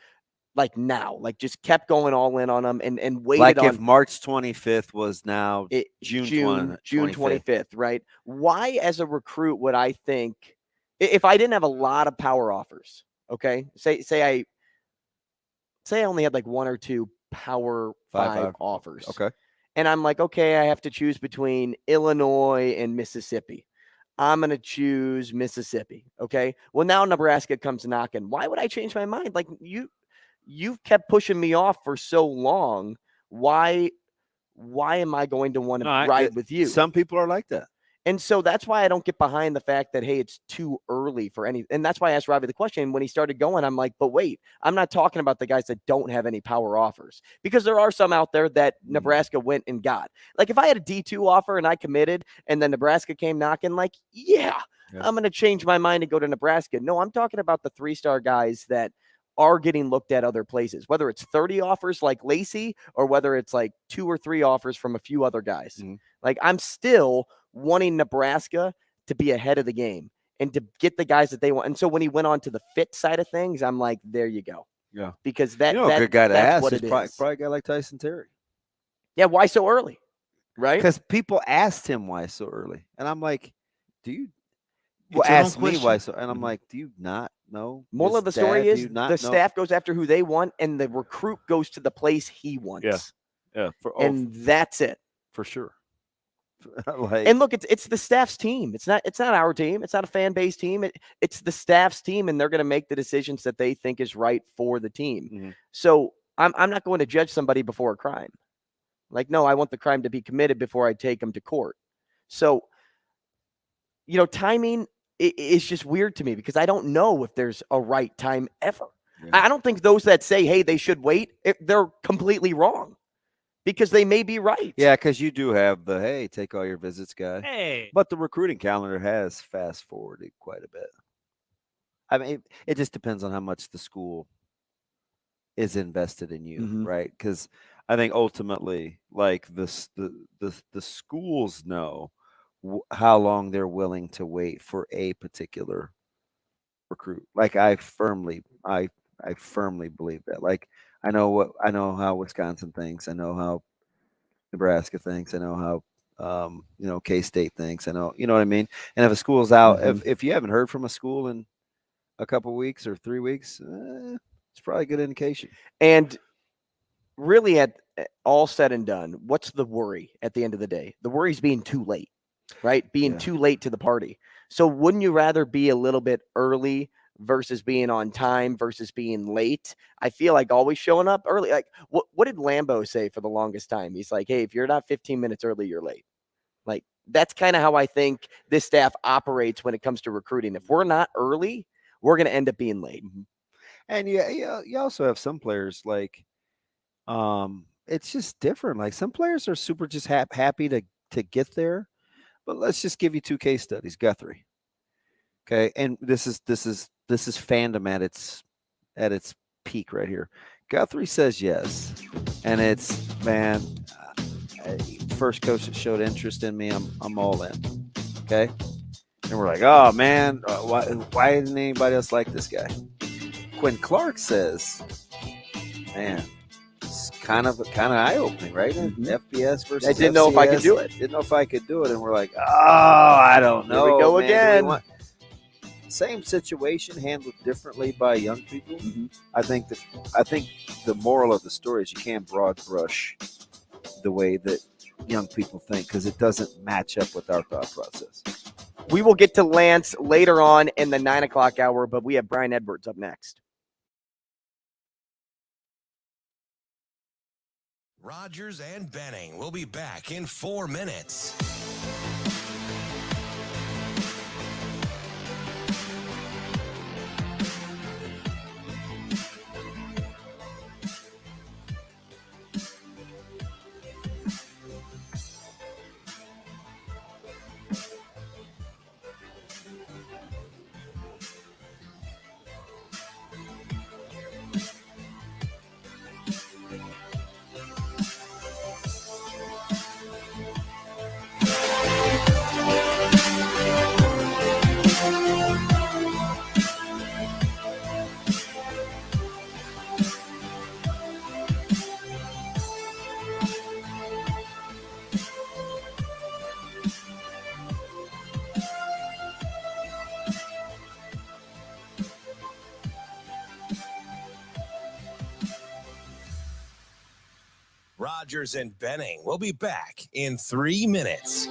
like now, like just kept going all in on them and waited like on. If March 25th was now June 25th, right? Why, as a recruit, would I think if I didn't have a lot of power offers? Okay, say I only had like 1 or 2 power 5 offers. Okay, and I'm like, okay, I have to choose between Illinois and Mississippi. I'm going to choose Mississippi. Okay, well now Nebraska comes knocking. Why would I change my mind? Like you've kept pushing me off for so long. Why why am I going to want to ride with you? Some people are like that. And so that's why I don't get behind the fact that, hey, it's too early for any. And that's why I asked Ravi the question. When he started going, I'm like, but wait, I'm not talking about the guys that don't have any power offers, because there are some out there that Nebraska went and got. Like if I had a D2 offer and I committed and then Nebraska came knocking, like, yeah. I'm going to change my mind and go to Nebraska. No, I'm talking about the 3-star guys that are getting looked at other places, whether it's 30 offers like Lacey or whether it's like 2 or 3 offers from a few other guys. Like I'm still wanting Nebraska to be ahead of the game and to get the guys that they want. And so when he went on to the fit side of things, I'm like, there you go. Yeah. Because that, a good guy to ask what is probably a guy like Tyson Terry. Yeah. Why so early? Right. Because people asked him why so early. And I'm like, ask me why so. And I'm like, do you not know? Moral of the story is the staff goes after who they want and the recruit goes to the place he wants. Yeah. And that's it. For sure. And look, it's the staff's team. It's not our team. It's not a fan base team. It's the staff's team, and they're going to make the decisions that they think is right for the team. So I'm not going to judge somebody before a crime. Like, no, I want the crime to be committed before I take them to court. So, timing is just weird to me because I don't know if there's a right time ever. I don't think those that say, hey, they should wait, they're completely wrong. Because they may be right. Yeah, because you do have the, hey, take all your visits guy. Hey. But the recruiting calendar has fast-forwarded quite a bit. I mean, it just depends on how much the school is invested in you, right? Because I think ultimately, like, the schools know how long they're willing to wait for a particular recruit. Like, I firmly believe that. Like, I know how Wisconsin thinks. I know how Nebraska thinks. I know how K-State thinks. I know, you know what I mean? And if a school's out, if you haven't heard from a school in a couple weeks or 3 weeks, it's probably a good indication. And really, at all said and done, what's the worry at the end of the day? The worry is being too late, right? Being too late to the party. So wouldn't you rather be a little bit early versus being on time versus being late? I feel like always showing up early. Like what did Lambeau say for the longest time? He's like, hey, if you're not 15 minutes early, you're late. Like that's kind of how I think this staff operates when it comes to recruiting. If we're not early, we're going to end up being late. And you also have some players like, it's just different. Like some players are super just happy to get there. But let's just give you 2 case studies. Guthrie. Okay, and this is fandom at its peak right here. Guthrie says yes, and it's first coach that showed interest in me. I'm all in. Okay, and we're like, oh man, why didn't anybody else like this guy? Quinn Clark says, man, it's kind of eye opening, right? FBS versus I didn't know if I could do it. Didn't know if I could do it, and we're like, oh, I don't know. Here we go again. Same situation handled differently by young people. I think the moral of the story is you can't broad brush the way that young people think because it doesn't match up with our thought process. We will get to Lance later on in the 9 o'clock hour, but we have Brian Edwards up next. Rogers and Benning will be back in 4 minutes. Rogers and Benning will be back in 3 minutes.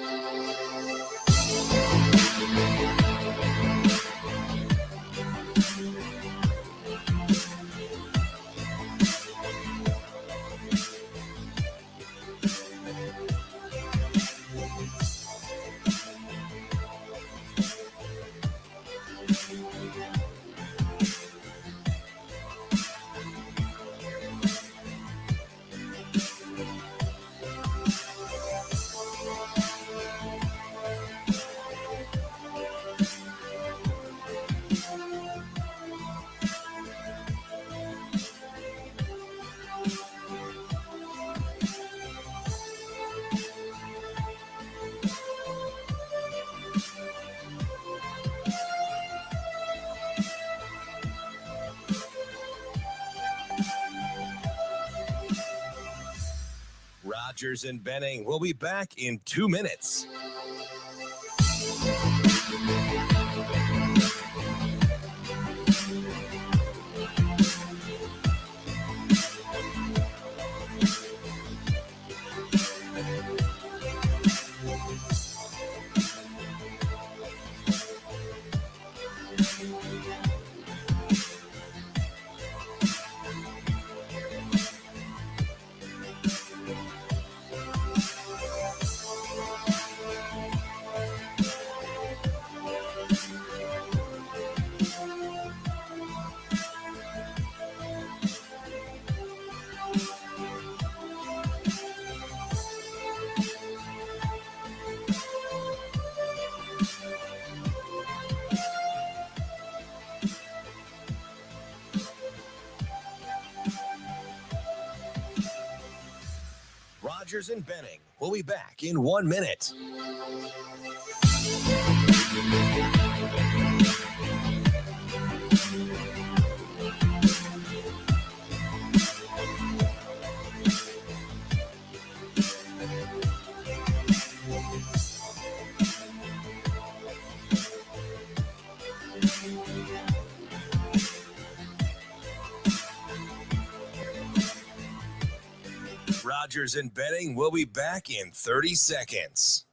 Rogers and Benning will be back in 2 minutes. Rogers and Benning will be back in 1 minute. Rogers and Benning will be back in 30 seconds.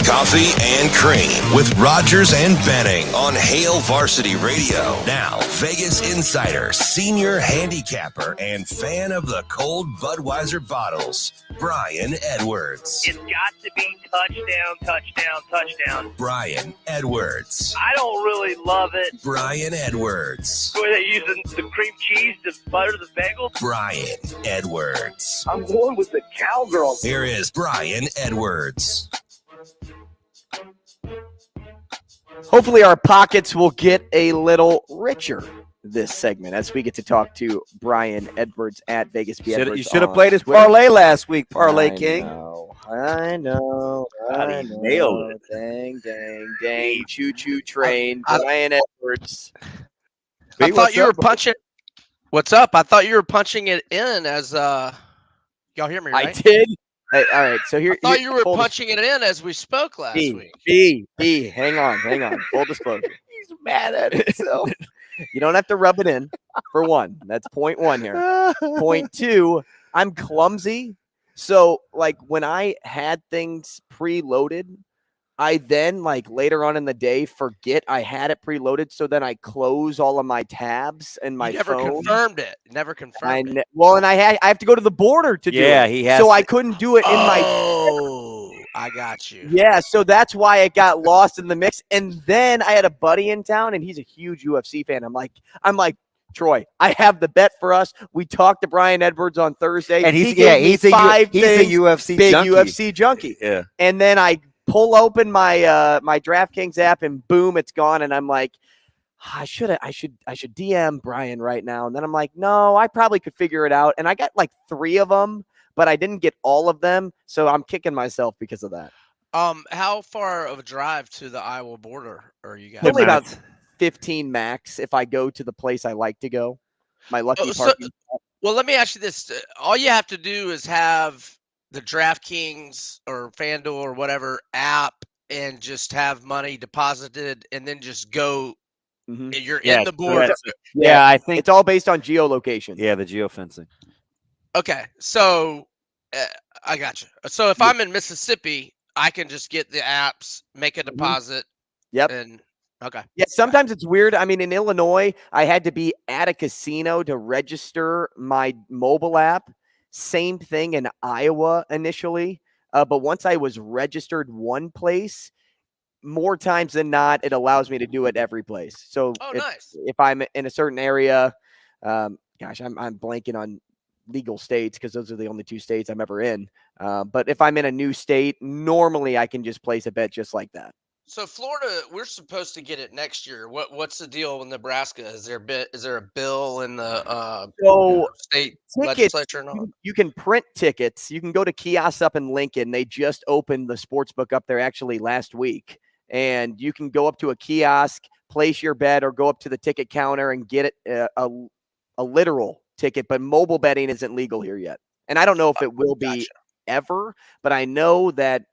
Coffee and Cream with Rogers and Benning on Hail Varsity Radio. Now, Vegas insider, senior handicapper, and fan of the cold Budweiser bottles, Brian Edwards. It's got to be touchdown, touchdown, touchdown. Brian Edwards. I don't really love it. Brian Edwards. Were they using the cream cheese to butter the bagel? Brian Edwards. I'm going with the cowgirl. Here is Brian Edwards. Hopefully our pockets will get a little richer this segment as we get to talk to Brian Edwards at Vegas B. Edwards. You should have played his parlay last week, Parlay King. I know. Nailed it. Dang. Choo-choo train. Brian Edwards. I thought you were punching. What's up? I thought you were punching it in as y'all hear me, right? I did. Hey, all right, so here. I thought you were punching it in as we spoke last week. B. Hang on. Full disclosure. He's mad at himself. You don't have to rub it in, for one. That's point one here. Point two, I'm clumsy. So, like, when I had things preloaded, I then, like, later on in the day, forget I had it preloaded. So then I close all of my tabs and my never phone. Confirmed it. Never confirmed it. Well, and I have to go to the border to do it. Yeah, he has. So I couldn't do it in my. Oh, I got you. Yeah, so that's why it got lost in the mix. And then I had a buddy in town, and he's a huge UFC fan. I'm like, Troy, I have the bet for us. We talked to Brian Edwards on Thursday, and he's a UFC big junkie. UFC junkie. Yeah, and then I pull open my my DraftKings app, and boom, it's gone. And I'm like, I should DM Brian right now. And then I'm like, no, I probably could figure it out. And I got like 3 of them, but I didn't get all of them, so I'm kicking myself because of that. How far of a drive to the Iowa border are you guys? Only about 15 max if I go to the place I like to go. My lucky parking. Well, let me ask you this: all you have to do is have the DraftKings or FanDuel or whatever app, and just have money deposited, and then just go. Mm-hmm. You're in the border. Yeah, I think it's all based on geolocation. Yeah, the geofencing. Okay, so I got you. So if I'm in Mississippi, I can just get the apps, make a deposit. Yep. And okay. Yeah, sometimes it's weird. I mean, in Illinois, I had to be at a casino to register my mobile app. Same thing in Iowa initially. But once I was registered one place, more times than not, it allows me to do it every place. So if I'm in a certain area, I'm blanking on legal states because those are the only 2 states I'm ever in. But if I'm in a new state, normally I can just place a bet just like that. So Florida, we're supposed to get it next year. What's the deal with Nebraska? Is there a bill in the So state tickets, legislature? you can print tickets. You can go to kiosks up in Lincoln. They just opened the sports book up there actually last week. And you can go up to a kiosk, place your bet, or go up to the ticket counter and get it a literal ticket. But mobile betting isn't legal here yet. And I don't know if it will be ever, but I know that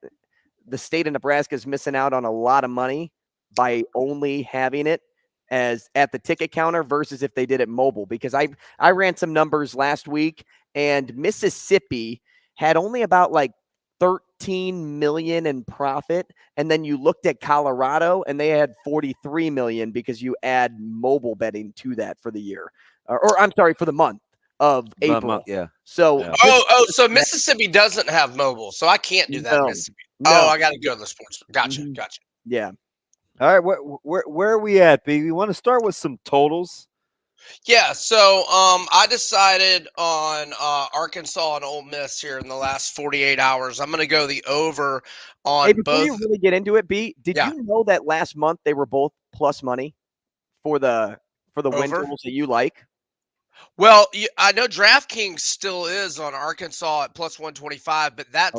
the state of Nebraska is missing out on a lot of money by only having it as at the ticket counter versus if they did it mobile, because I ran some numbers last week and Mississippi had only about like 13 million in profit. And then you looked at Colorado and they had 43 million because you add mobile betting to that for the year or I'm sorry, for the month of April. So, so Mississippi doesn't have mobile. So I can't do that. Mississippi. No. Oh, I got to go to the sports. Gotcha. Yeah. All right, where are we at, B? We want to start with some totals. Yeah, so I decided on Arkansas and Ole Miss here in the last 48 hours. I'm going to go the over on before both. you really get into it, B, did you know that last month they were both plus money for the win totals that you like? Well, I know DraftKings still is on Arkansas at plus 125, but that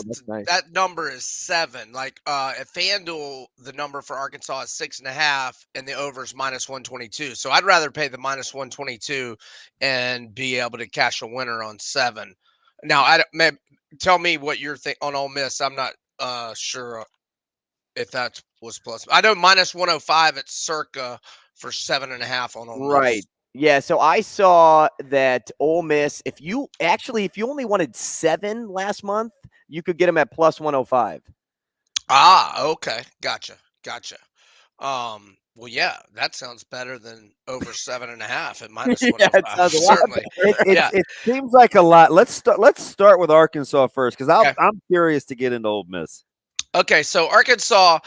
number is 7. Like at FanDuel, the number for Arkansas is 6.5, and the over is minus 122. So I'd rather pay the minus 122 and be able to cash a winner on 7. Now, tell me what you're thinking on Ole Miss. I'm not sure if that was plus. I know minus 105 at Circa for 7.5 on Ole Miss. Right. Yeah, so I saw that Ole Miss, if you only wanted 7 last month, you could get them at plus 105. Ah, okay. Gotcha. Well, yeah, that sounds better than over 7.5 at minus 105. Certainly. It seems like a lot. Let's start with Arkansas first, because I'm curious to get into Ole Miss. Okay, so Arkansas,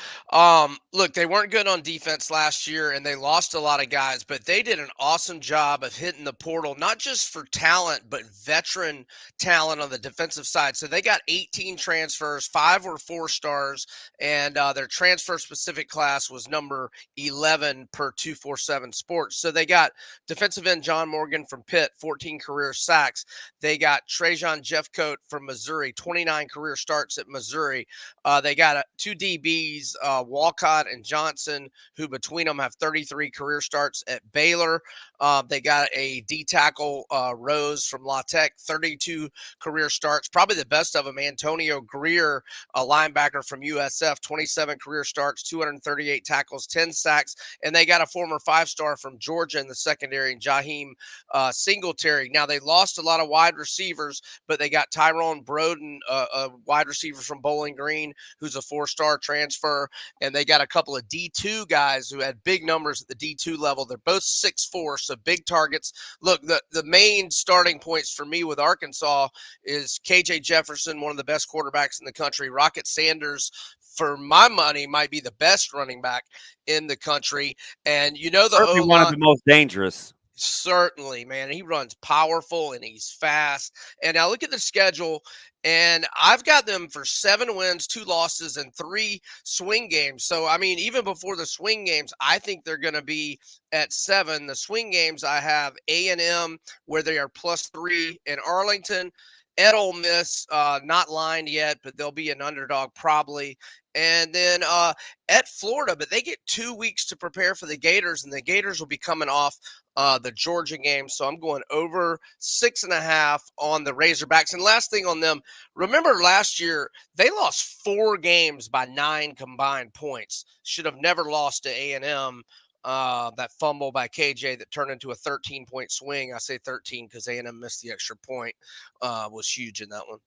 look, they weren't good on defense last year, and they lost a lot of guys, but they did an awesome job of hitting the portal, not just for talent, but veteran talent on the defensive side. So they got 18 transfers, 5 were 4-stars, and their transfer-specific class was number 11 per 247 Sports. So they got defensive end John Morgan from Pitt, 14 career sacks. They got Trajan Jeffcoat from Missouri, 29 career starts at Missouri. They got 2 DBs, Walcott and Johnson, who between them have 33 career starts at Baylor. They got a D tackle, Rose from La Tech, 32 career starts. Probably the best of them, Antonio Greer, a linebacker from USF, 27 career starts, 238 tackles, 10 sacks. And they got a former 5-star from Georgia in the secondary, Jaheim Singletary. Now, they lost a lot of wide receivers, but they got Tyrone Broden, a wide receiver from Bowling Green, who's a 4-star transfer, and they got a couple of D2 guys who had big numbers at the D2 level. They're both 6'4", so big targets. Look, the main starting points for me with Arkansas is KJ Jefferson, one of the best quarterbacks in the country. Rocket Sanders, for my money, might be the best running back in the country. And the O-line, one of the most dangerous. Certainly, man. He runs powerful and he's fast. And now look at the schedule. And I've got them for 7 wins, 2 losses, and 3 swing games. So, I mean, even before the swing games, I think they're going to be at 7. The swing games, I have A&M, where they are +3 in Arlington. At Ole Miss, not lined yet, but they'll be an underdog probably. And then at Florida, but they get 2 weeks to prepare for the Gators, and the Gators will be coming off the Georgia game. So I'm going over 6.5 on the Razorbacks. And last thing on them, remember last year, they lost 4 games by 9 combined points. Should have never lost to A&M. That fumble by KJ that turned into a 13-point swing. I say 13 because A&M missed the extra point, was huge in that one.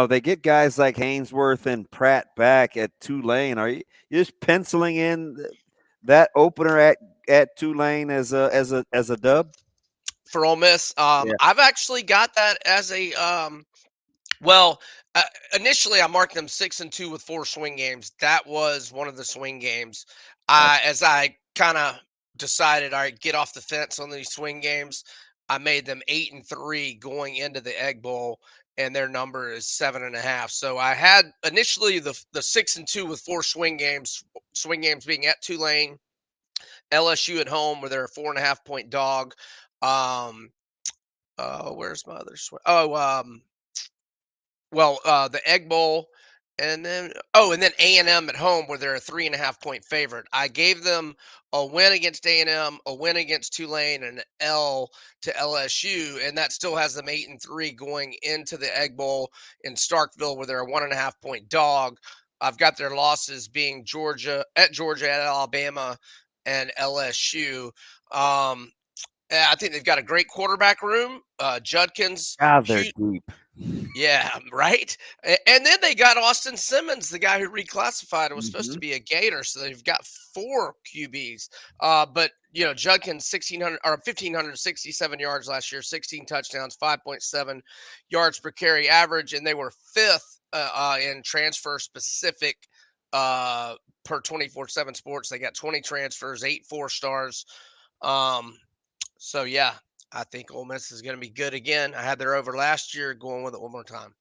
They get guys like Hainsworth and Pratt back at Tulane. Are you just penciling in that opener at Tulane as a dub for Ole Miss? I've actually got that as a initially I marked them 6-2 with 4 swing games. That was one of the swing games. As I kind of decided, all right, get off the fence on these swing games, I made them 8-3 going into the Egg Bowl. and their number is 7.5. So I had initially the 6-2 with 4 swing games being at Tulane, LSU at home where they're a 4.5-point dog. Where's my other swing? The Egg Bowl, and then A&M at home where they're a 3.5-point favorite. I gave them a win against A&M, a win against Tulane, and an L to LSU, and that still has them 8-3 going into the Egg Bowl in Starkville where they're a 1.5-point dog. I've got their losses being Georgia, at Alabama, and LSU. I think they've got a great quarterback room. Judkins. They're deep. Yeah, right. And then they got Austin Simmons, the guy who reclassified and was supposed to be a Gator. So they've got 4 QBs. But Judkins 1,567 yards last year, 16 touchdowns, 5.7 yards per carry average, and they were 5th in transfer specific per 24/7 Sports. They got 20 transfers, 8 4-stars. So yeah, I think Ole Miss is going to be good again. I had their over last year, going with it one more time.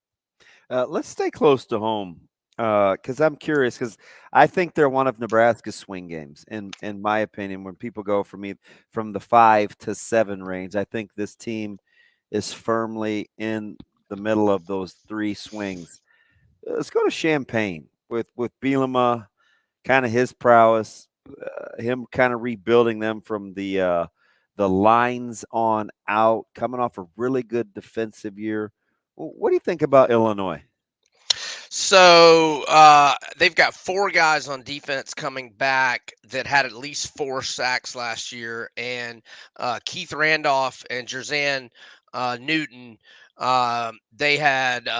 Let's stay close to home because I'm curious because I think they're one of Nebraska's swing games. In my opinion, when people go from the 5 to 7 range, I think this team is firmly in the middle of those 3 swings. Let's go to Champaign with Bielema, kind of his prowess, him kind of rebuilding them from the lines on out, coming off a really good defensive year. What do you think about Illinois? So they've got 4 guys on defense coming back that had at least 4 sacks last year, and Keith Randolph and Jerzan Newton, they had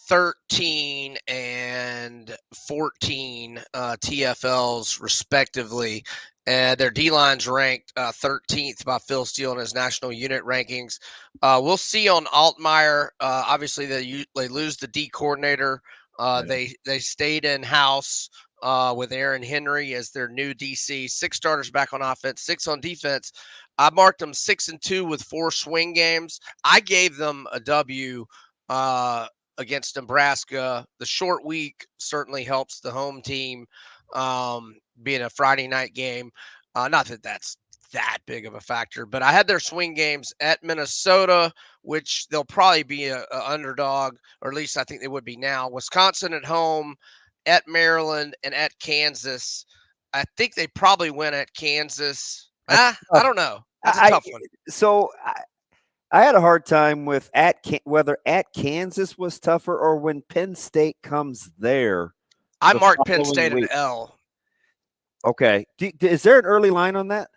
13 and 14 TFLs respectively. And their D-line's ranked 13th by Phil Steele in his national unit rankings. We'll see on Altmaier. Obviously, they lose the D coordinator. They stayed in-house with Aaron Henry as their new DC. 6 starters back on offense, 6 on defense. I marked them 6-2 with 4 swing games. I gave them a W against Nebraska. The short week certainly helps the home team. Being a Friday night game. Not that that's that big of a factor, but I had their swing games at Minnesota, which they'll probably be a underdog, or at least I think they would be now. Wisconsin at home, at Maryland, and at Kansas. I think they probably win at Kansas. I don't know. It's a tough one. So I had a hard time with whether at Kansas was tougher or when Penn State comes there. I marked Penn State an L. Okay. Is there an early line on that?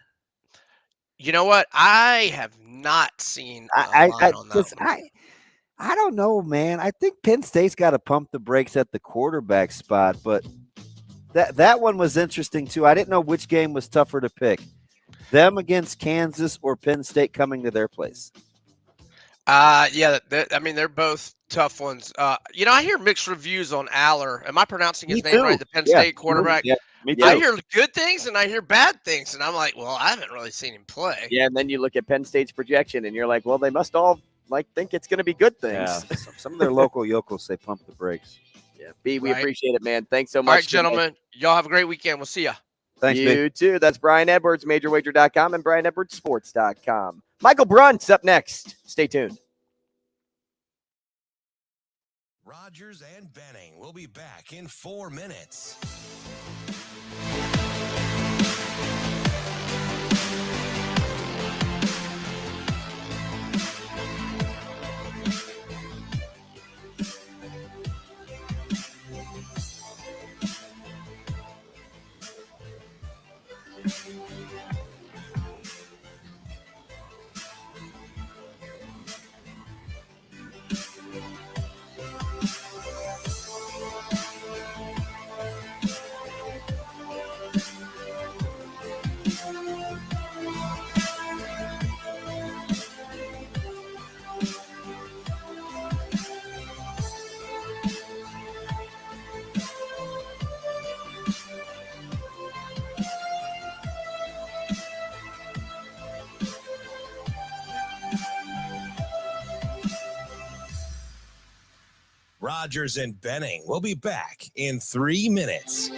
You know what? I have not seen a line on that one. I don't know, man. I think Penn State's got to pump the brakes at the quarterback spot, but that one was interesting too. I didn't know which game was tougher to pick, them against Kansas or Penn State coming to their place. Yeah, they're both tough ones. I hear mixed reviews on Aller. Am I pronouncing his name right? The Penn State quarterback. Yeah, me too. I hear good things and I hear bad things, and I'm like, well, I haven't really seen him play. Yeah, and then you look at Penn State's projection, and you're like, well, they must all think it's going to be good things. Yeah. Some of their local yokels say pump the brakes. Yeah, B, we appreciate it, man. Thanks so much. All right, gentlemen, y'all have a great weekend. We'll see ya. Thanks, you too. That's Brian Edwards, MajorWager.com and BrianEdwardsSports.com. Michael Bruntz up next. Stay tuned. Rogers and Benning will be back in 4 minutes. Rogers and Benning will be back in 3 minutes.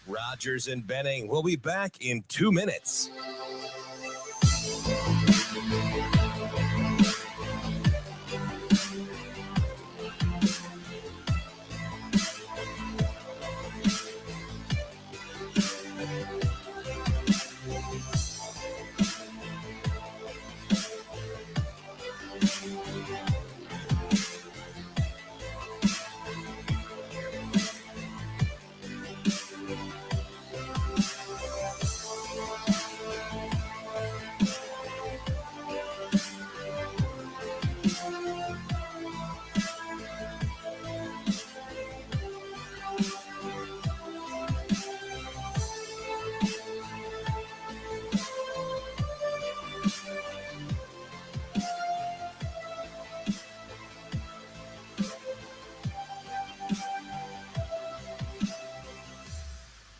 Rogers and Benning will be back in 2 minutes.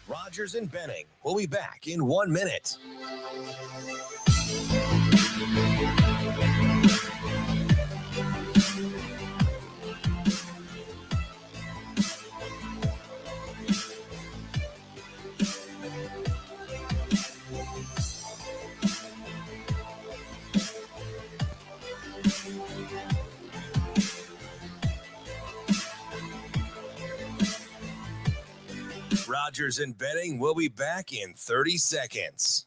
Rogers and Benning will be back in 1 minute. Rogers and Benning will be back in 30 seconds.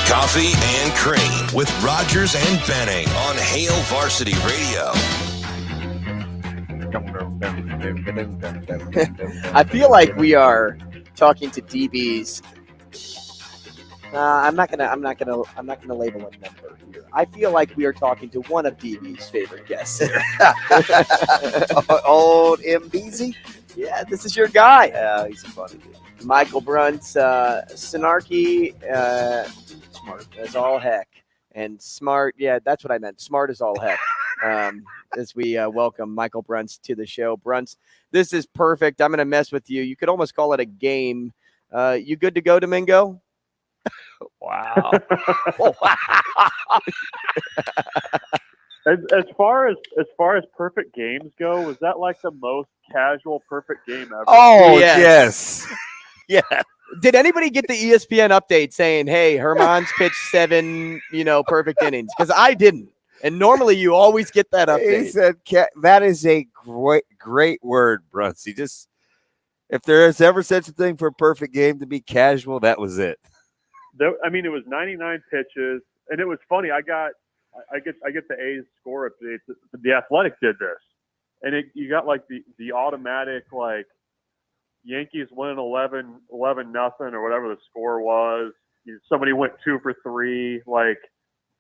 Coffee and Cream with Rogers and Benning on Hail Varsity Radio. I feel like we are talking to DBs. I'm not gonna label a number here. I feel like we are talking to one of DB's favorite guests. Old MBZ? Yeah, this is your guy. Yeah, he's a funny dude. Michael Bruntz, snarky, smart as all heck, and smart. Yeah, that's what I meant. Smart as all heck. As we welcome Michael Bruntz to the show. Bruntz, this is perfect. I'm going to mess with you. You could almost call it a game. You good to go, Domingo? Wow. As far as perfect games go, was that like the most casual perfect game ever? Oh, yes. Yeah. Did anybody get the ESPN update saying, hey, Herman's pitched 7, perfect innings? Because I didn't. And normally you always get that update. He said, that is a great word, Bruntz. If there is ever such a thing for a perfect game to be casual, that was it. It was 99 pitches, and it was funny. I get the A's score updates. The Athletic did this, and you got like the automatic like Yankees winning 11-0 or whatever the score was. Somebody went 2 for 3,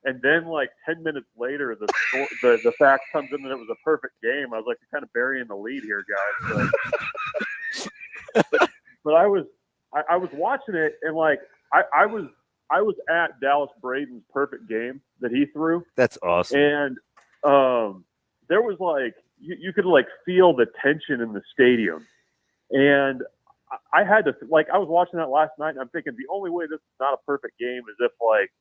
and then like 10 minutes later, the fact comes in that it was a perfect game. I was like, you're kind of burying the lead here, guys. But I was watching it, and like I was I was at Dallas Braden's perfect game that he threw. That's awesome. And there was like you could like feel the tension in the stadium. And I had to I was watching that last night, and I'm thinking the only way this is not a perfect game is if like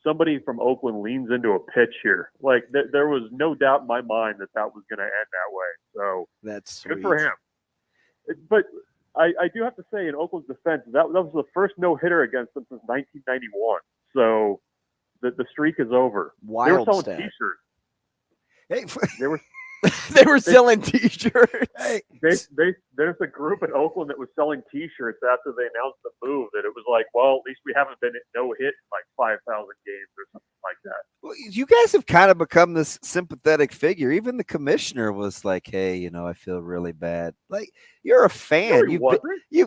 somebody from Oakland leans into a pitch here. Like there was no doubt in my mind that was going to end that way. So that's good for him. But I do have to say, in Oakland's defense, that was the first no-hitter against them since 1991. So the streak is over. Wild they were selling stat. T-shirts. Hey, they were selling T-shirts. Hey, there's a group in Oakland that was selling T-shirts after they announced the move. That it was like, well, at least we haven't been no-hit in like 5,000 games or something like that. Well, you guys have kind of become this sympathetic figure. Even the commissioner was like, "Hey, I feel really bad." Like, you're a fan. No, he wasn't. He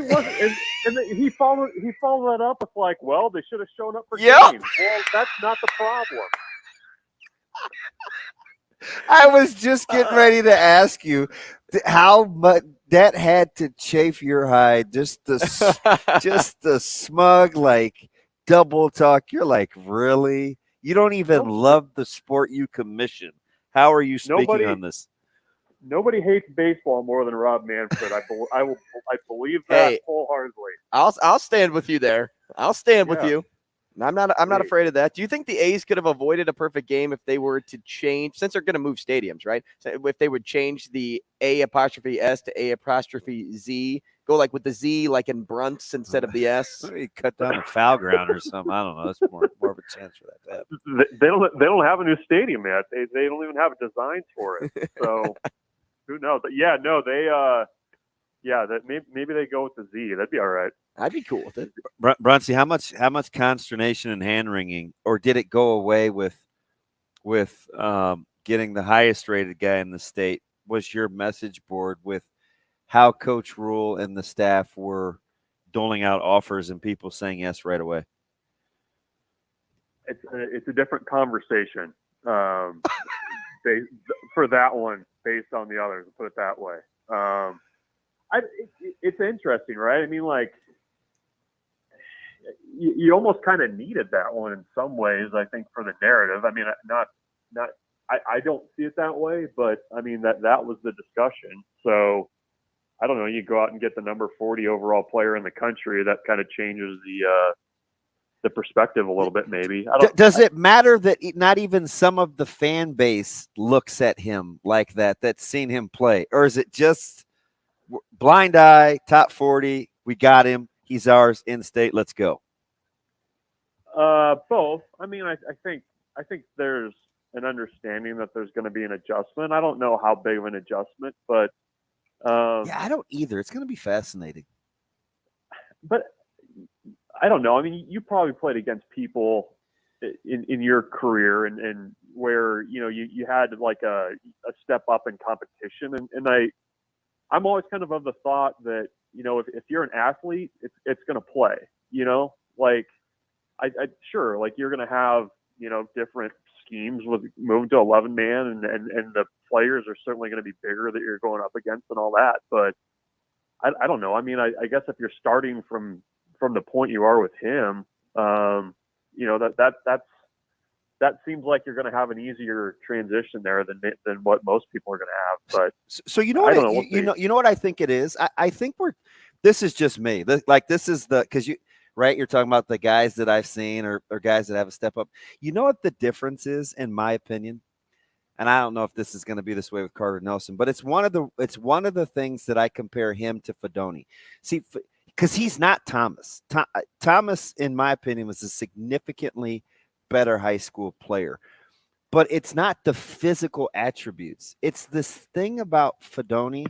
wasn't, and he followed that up with like, "Well, they should have shown up for games." Well, that's not the problem. I was just getting ready to ask you how much that had to chafe your hide. Just the smug, like, double talk. You're like, really? You don't even love the sport you commission. How are you speaking on this? Nobody hates baseball more than Rob Manfred. I believe that wholeheartedly. I'll stand with you there. I'll stand with you. I'm not afraid of that. Do you think the A's could have avoided a perfect game if they were to change, since they're going to move stadiums, right? So if they would change the A''S to A''Z, go like with the Z like in Bruntz instead of the S? Maybe cut down a foul ground or something. I don't know. That's more of a chance for that to happen. They don't have a new stadium yet. They don't even have a design for it. So who knows? But maybe they go with the Z. That'd be all right. I'd be cool with it. Bruntz, how much consternation and hand wringing, or did it go away with getting the highest rated guy in the state? Was your message board with how Coach Rule and the staff were doling out offers and people saying yes right away? It's a different conversation for that one based on the others. Put it that way. It's interesting, right? I mean, like, you almost kind of needed that one in some ways, I think, for the narrative. I mean, I don't see it that way, but I mean, that was the discussion. So I don't know, you go out and get the number 40 overall player in the country, that kind of changes the perspective a little bit, maybe. Does it matter that not even some of the fan base looks at him like that's seen him play? Or is it just blind eye, top 40, we got him, he's ours, in state, let's go? Both. I mean, I think there's an understanding that there's going to be an adjustment. I don't know how big of an adjustment, but I don't either. It's going to be fascinating. But I don't know. I mean, you probably played against people in your career and where, you had like a step up in competition. And I'm always kind of the thought that, if you're an athlete, it's going to play, like I sure, like you're going to have, different schemes with moving to 11 man and the players are certainly going to be bigger that you're going up against and all that. But I don't know. I mean, I guess if you're starting from the point you are with him, that seems like you're going to have an easier transition there than what most people are going to have. But so you know what you know what I think it is. I think this is just me. This is because you're talking about the guys that I've seen or guys that have a step up. You know what the difference is, in my opinion, and I don't know if this is going to be this way with Carter Nelson, but it's one of the things that I compare him to Fedoni. See, because he's not Thomas. Thomas, in my opinion, was a significantly better high school player, but it's not the physical attributes. It's this thing about Fedoni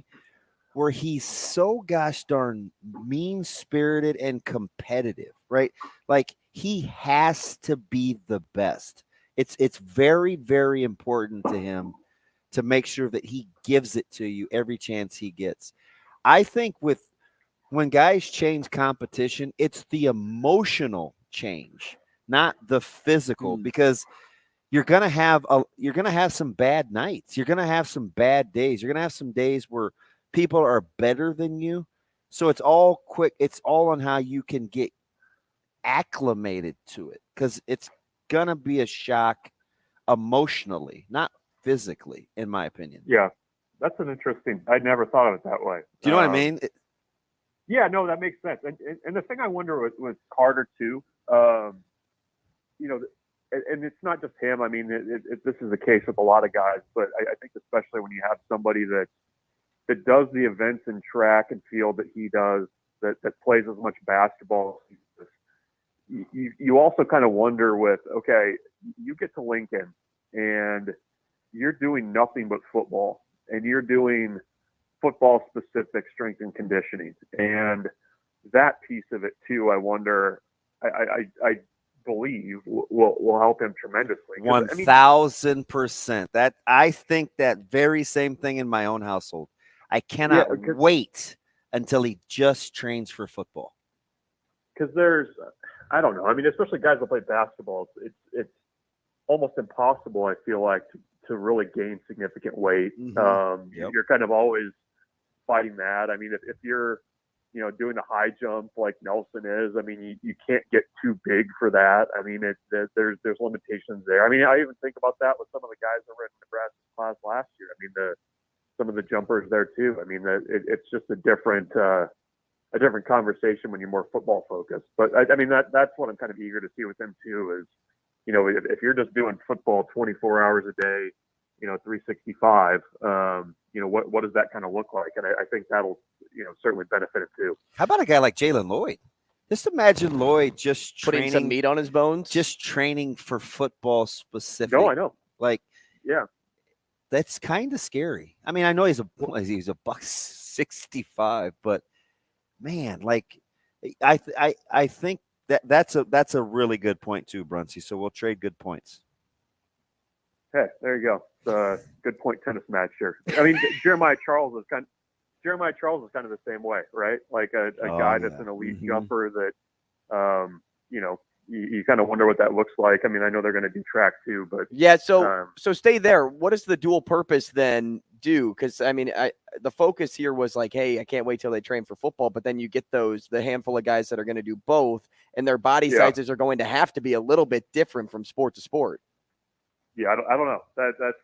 where he's so gosh darn mean-spirited and competitive, right? Like, he has to be the best. It's very, very important to him to make sure that he gives it to you every chance he gets. I think when guys change competition, it's the emotional change, not the physical, because you're going to have some bad nights. You're going to have some bad days. You're going to have some days where people are better than you. So it's all quick. It's all on how you can get acclimated to it, because it's going to be a shock emotionally, not physically, in my opinion. Yeah, that's an interesting. I'd never thought of it that way. Do you know what I mean? Yeah, no, that makes sense. And the thing I wonder with Carter too, you know, and it's not just him. I mean, this is the case with a lot of guys, but I think especially when you have somebody that does the events in track and field that he does, that plays as much basketball. You also kind of wonder with, okay, you get to Lincoln and you're doing nothing but football, and you're doing football specific strength and conditioning, and that piece of it too, I wonder, I believe will help him tremendously. 1,000%. That I think that very same thing in my own household. I cannot wait until he just trains for football. Because I don't know. I mean, especially guys that play basketball, it's almost impossible, I feel like, to really gain significant weight. You're kind of always fighting that. I mean, if you're, you know, doing a high jump like Nelson is, I mean, you can't get too big for that. I mean, there's limitations there. I mean, I even think about that with some of the guys that were in Nebraska's class last year. I mean, some of the jumpers there too. I mean, it's just a different conversation when you're more football focused. But I mean, that's what I'm kind of eager to see with him too, is, you know, if you're just doing football 24 hours a day, you know, 365, you know, what does that kind of look like? And I think that'll, you know, certainly benefit him too. How about a guy like Jalen Lloyd? Just imagine Lloyd just putting some meat on his bones, just training for football specific. No, I know. Like, yeah, that's kind of scary. I mean, I know he's a $165, but man, like, I think that's a really good point too, Bruntz. So we'll trade good points. Hey, there you go. It's a good point tennis match here. I mean, Jeremiah Charles is kind of the same way, right? Like a guy that's an elite jumper that, you know, you kind of wonder what that looks like. I mean, I know they're going to do track too, but yeah. So stay there. What does the dual purpose then do? Because I mean, the focus here was like, hey, I can't wait till they train for football. But then you get the handful of guys that are going to do both, and their body sizes are going to have to be a little bit different from sport to sport. Yeah, I don't know. That's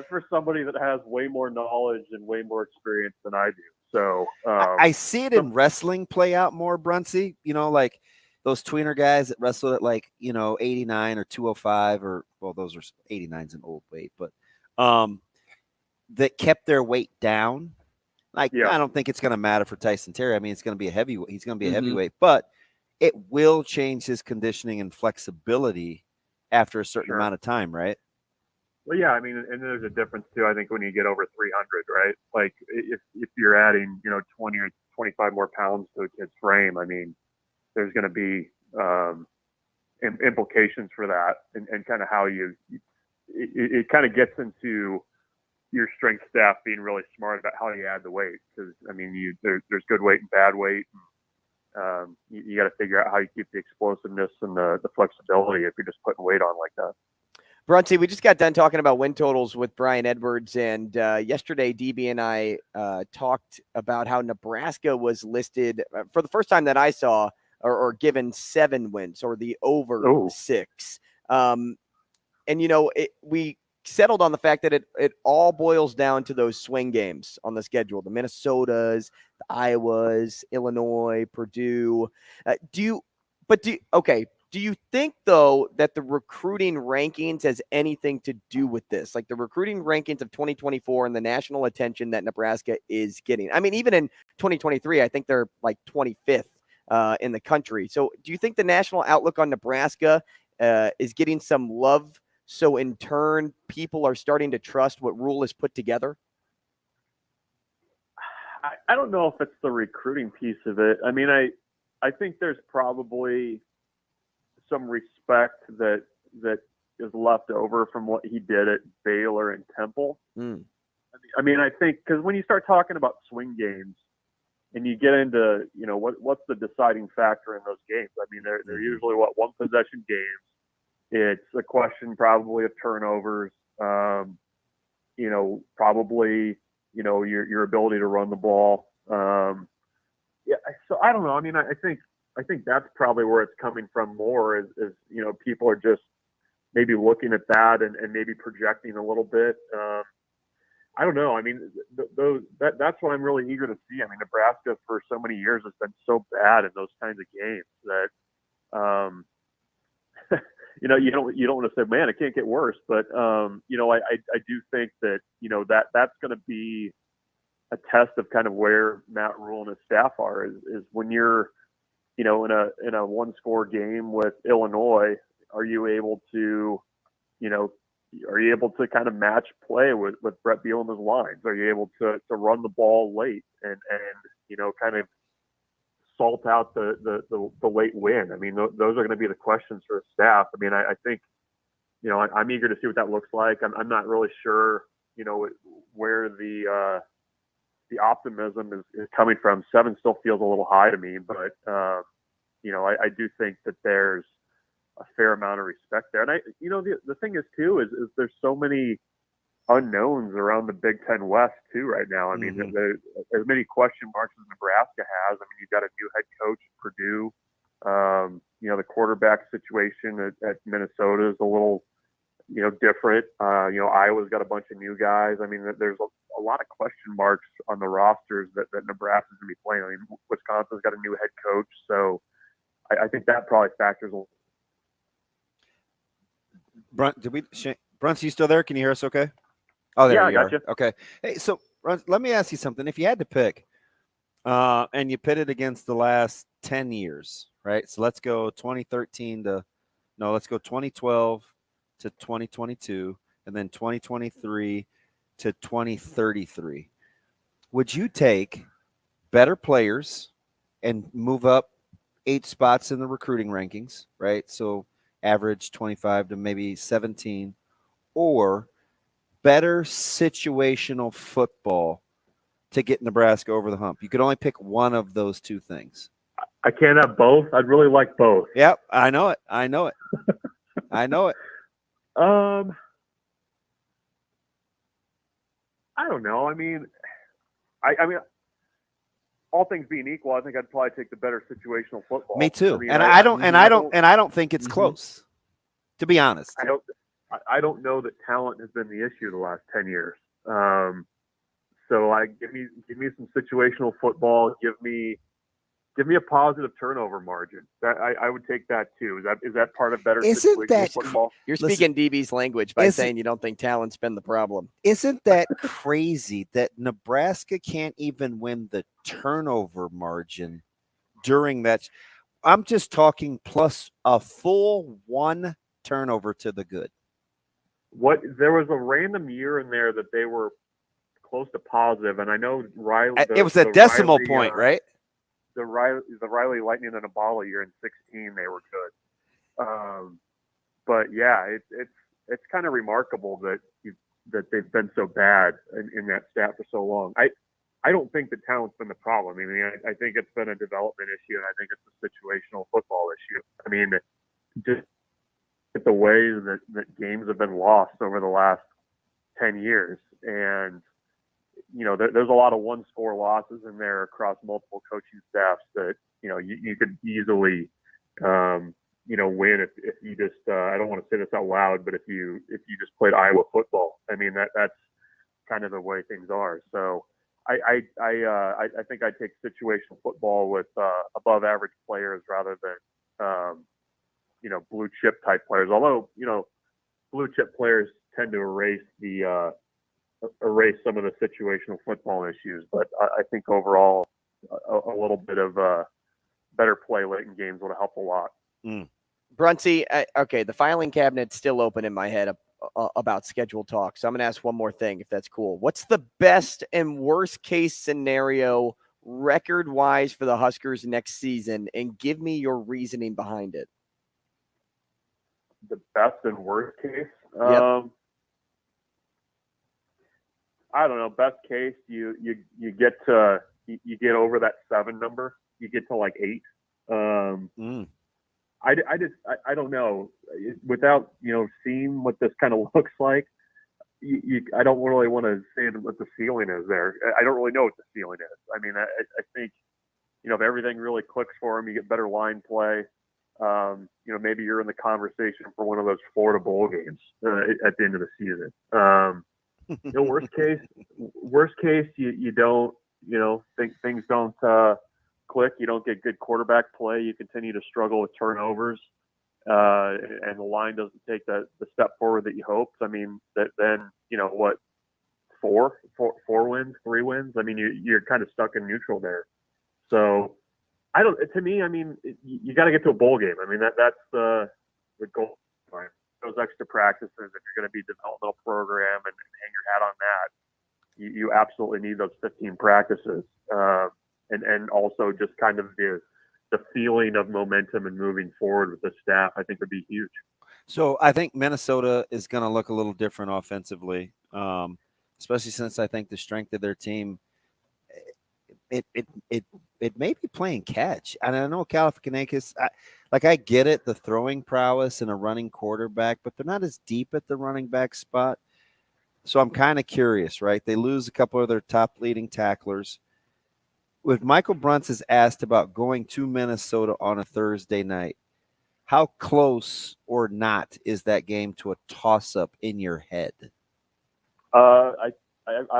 for somebody that has way more knowledge and way more experience than I do. So I see it in wrestling play out more, Bruntz. You know, like those tweener guys that wrestled at like, you know, 89 or 205, or well, those are 89's an old weight, but that kept their weight down. Like, I don't think it's going to matter for Tyson Terry. I mean, it's going to be a heavyweight. He's going to be a heavyweight, but it will change his conditioning and flexibility after a certain amount of time, right? Well, yeah, I mean, and there's a difference too. I think when you get over 300, right? Like if you're adding, you know, 20 or 25 more pounds to a kid's frame, I mean, there's going to be implications for that, and kind of how it kind of gets into your strength staff being really smart about how you add the weight, because I mean, there's good weight and bad weight. You got to figure out how you keep the explosiveness and the flexibility if you're just putting weight on like that. Bruntz, we just got done talking about win totals with Brian Edwards, and yesterday DB and I talked about how Nebraska was listed for the first time that I saw, or given 7 wins, or the over 6. And, you know, we settled on the fact that it all boils down to those swing games on the schedule, the Minnesotas, the Iowas, Illinois, Purdue. Do you think, though, that the recruiting rankings has anything to do with this? Like the recruiting rankings of 2024 and the national attention that Nebraska is getting? I mean, even in 2023, I think they're like 25th in the country. So do you think the national outlook on Nebraska is getting some love, so in turn people are starting to trust what Rule has put together? I don't know if it's the recruiting piece of it. I mean, I think there's probably some respect that is left over from what he did at Baylor and Temple. I mean, I think because when you start talking about swing games and you get into, you know, what's the deciding factor in those games? I mean, they're usually one possession games. It's a question probably of turnovers. You know, probably, you know, your ability to run the ball. Yeah, so I don't know. I mean, I think I think that's probably where it's coming from more is people are just maybe looking at that and maybe projecting a little bit. I don't know. I mean, that's what I'm really eager to see. I mean, Nebraska for so many years has been so bad in those kinds of games that, you don't want to say, man, it can't get worse. But, I do think that, that's going to be a test of kind of where Matt Rule and his staff are is when you're, in a one-score game with Illinois, are you able to kind of match play with Brett Bielema's lines? Are you able to run the ball late and kind of salt out the late win? I mean, those are going to be the questions for the staff. I mean, I think, I'm eager to see what that looks like. I'm not really sure, where the optimism is coming from. 7 still feels a little high to me, but I do think that there's a fair amount of respect there. And the thing is too, is there's so many unknowns around the Big Ten West too right now. I mean, there's as many question marks as Nebraska has. I mean, you've got a new head coach at Purdue. The quarterback situation at Minnesota is a little, different. Iowa's got a bunch of new guys. I mean, there's a lot of question marks on the rosters that Nebraska's going to be playing. I mean, Wisconsin's got a new head coach. So I think that probably factors a Bruntz, you still there? Can you hear us okay? Oh, there you I are. got you. Okay. Hey, so Bruntz, let me ask you something. If you had to pick, and you pit it against the last 10 years, right? So let's go 2012 to 2022, and then 2023 to 2033. Would you take better players and move up 8 spots in the recruiting rankings, right? So average 25 to maybe 17, or better situational football to get Nebraska over the hump? You could only pick one of those two things. I can't have both. I'd really like both. Yep, I know it. I know it. I don't know. I mean, all things being equal, I think I'd probably take the better situational football. Me too. I mean, and I don't think it's close. To be honest, I don't know that talent has been the issue the last 10 years. So give me some situational football. Give me a positive turnover margin. I would take that too. Is that part of better situational football? You're speaking DB's language by saying you don't think talent's been the problem. Isn't that crazy that Nebraska can't even win the turnover margin during that? I'm just talking plus a full 1 turnover to the good. There was a random year in there that they were close to positive, and I know Riley. It was a decimal point, right? The Riley Lightning and Abala year in 2016, they were good. But yeah, it's kind of remarkable that they've been so bad in that stat for so long. I don't think that talent's been the problem. I mean, I think it's been a development issue, and I think it's a situational football issue. I mean, just the way that games have been lost over the last 10 years, and there's a lot of 1-score losses in there across multiple coaching staffs that you could easily win if you just I don't want to say this out loud, but if you just played Iowa football. I mean, that's kind of the way things are. So I think I'd take situational football with above average players rather than blue chip type players. Although blue chip players tend to erase some of the situational football issues, but I think overall a little bit of better play late in games would have helped a lot. Bruntz, okay, the filing cabinet's still open in my head about scheduled talk, so I'm going to ask one more thing, if that's cool. What's the best and worst case scenario record-wise for the Huskers next season, and give me your reasoning behind it? The best and worst case? Yep. I don't know. Best case, you get over that 7 number. You get to like 8. I don't know. Without seeing what this kind of looks like, I don't really want to say what the ceiling is there. I don't really know what the ceiling is. I mean, I think if everything really clicks for them, you get better line play. Maybe you're in the conversation for one of those Florida bowl games at the end of the season. Worst case, you don't, things don't click. You don't get good quarterback play. You continue to struggle with turnovers, and the line doesn't take the step forward that you hoped. I mean, then what? 4 wins, 3 wins. I mean, you're kind of stuck in neutral there. So to me, I mean, you got to get to a bowl game. I mean, that's the goal. Those extra practices, if you're going to be a developmental program and hang your hat on that, you absolutely need those 15 practices. And also just kind of the feeling of momentum and moving forward with the staff, I think would be huge. So I think Minnesota is going to look a little different offensively, especially since I think the strength of their team, it may be playing catch. And I know Galifianakis, I get it, the throwing prowess and a running quarterback, but they're not as deep at the running back spot. So I'm kind of curious, right? They lose a couple of their top leading tacklers. When Michael Bruntz is asked about going to Minnesota on a Thursday night, how close or not is that game to a toss-up in your head? I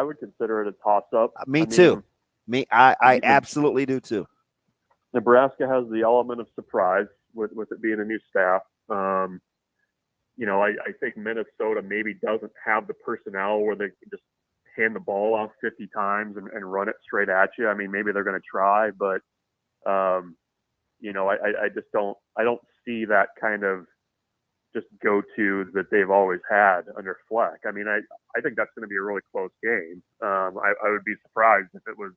would consider it a toss-up. Me too. I absolutely do too. Nebraska has the element of surprise with it being a new staff. I think Minnesota maybe doesn't have the personnel where they can just hand the ball off 50 times and run it straight at you. I mean, maybe they're going to try, but I don't see that kind of just go-to that they've always had under Fleck. I mean, I think that's going to be a really close game. I would be surprised if it was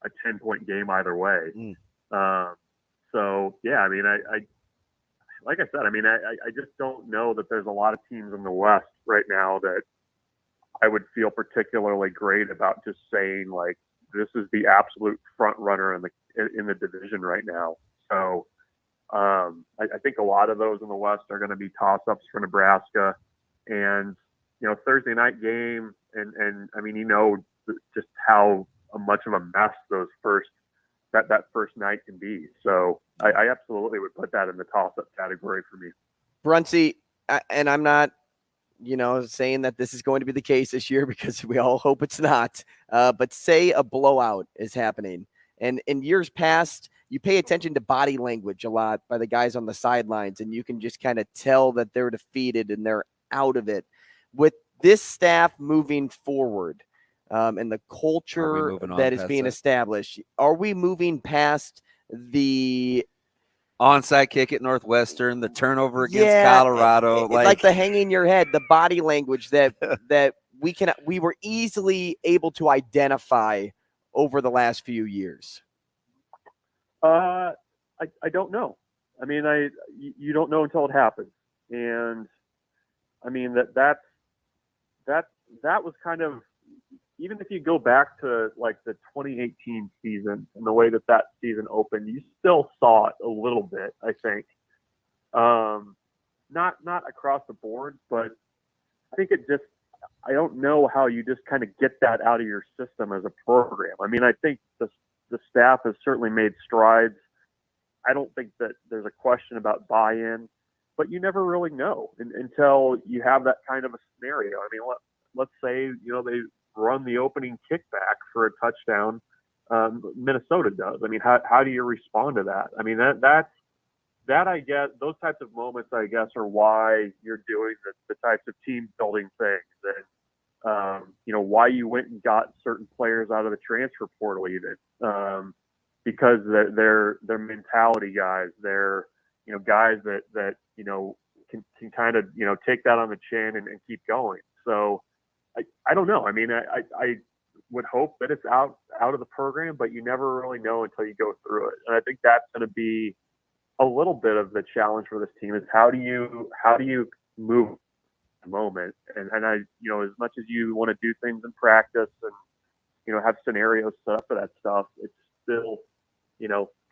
a 10-point game either way. So yeah, I mean, like I said, I mean, I just don't know that there's a lot of teams in the West right now that I would feel particularly great about just saying like, this is the absolute front runner in the division right now. So I think a lot of those in the West are going to be toss-ups for Nebraska, and Thursday night game, and I mean, just how much of a mess those that first night can be. So I absolutely would put that in the toss-up category for me. Bruntzy, and I'm not, saying that this is going to be the case this year because we all hope it's not. But say a blowout is happening, and in years past, you pay attention to body language a lot by the guys on the sidelines, and you can just kind of tell that they're defeated and they're out of it. With this staff moving forward, and the culture that is being established, are we moving past the onside kick at Northwestern, the turnover against Colorado, like the hanging your head, the body language that we were easily able to identify over the last few years? I don't know. I mean, you don't know until it happens, and I mean that was kind of, even if you go back to like the 2018 season and the way that season opened, you still saw it a little bit, I think. Not across the board, but I think I don't know how you just kind of get that out of your system as a program. I mean, I think the staff has certainly made strides. I don't think that there's a question about buy-in, but you never really know until you have that kind of a scenario. I mean, let's say, they run the opening kickback for a touchdown. Minnesota does. I mean, how do you respond to that? I mean, that I guess, those types of moments, I guess, are why you're doing the types of team building things and, why you went and got certain players out of the transfer portal even, because they're mentality guys. They're, guys that can kind of, take that on the chin and keep going. So I don't know. I mean, I would hope that it's out of the program, but you never really know until you go through it. And I think that's going to be a little bit of the challenge for this team, is how do you move the moment? And I, as much as you want to do things in practice and, have scenarios set up for that stuff, it's still,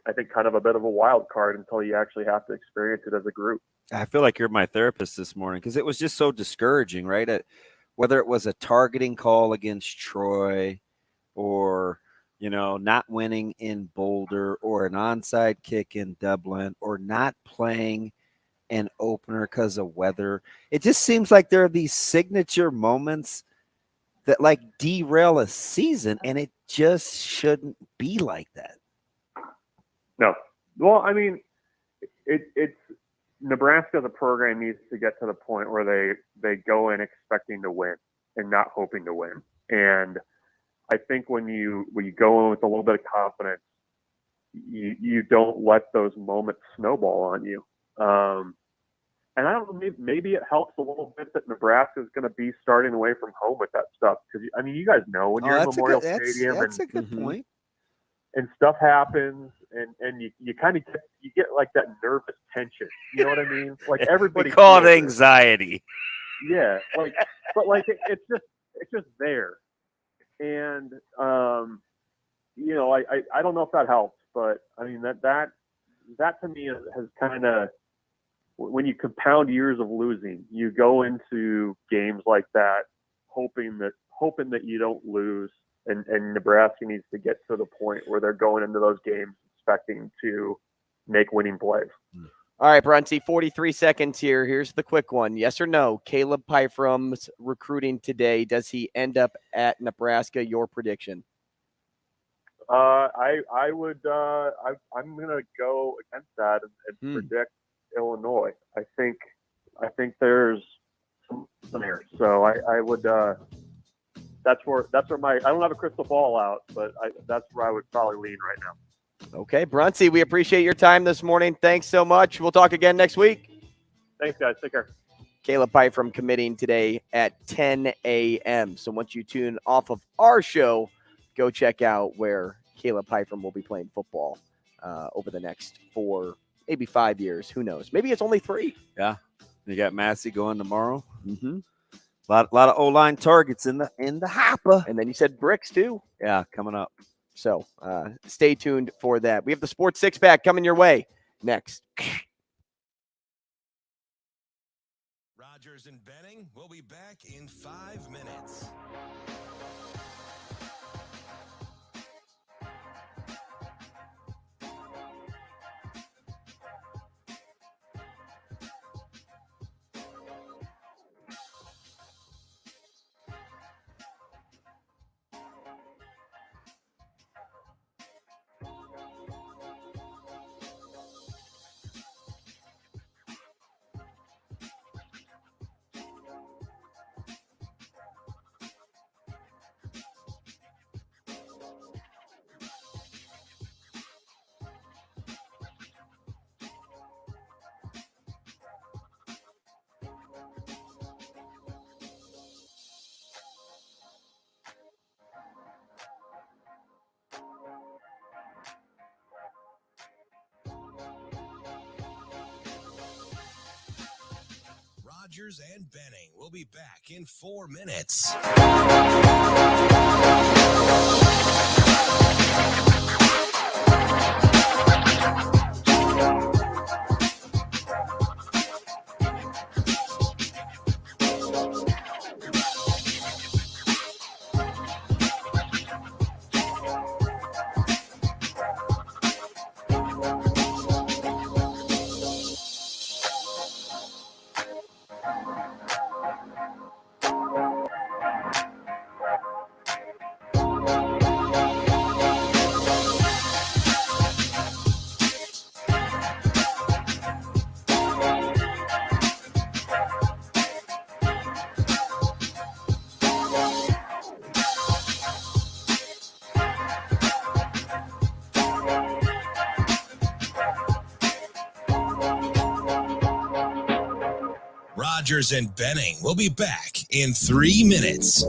I think kind of a bit of a wild card until you actually have to experience it as a group. I feel like you're my therapist this morning, because it was just so discouraging, right? Whether it was a targeting call against Troy or, not winning in Boulder or an onside kick in Dublin or not playing an opener because of weather. It just seems like there are these signature moments that like derail a season, and it just shouldn't be like that. No. Well, I mean, it's Nebraska, the program needs to get to the point where they go in expecting to win and not hoping to win. And I think when you go in with a little bit of confidence, you don't let those moments snowball on you. And I don't know, maybe it helps a little bit that Nebraska is going to be starting away from home with that stuff. Because, I mean, you guys know when you're in Memorial Stadium. That's a good point. And stuff happens, and you kind of get like that nervous tension. You know what I mean? Like everybody we call it anxiety. Yeah, but it's just there. And I don't know if that helps, but I mean that to me has kind of, when you compound years of losing, you go into games like that hoping that you don't lose, and Nebraska needs to get to the point where they're going into those games expecting to make winning plays. All right, Bruntz, 43 seconds here. Here's the quick one. Yes or no? Caleb Pyfrom's recruiting today. Does he end up at Nebraska? Your prediction? I'm going to go against that and predict Illinois. I think there's some there. So I would. That's where my. I don't have a crystal ball out, but that's where I would probably lean right now. Okay, Bruntz, we appreciate your time this morning. Thanks so much. We'll talk again next week. Thanks, guys. Take care. Caleb Pyfrom committing today at 10 a.m. So once you tune off of our show, go check out where Caleb Pyfrom will be playing football over the next 4, maybe 5 years. Who knows? Maybe it's only 3. Yeah. You got Massey going tomorrow. Mm-hmm. A lot of O-line targets in the hopper. And then you said bricks too. Yeah, coming up. So stay tuned for that. We have the Sports Six-Pack coming your way next. Rogers and Benning will be back in 5 minutes. Rogers and Benning will be back in 4 minutes. Rogers and Benning will be back in 3 minutes.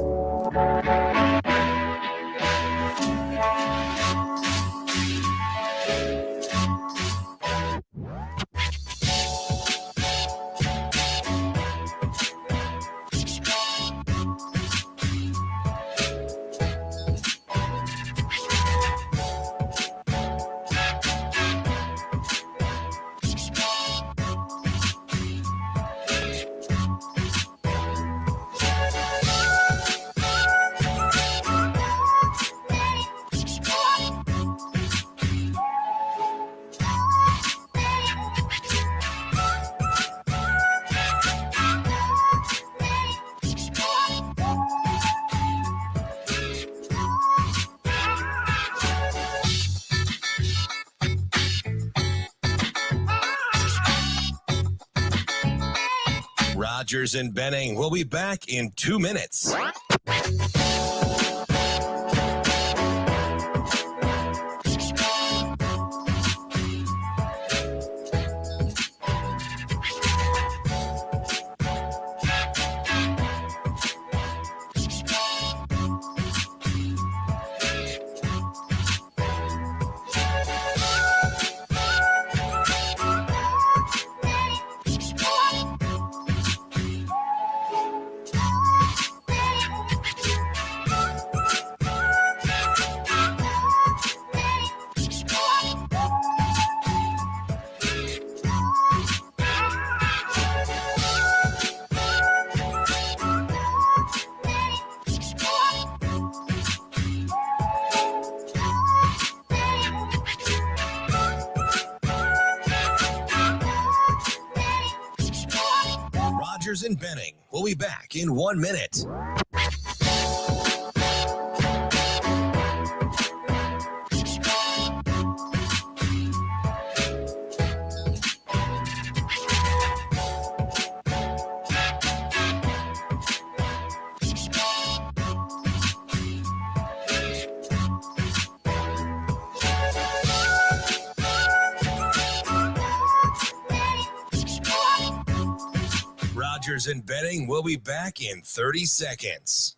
Rogers and Benning will be back in 2 minutes. Rogers and Benning will be back in 1 minute. Rogers and Benning will be back in 30 seconds.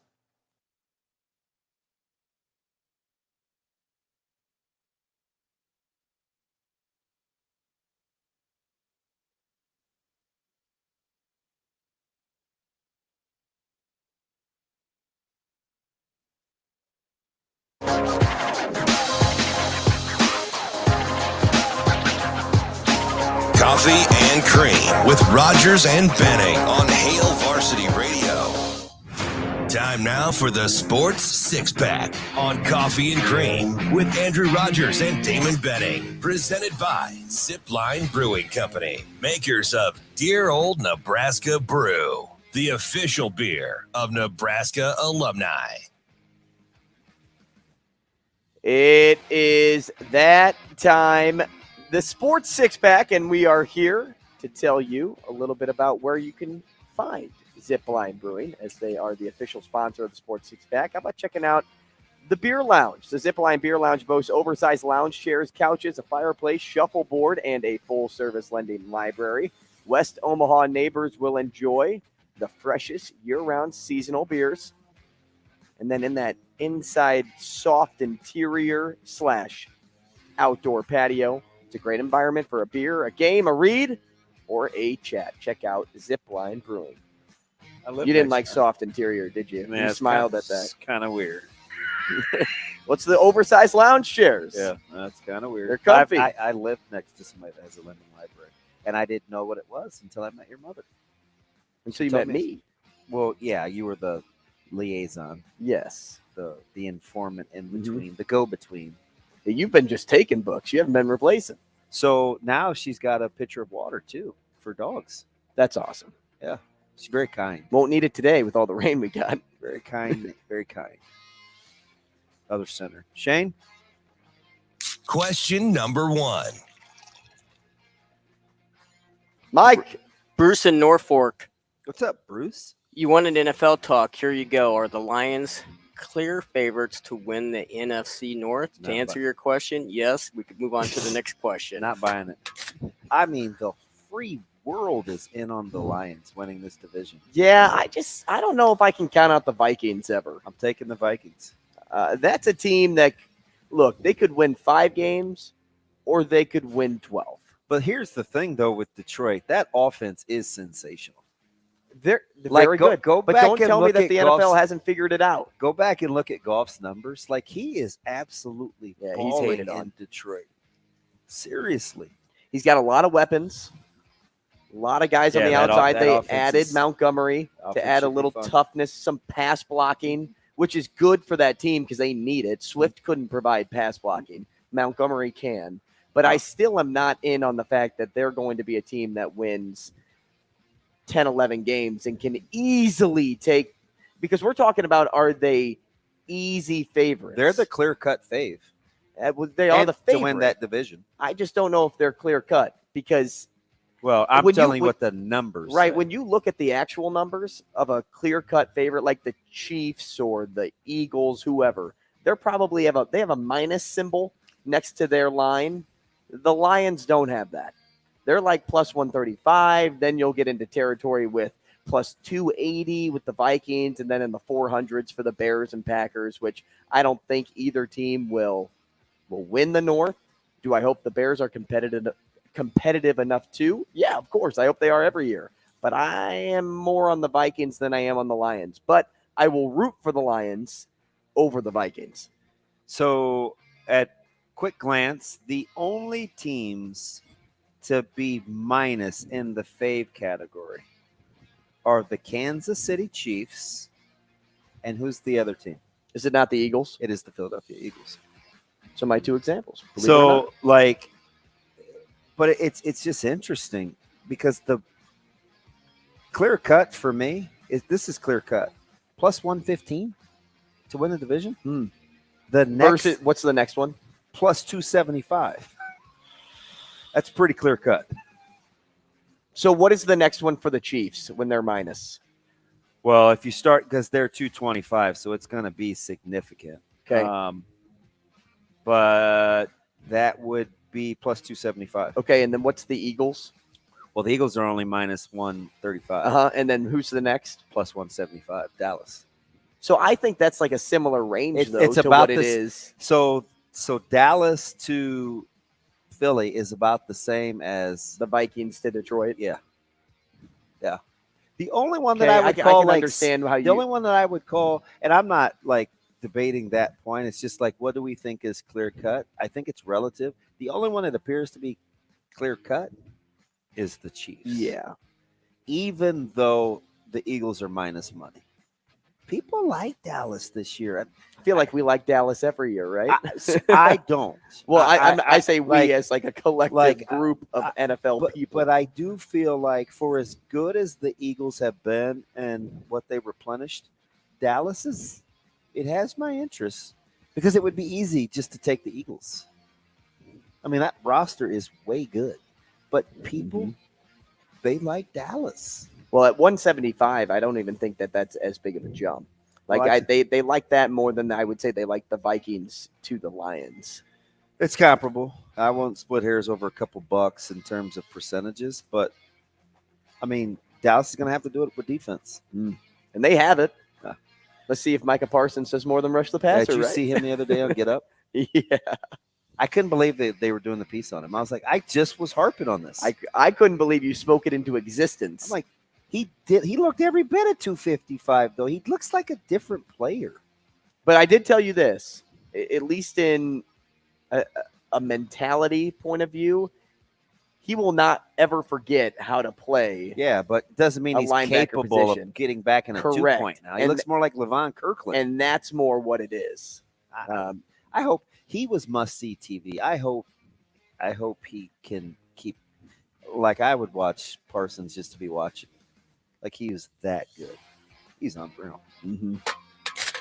Coffee and Cream with Rogers and Benning on Hail Varsity Radio. Time now for the Sports Six-Pack on Coffee and Cream with Andrew Rogers and Damon Benning. Presented by Zipline Brewing Company, makers of Dear Old Nebraska Brew, the official beer of Nebraska alumni. It is that time, the Sports Six-Pack, and we are here to tell you a little bit about where you can find Zipline Brewing, as they are the official sponsor of the Sports Six-Pack. How about checking out the Beer Lounge? The Zipline Beer Lounge boasts oversized lounge chairs, couches, a fireplace, shuffleboard, and a full-service lending library. West Omaha neighbors will enjoy the freshest year-round seasonal beers. And then in that inside soft interior / outdoor patio, it's a great environment for a beer, a game, a read, or a chat. Check out Zipline Brewing. You didn't like soft interior, did you? Man, you smiled at that. It's kind of weird. What's the oversized lounge chairs? Yeah, that's kind of weird. They're comfy. I lived next to somebody that has a lending library, and I didn't know what it was until I met your mother. Until you met me. Well, yeah, you were the liaison. Yes. The informant in between, the go-between. You've been just taking books. You haven't been replacing. So now she's got a pitcher of water, too, for dogs. That's awesome. Yeah. She's very kind. Won't need it today with all the rain we got. Very kind. Very kind. Other center. Shane? Question number 1. Mike. Bruce in Norfolk. What's up, Bruce? You wanted NFL talk. Here you go. Are the Lions clear favorites to win the NFC North? To answer your question, yes. We could move on to the next question. Not buying it. I mean, the free world is in on the Lions winning this division. Yeah, I don't know if I can count out the Vikings ever. I'm taking the Vikings. That's a team that, look, they could win 5 games or they could win 12. But here's the thing, though, with Detroit. That offense is sensational. They're like, very good. Go but back don't and tell me look that at the Goff's, NFL hasn't figured it out. Go back and look at Goff's numbers. Like, he is absolutely he's hated on in Detroit. Seriously. He's got a lot of weapons. A lot of guys on the outside. They added Montgomery to add a little toughness, some pass blocking, which is good for that team because they need it. Swift couldn't provide pass blocking. Montgomery can. But I still am not in on the fact that they're going to be a team that wins 10, 11 games and can easily take – because we're talking about, are they easy favorites? They're the clear-cut fave. They are the favorite to win that division. I just don't know if they're clear-cut because Well, I'm telling you what the numbers right say. when you look at the actual numbers of a clear-cut favorite like the Chiefs or the Eagles, whoever, they're probably they have a minus symbol next to their line. The Lions don't have that. They're like plus 135. Then you'll get into territory with plus 280 with the Vikings, and then in the 400s for the Bears and Packers, which I don't think either team will win the North. Do I hope the Bears are competitive enough too? Yeah, of course. I hope they are every year. But I am more on the Vikings than I am on the Lions. But I will root for the Lions over the Vikings. So at quick glance, the only teams to be minus in the fave category are the Kansas City Chiefs, and who's the other team? Is it not the Eagles? It is the Philadelphia Eagles. So my two examples. So but it's just interesting because the clear cut for me this is clear cut plus 115 to win the division. The next what's the next one? Plus 275. That's pretty clear cut. So what is the next one for the Chiefs when they're minus? Well, if you start, because they're 225, so it's going to be significant. Okay. But that would be plus 275. Okay, and then what's the Eagles? Well, the Eagles are only minus 135. And then who's the next? Plus 175, Dallas. So I think that's like a similar range, It's to about what it is. So Dallas to Philly is about the same as the Vikings to Detroit. Yeah. The only one that Okay, I would I call can understand how the only one that I would call, and I'm not like debating that point. It's just like, what do we think is clear cut? I think it's relative. The only one that appears to be clear cut is the Chiefs. Yeah. Even though the Eagles are minus money. People like Dallas this year. I feel like we like Dallas every year, right? I don't. Well, I say we like, as like a collective group of NFL people. But I do feel like for as good as the Eagles have been and what they replenished, Dallas it has my interest because it would be easy just to take the Eagles. I mean, that roster is way good, but people, they like Dallas. Well, at 175, I don't even think that's as big of a jump. Like they like that more than I would say they like the Vikings to the Lions. It's comparable. I won't split hairs over a couple bucks in terms of percentages, but I mean, Dallas is going to have to do it with defense, and they have it. Let's see if Micah Parsons does more than rush the passer. Did you right? see him the other day on Get Up? Yeah. I couldn't believe they were doing the piece on him. I was like, I just was harping on this. I couldn't believe you spoke it into existence. I'm like, he looked every bit at 255, though. He looks like a different player. But I did tell you this, at least in a mentality point of view, he will not ever forget how to play. Yeah, but it doesn't mean he's capable of getting back in a 2-point now. He looks more like Levon Kirkland. And that's more what it is. I hope he was must-see TV. I hope he can keep – like I would watch Parsons just to be watching. Like he was that good. He's unreal.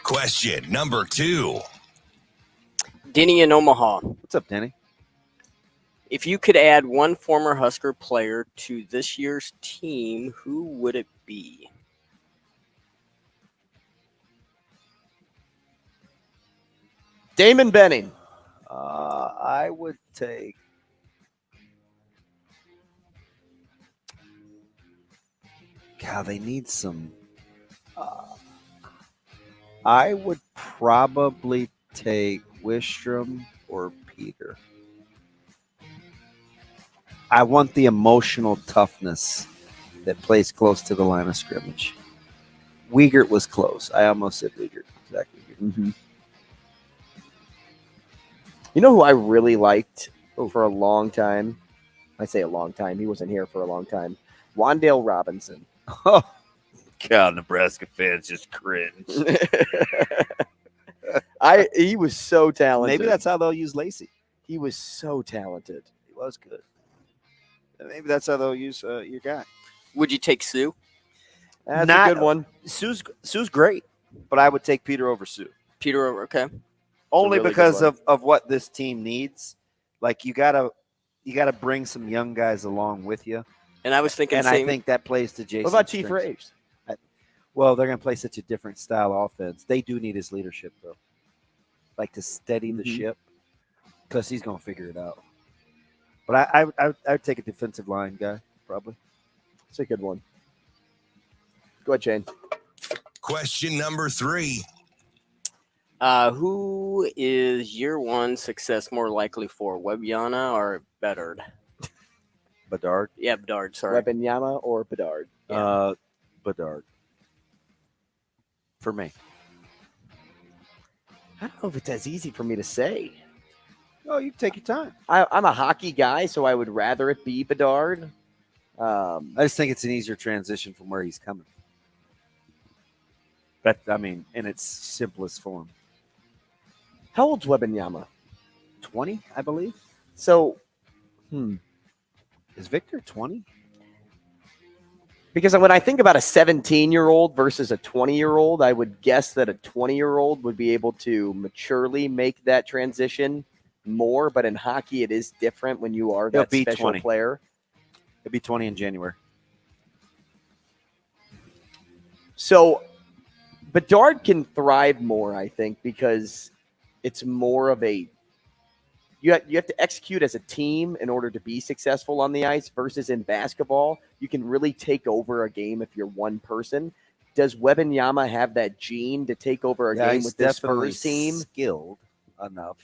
Question number 2. Denny in Omaha. What's up, Denny? If you could add one former Husker player to this year's team, who would it be? Damon Benning. I would take God, they need some. I would probably take Wistrom or Peter. I want the emotional toughness that plays close to the line of scrimmage. Wiegert was close. I almost said Wiegert. Exactly. You know who I really liked for a long time? I say a long time. He wasn't here for a long time. Wan'Dale Robinson. Oh, God, Nebraska fans just cringe. He was so talented. Maybe that's how they'll use Lacey. He was so talented. He was good. Maybe that's how they'll use your guy. Would you take Sue? That's a good one. Sue's great, but I would take Peter over Sue. Peter over, okay. Only really because good of what this team needs. Like you gotta bring some young guys along with you. And I was thinking, and I think that plays to Jason. What about Chief Raves? Well, they're going to play such a different style offense. They do need his leadership, though, like to steady the ship, because he's going to figure it out. But I would take a defensive line guy, probably. It's a good one. Go ahead, Shane. Question number 3. Who is year one success more likely for, Wembanyama or Bedard? Bedard. Yeah, Bedard. Sorry. Wembanyama or Bedard? Yeah. Bedard. For me. I don't know if it's as easy for me to say. Oh, you take your time. I'm a hockey guy, so I would rather it be Bedard. I just think it's an easier transition from where he's coming. That, I mean, in its simplest form. How old's Wembanyama? 20, I believe. So, is Victor 20? Because when I think about a 17-year-old versus a 20-year-old, I would guess that a 20-year-old would be able to maturely make that transition more. But in hockey, it is different when you are that special 20. player. He'll be 20 in January. So Bedard can thrive more, I think, because it's more of a you have to execute as a team in order to be successful on the ice, versus in basketball, you can really take over a game if you're one person. Does Wembanyama have that gene to take over a game with this Spurs team? Skilled enough.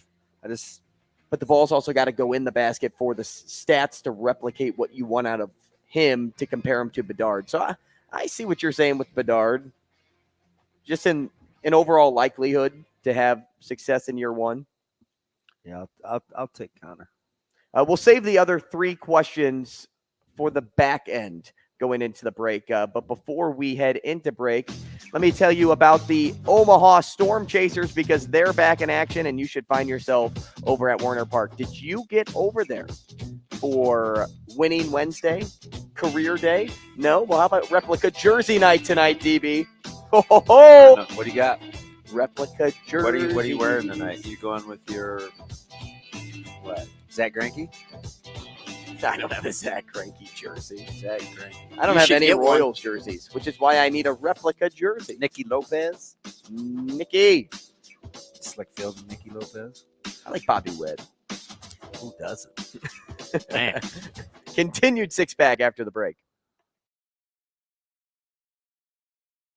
But the ball's also got to go in the basket for the stats to replicate what you want out of him to compare him to Bedard. So I see what you're saying with Bedard. Just in overall likelihood to have success in year one. Yeah, I'll take Connor. We'll save the other 3 questions for the back end going into the break. But before we head into break, let me tell you about the Omaha Storm Chasers, because they're back in action and you should find yourself over at Werner Park. Did you get over there for Winning Wednesday, Career Day? No? Well, how about Replica Jersey Night tonight, DB? Ho, ho, ho. What do you got? Replica jersey. What are you wearing tonight? You going with your Zach Greinke? I don't have a Zach Greinke jersey. Zach Greinke. I don't have any Royals jerseys, which is why I need a replica jersey. Nicky Lopez. Nicky. Slick Field and Nicky Lopez. I like Bobby Witt. Who doesn't? Man. Continued 6-pack after the break.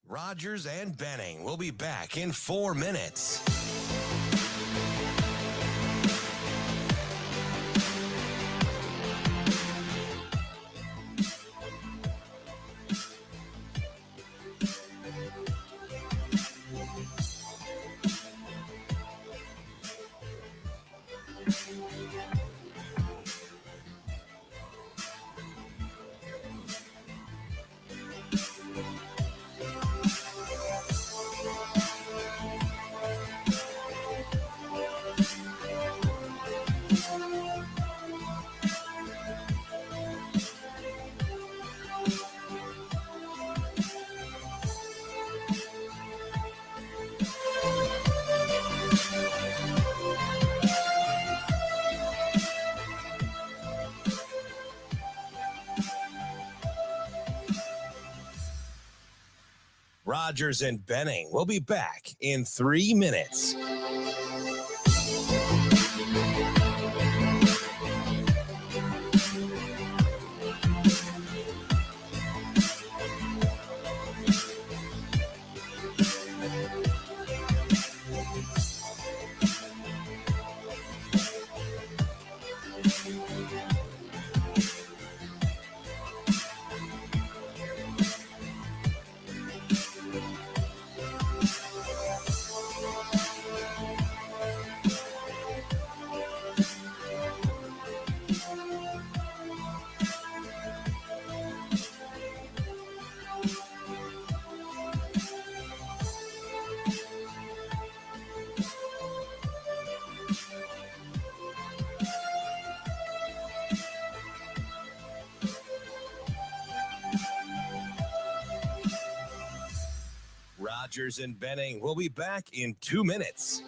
Rogers and Benning will be back in 4 minutes. Rogers and Benning will be back in 3 minutes. Rogers and Benning will be back in 2 minutes.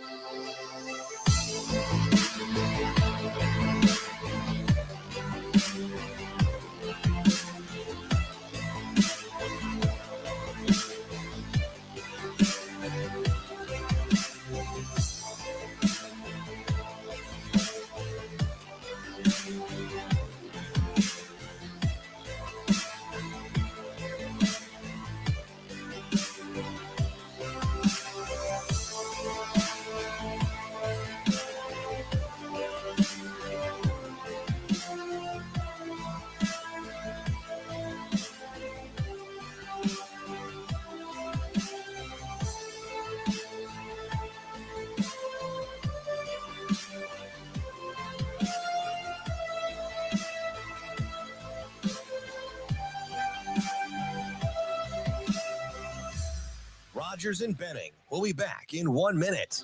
Rogers and Benning. We'll be back in 1 minute.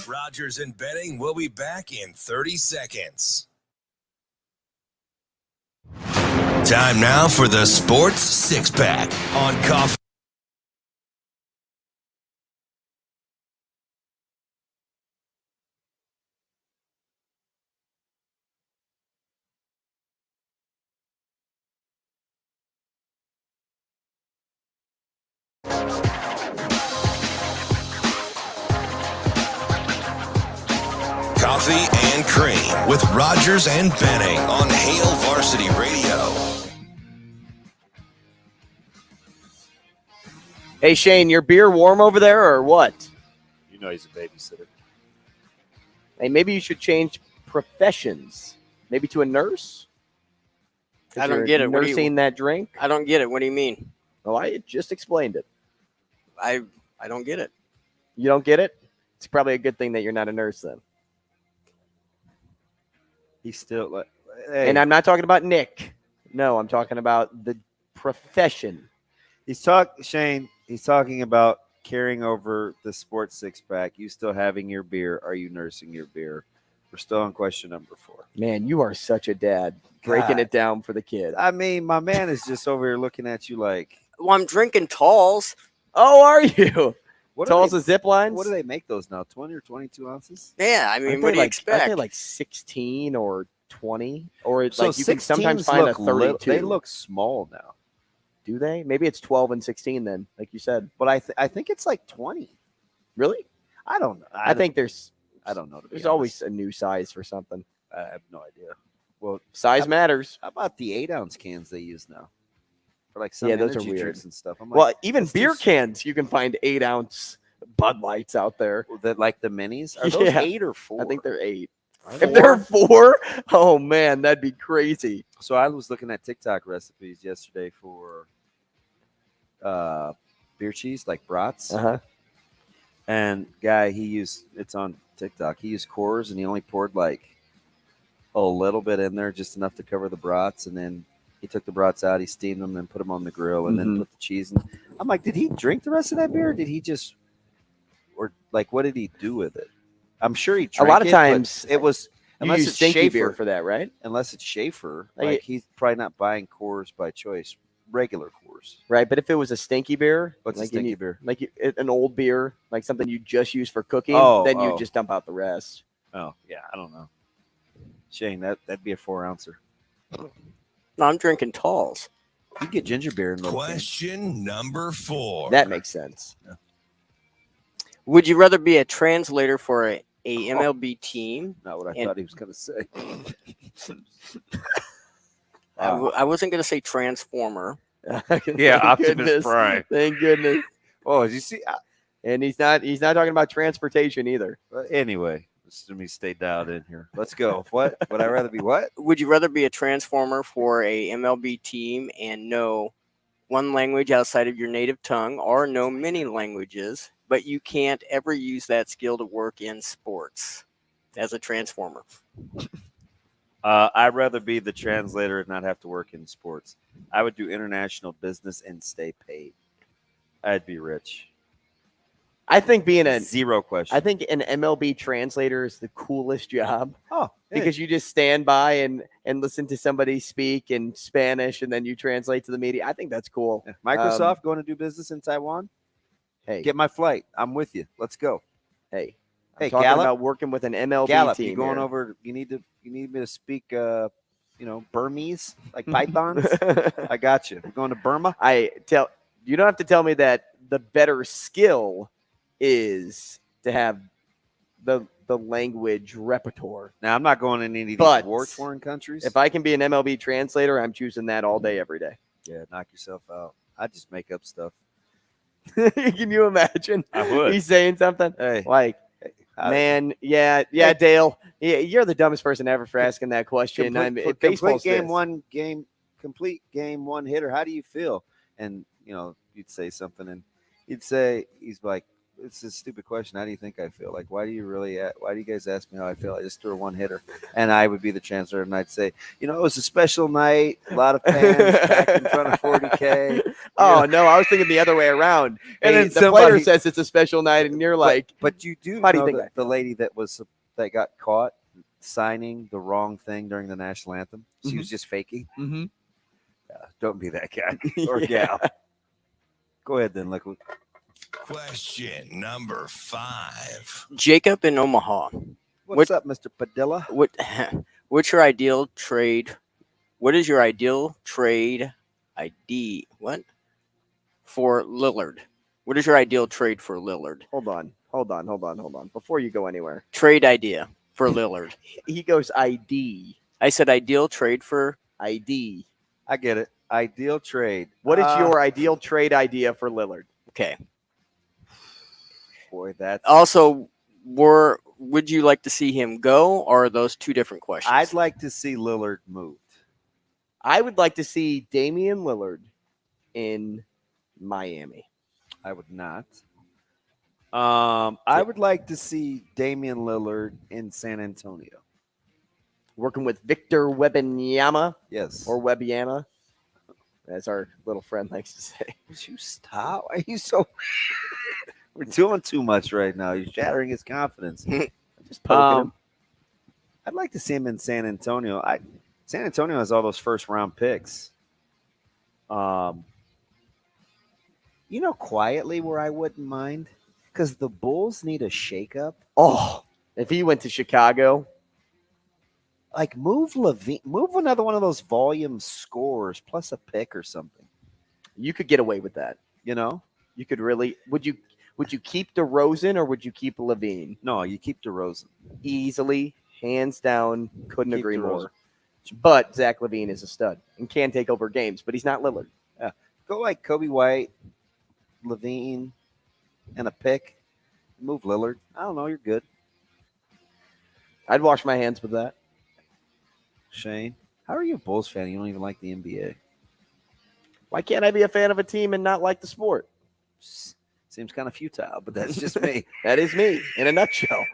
Rogers and Benning will be back in 30 seconds. Time now for the Sports Six Pack on Coffee. Coffee and Cream with Rogers and Benning on Hail Varsity Radio. Hey, Shane, your beer warm over there or what? You know he's a babysitter. Hey, maybe you should change professions. Maybe to a nurse? I don't get it. Nursing that drink? I don't get it. What do you mean? Oh, I just explained it. I don't get it. You don't get it? It's probably a good thing that you're not a nurse then. He's still like, hey. And I'm not talking about Nick. No, I'm talking about the profession. Shane, he's talking about carrying over the sports six pack. You still having your beer? Are you nursing your beer? We're still on question number 4. Man, you are such a dad. Breaking it down for the kid. I mean, my man is just over here looking at you like. Well, I'm drinking Talls. Oh, are you? Talls of zip lines? What do they make those now? 20 or 22 ounces? Yeah, I mean, what do you expect? Aren't they like 16 or 20? Or it's so like you can sometimes find a 32. They look small now. Do they? Maybe it's 12 and 16 then, like you said. But I think it's like 20. Really? I don't know. I think there's. I don't know. There's always a new size for something. I have no idea. Well, size matters. How about the 8-ounce cans they use now? For like some those are energy weird drinks and stuff. I'm like, well, even beer cans, you can find 8-ounce Bud Lights out there. That like the minis? Are those 8 or 4? I think they're 8. If they're 4, oh man, that'd be crazy. So I was looking at TikTok recipes yesterday for beer cheese, like brats. And guy, it's on TikTok. He used Coors and he only poured like a little bit in there, just enough to cover the brats. And then he took the brats out, he steamed them, and put them on the grill, and then put the cheese in. I'm like, did he drink the rest of that beer? Or did he just, or like, what did he do with it? I'm sure he drank a lot of times it was unless it's stinky Schaefer beer for that, right? Unless it's Schaefer, like he's probably not buying Coors by choice, regular Coors, right? But if it was a stinky beer, what's a stinky beer? Like an old beer, like something you just use for cooking, then you just dump out the rest. Oh yeah, I don't know, Shane. That'd be a 4-ouncer. No, I'm drinking Talls. You get ginger beer in Question number 4. That makes sense. Yeah. Would you rather be a translator for a MLB team? Not what I thought he was going to say. I wasn't going to say transformer. Yeah, Optimus Prime. Thank goodness. Oh, did you see? And he's not talking about transportation either. Anyway, let me stay dialed in here. Let's go. What? Would I rather be what? Would you rather be a transformer for a MLB team and know one language outside of your native tongue, or know many languages, but you can't ever use that skill to work in sports as a transformer? I'd rather be the translator and not have to work in sports. I would do international business and stay paid. I'd be rich. I think being zero question. I think an MLB translator is the coolest job. Oh, because you just stand by and listen to somebody speak in Spanish and then you translate to the media. I think that's cool. Microsoft going to do business in Taiwan? Hey, get my flight. I'm with you. Let's go. Hey, I'm talking Gallup, about working with an MLB Gallup, team. You going over? You need me to speak, Burmese, like pythons. I got you. We're going to Burma. You don't have to tell me that the better skill is to have the language repertoire. Now, I'm not going in any of these war-torn countries. If I can be an MLB translator, I'm choosing that all day, every day. Yeah, knock yourself out. I just make up stuff. Can you imagine? I would. He's saying something hey, like, Man, yeah, Dale. Yeah, you're the dumbest person ever for asking that question. Complete game one hitter. How do you feel? And you'd say something, and he's like, it's a stupid question. How do you think I feel? Like, why do you guys ask me how I feel? I just threw a one hitter, and I would be the chancellor, and I'd say, it was a special night, a lot of fans back in front of 40K. Oh no, I was thinking the other way around. And then the player says it's a special night, and you're like, but you do. How do you think the lady that got caught signing the wrong thing during the national anthem? She was just faking. Mm-hmm. Don't be that guy or gal. Go ahead then, Liquid. Question number 5. Jacob in Omaha. What's up, Mr. Padilla? What's your ideal trade? What is your ideal trade ID? What? For Lillard. What is your ideal trade for Lillard? Hold on. Before you go anywhere. Trade idea for Lillard. He goes ID. I said ideal trade for ID. I get it. Ideal trade. What is your ideal trade idea for Lillard? Okay. Boy, that's also would you like to see him go, or are those two different questions? I'd like to see Lillard moved. I would like to see Damian Lillard in Miami. I would not. I would like to see Damian Lillard in San Antonio. Working with Victor Wembanyama. Yes. Or Wembanyama, as our little friend likes to say. Would you stop? Why are you so... We're doing too much right now. You're shattering his confidence. Just poking him. I'd like to see him in San Antonio. San Antonio has all those first-round picks. Quietly where I wouldn't mind, because the Bulls need a shakeup. Oh, if he went to Chicago. Like, move Levine, move another one of those volume scorers plus a pick or something. You could get away with that. You could really. Would you keep DeRozan or would you keep Levine? No, you keep DeRozan. Easily, hands down, couldn't agree more. But Zach LaVine is a stud and can take over games, but he's not Lillard. Yeah. Go like Kobe White, Levine, and a pick. Move Lillard. I don't know. You're good. I'd wash my hands with that. Shane, how are you a Bulls fan? You don't even like the NBA. Why can't I be a fan of a team and not like the sport? Seems kind of futile, but that's just me. That is me in a nutshell.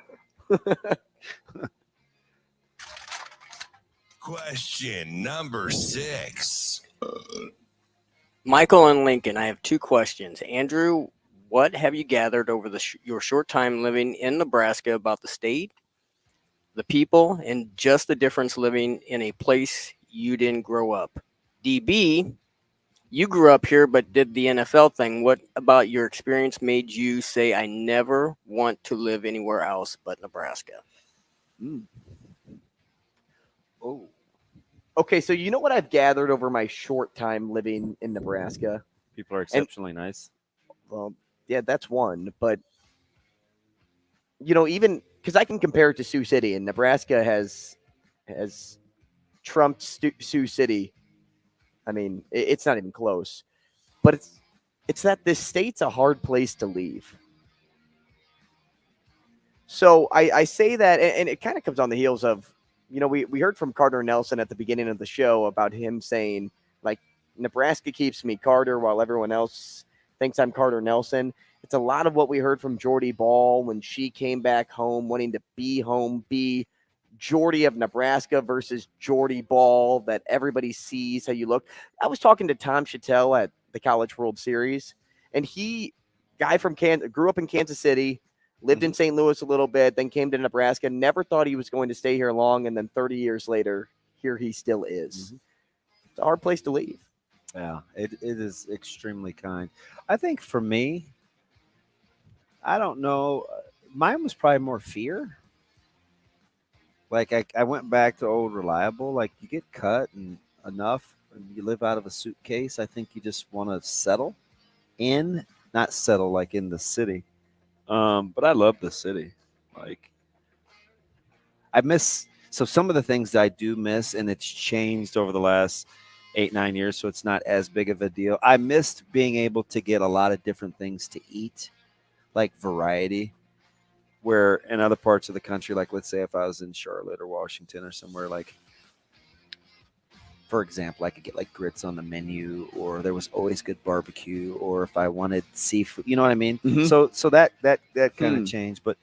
Question number 6. Michael and Lincoln, I have 2 questions. Andrew, what have you gathered over your short time living in Nebraska about the state, the people, and just the difference living in a place you didn't grow up? DB, you grew up here but did the NFL thing. What about your experience made you say, I never want to live anywhere else but Nebraska? Oh. Okay, so you know what I've gathered over my short time living in Nebraska? People are exceptionally nice. Well, yeah, that's one. But, even because I can compare it to Sioux City, and Nebraska has trumped Sioux City. I mean, it's not even close. But it's that this state's a hard place to leave. So I say that, and it kind of comes on the heels of, we heard from Carter Nelson at the beginning of the show about him saying, like, Nebraska keeps me Carter while everyone else thinks I'm Carter Nelson. It's a lot of what we heard from Jordy Ball when she came back home, wanting to be home, be Jordy of Nebraska versus Jordy Ball that everybody sees how you look. I was talking to Tom Chattel at the College World Series, and guy from grew up in Kansas City, lived in St. Louis a little bit, then came to Nebraska, never thought he was going to stay here long, and then 30 years later, here he still is. Mm-hmm. It's a hard place to leave. Yeah, it is extremely kind. I think for me, I don't know, mine was probably more fear. Like, I went back to old reliable. Like, you get cut and enough, and you live out of a suitcase. I think you just want to settle in, not settle like in the city. But I love the city. Like, I miss, so some of the things that I do miss, and it's changed over the last 8-9 years, so it's not as big of a deal. I missed being able to get a lot of different things to eat, like variety. Where in other parts of the country, like let's say if I was in Charlotte or Washington or somewhere, like, for example, I could get like grits on the menu, or there was always good barbecue, or if I wanted seafood, you know what I mean? Mhm. So that kind of changed, but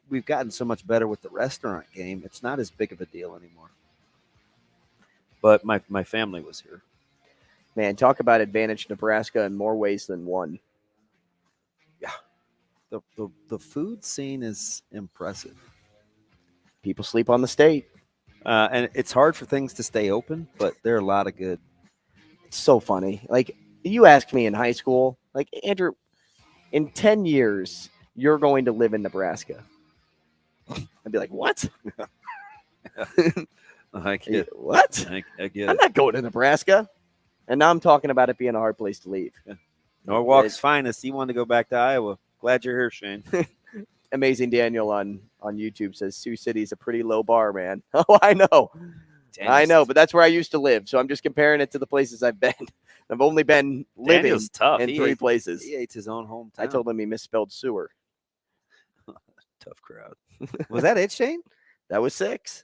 we've gotten so much better with the restaurant game. It's not as big of a deal anymore. But my family was here. Man, talk about advantage Nebraska in more ways than one. Yeah. The food scene is impressive. People sleep on the state. And it's hard for things to stay open, but there are a lot of good. It's so funny. Like, you asked me in high school, like, Andrew, in 10 years, you're going to live in Nebraska. I'd be like, what? I get what? I get I'm it. not going to Nebraska. And now I'm talking about it being a hard place to leave. Yeah. Norwalk's finest. He wanted to go back to Iowa. Glad you're here, Shane. Amazing Daniel on YouTube says Sioux City's a pretty low bar, man. Oh, I know. I know, but that's where I used to live. So I'm just comparing it to the places I've been. I've only been living Daniel's tough. in He 3 ate- places. He ate his own hometown. I told him he misspelled sewer. Tough crowd. Was that it, Shane? That was 6.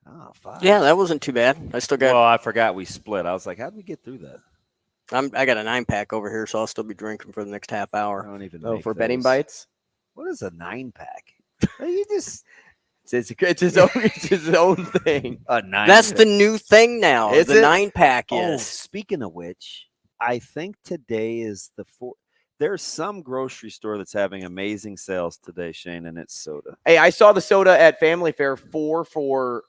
Oh, 5. Yeah, that wasn't too bad. I still got. Well, I forgot we split. I was like, how did we get through that? I got a 9-pack over here, so I'll still be drinking for the next half I hour. don't even Oh, make for betting those. bites? What is a 9-pack? You just It's his own thing. a 9. That's the new thing now. Is the it? 9-pack Oh, is. speaking of which, I think today is the 4th. There's some grocery store that's having amazing sales today, Shane, and it's soda. Hey, I saw the soda at Family Fair 4 for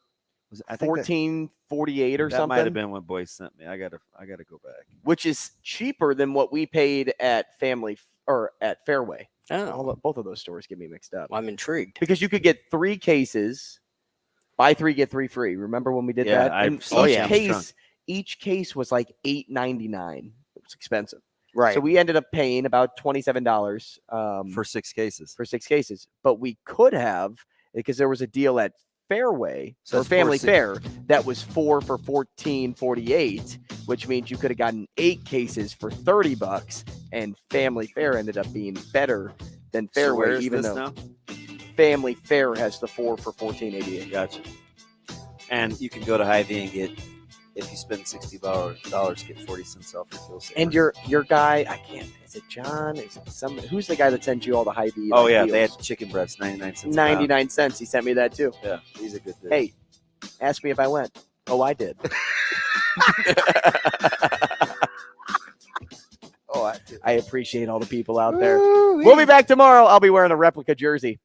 I think $14.48 or that something. might have been what Boy sent me. I gotta go back. Which is cheaper than what we paid at Family or at Fairway. Oh, Both of those stores get me mixed up. I'm intrigued. Because you could get 3 cases, buy 3 get 3 free. Remember when we did Yeah, that? I And saw each Sam's case, trunk. each case was like $8.99. It was expensive. Right. So we ended up paying about $27 For 6 cases. for 6 cases. But we could have, because there was a deal at Fairway So or it's Family 4 Fair that was 4 for $14.48, which means you could have gotten 8 cases for $30, and Family Fair ended up being better than So Fairway, where is even this though now? Family Fair has the 4 for $14.88. Gotcha. And you can go to Hy-Vee and get, if you spend $60, get 40 cents off your fuel savings. And your guy, I can't. Is it John? Is it some? Who's the guy that sends you all the Hy-Vee? Oh, like, yeah, deals? they had chicken breasts, 99 cents. a pound. 99 cents. He sent me that too. Yeah, he's a good dude. Hey, ask me if I went. Oh, I did. Oh, I did. I appreciate all the people out there. We'll be back tomorrow. I'll be wearing a replica jersey.